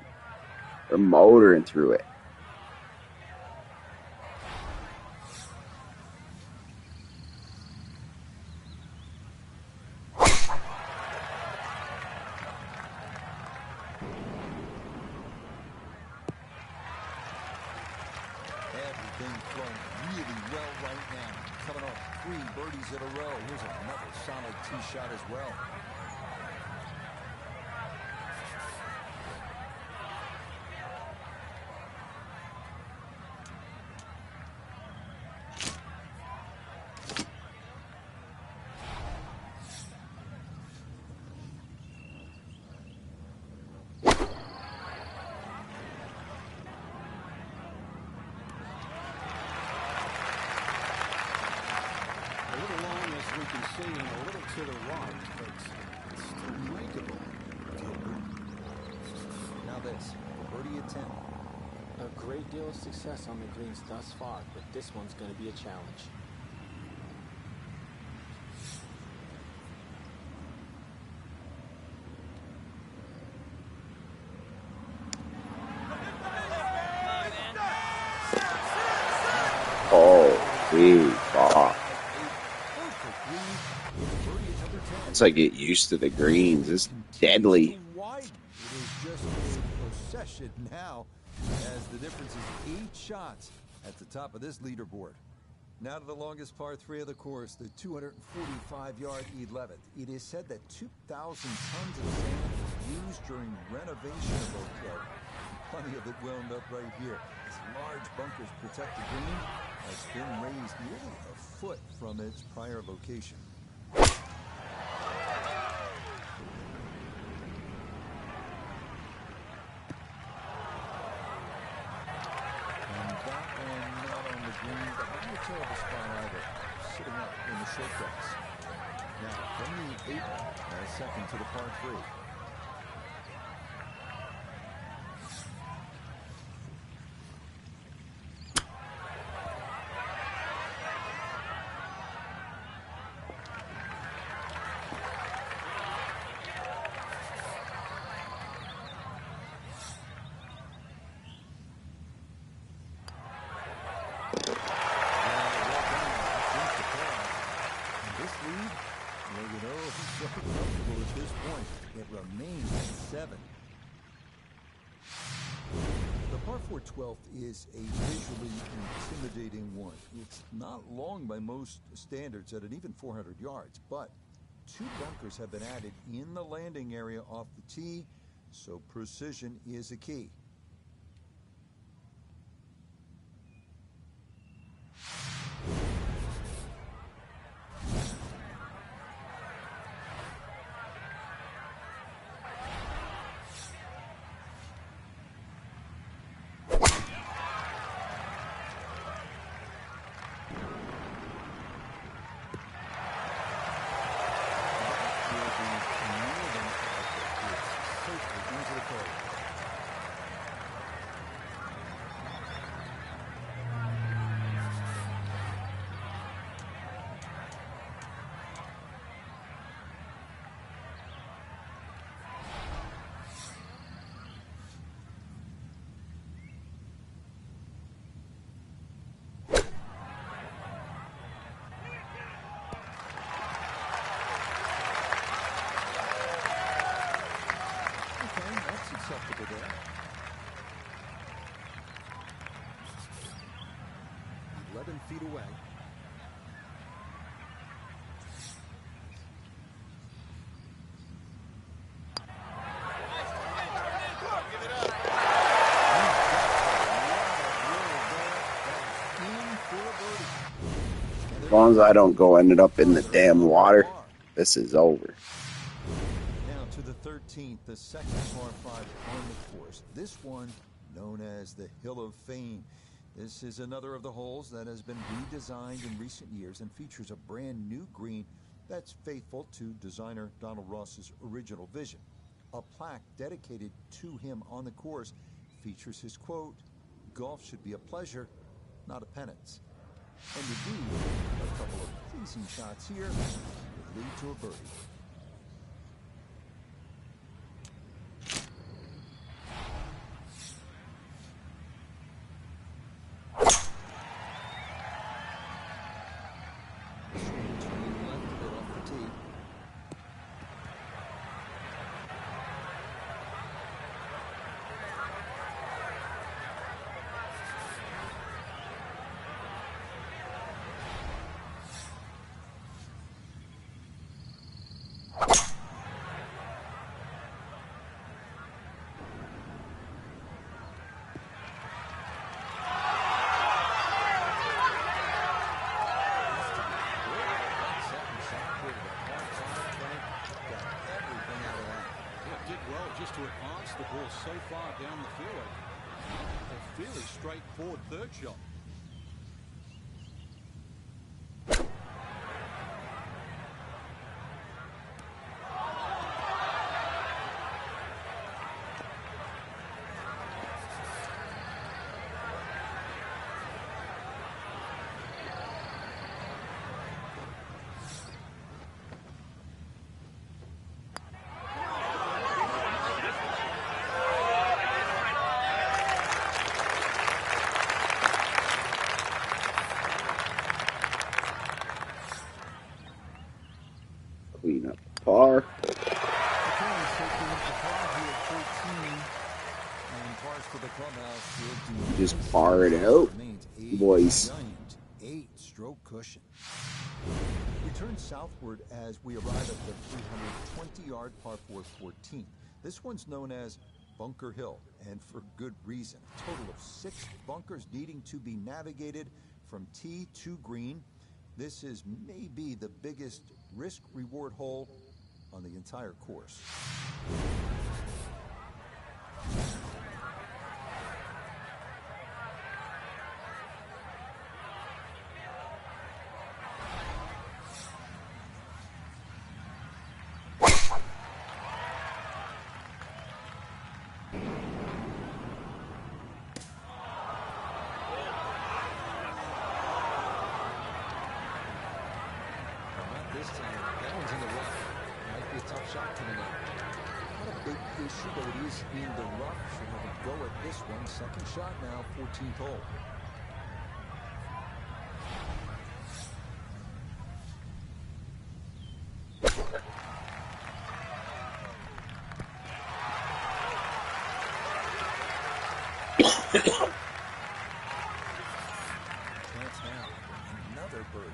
They're motoring through it. Everything flowing really well right now. Coming off 3 birdies in a row. Here's another solid tee shot as well. we can see, and a little to the right, but it's still makeable. Now this, birdie attempt. A great deal of success on the greens thus far, but this one's going to be a challenge. Oh, big ball. Once I get used to the greens, it's deadly. It is just a procession now, as the difference is 8 shots at the top of this leaderboard. Now to the longest par 3 of the course, the 245-yard 11th. It is said that 2,000 tons of sand was used during renovation of Oak Club. Plenty of it wound up right here. As large bunkers protect the green, has been raised nearly a foot from its prior location. Terrible spot either, sitting up in the short grass. Now, from the 8th, second to the par 3. At this point, it remains at 7. The par 4 12th is a visually intimidating one. It's not long by most standards at an even 400 yards, but 2 bunkers have been added in the landing area off the tee, so precision is a key. Acceptable there. 11 feet away. As long as I don't end up in the damn water, this is over. Now to the 13th, the second par 5 on the course. This one known as the Hill of Fame. This is another of the holes that has been redesigned in recent years and features a brand new green that's faithful to designer Donald Ross's original vision. A plaque dedicated to him on the course features his quote, "Golf should be a pleasure, not a penance." And indeed, a couple of pleasing shots here would lead to a birdie. Just to advance the ball so far down the fairway. A fairly straightforward third shot. 13 up par. Just par it out, boys. 8-stroke cushion. We turn southward as we arrive at the 320-yard par 4 14. This one's known as Bunker Hill, and for good reason. A total of 6 bunkers needing to be navigated from tee to green. This is maybe the biggest risk-reward hole on the entire course. This time, that one's in the rough. Might be a tough shot coming up. Not a big issue, but it is in the rough. Should have a go at this one. Second shot now, 14th hole. Chance now, another birdie.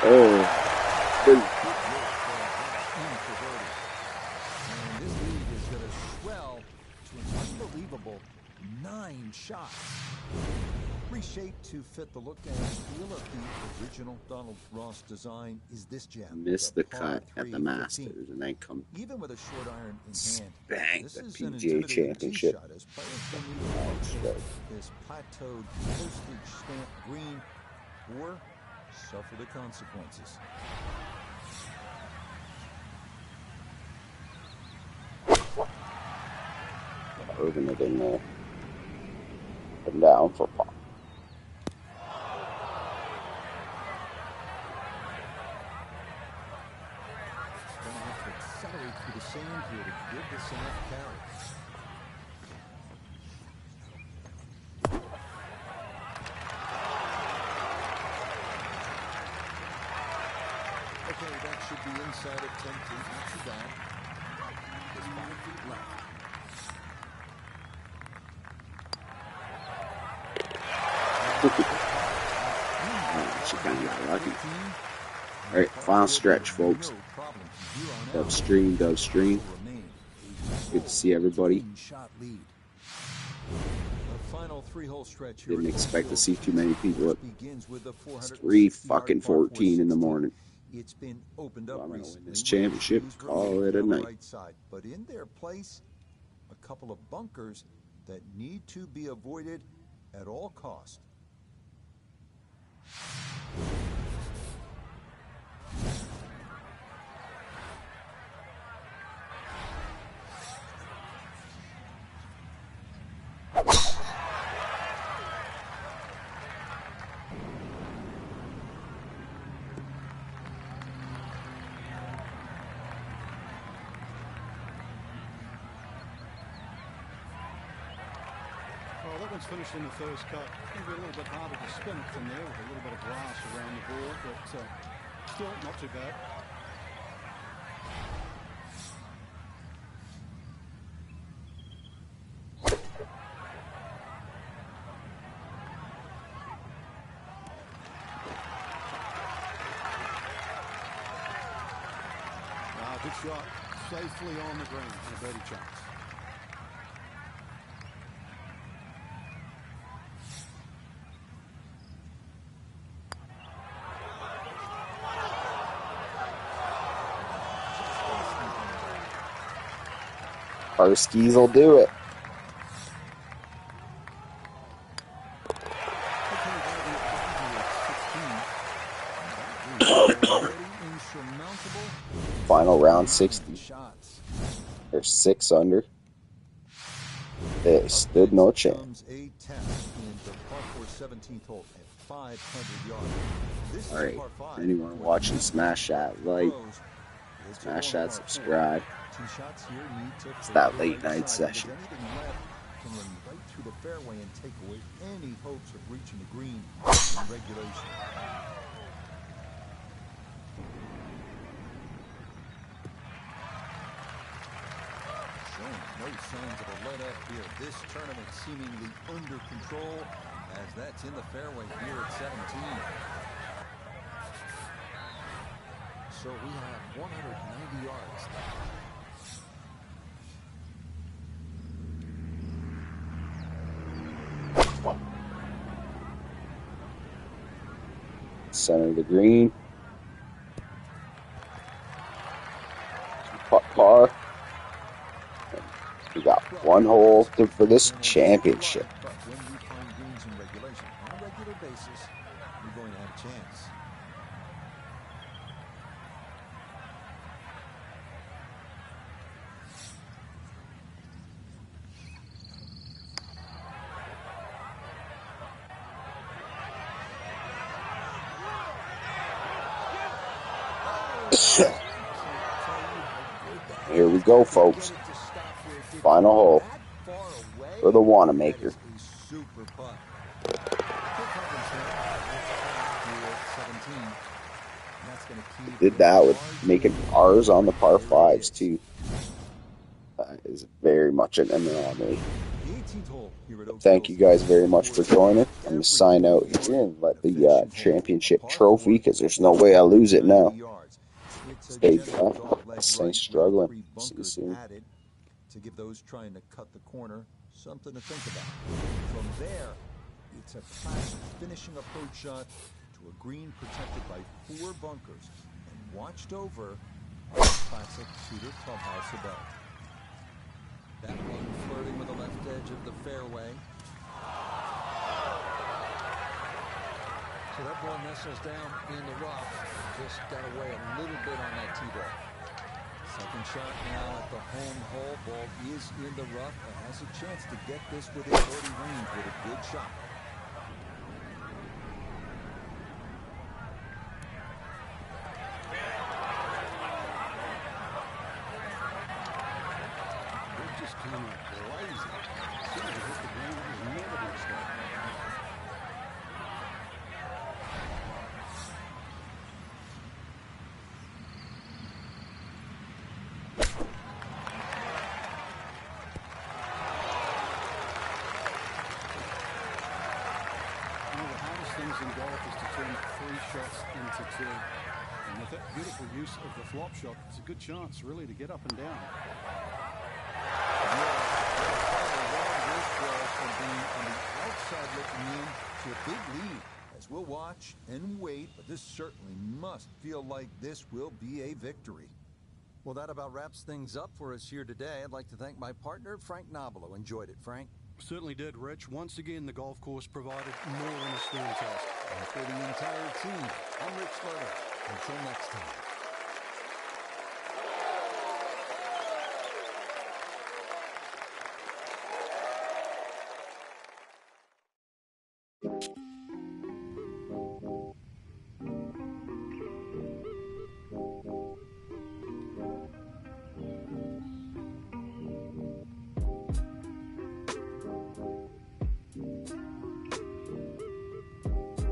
Oh, big. And this lead is going to swell to an unbelievable 9 shots. Reshaped to fit the look and feel of the original Donald Ross design is this gem. Missed the par cut at the 3 Masters 15. and then come Even with a short iron in hand, bang this the is an PGA intimidating tee Championship. shot as players will need to locate this plateaued postage stamp green or suffer the consequences. Moving it in there. Up and down for par. Going to have to accelerate through the sand here to give this enough carry. Okay, that should be inside of 10 feet. Not too bad. There's 5 feet left. She kind of got lucky. All right, final stretch, folks. Upstream, upstream. Good to see everybody. Didn't expect to see too many people at 3:14 in the morning. It's been opened up I'm gonna win recently. this championship. Call it a On the night. right side, but in their place, a couple of bunkers that need to be avoided at all costs. Well, that one's finished in the first cut. It'll be a little bit harder to spin it from there with a little bit of grass around the ball, but still not too bad. Good shot, safely on the green and a birdie chance. Our skis will do it. Final round 60. They're 6 under. They stood no chance. All right, anyone watching Smash That, like, Smash That, subscribe. It's that late night session. can run right through the fairway and take away any hopes of reaching the green in regulation. Showing no signs of a let-up here. This tournament seemingly under control, as that's in the fairway here at 17. So we have 190 yards left. Center of the green. Par. We got one hole for this championship. But when we find greens in regulation on a regular basis, we're going to have a chance. Here we go, folks. Final hole for the Wanamaker. Super putt. Did that with making pars on the par fives too. Is very much an MLM. Thank you guys very much for joining. I'm going to sign out here and let the championship trophy, because there's no way I'll lose it now. Stay stay struggling. See you soon. To give those trying to cut the corner something to think about. From there, it's a classic finishing approach shot to a green protected by 4 bunkers and watched over by the classic Cedar Clubhouse above. That one flirting with the left edge of the fairway. So that ball nestles down in the rough. Just got away a little bit on that tee ball. Second shot now at the home hole. Ball is in the rough and has a chance to get this within 40 range with a good shot. They just came out blazing. As soon as it hit the ground, it was never going to stop. Things in golf is to turn 3 shots into 2. And with that beautiful use of the flop shot, it's a good chance really to get up and down. This was from being on the outside looking in to a big lead. As we'll watch and wait, but this certainly must feel like this will be a victory. Well, that about wraps things up for us here today. I'd like to thank my partner, Frank Nobilo. Enjoyed it, Frank? Certainly did, Rich. Once again, the golf course provided more than a swing test. And for the entire team, I'm Rich Slaughter. Until next time.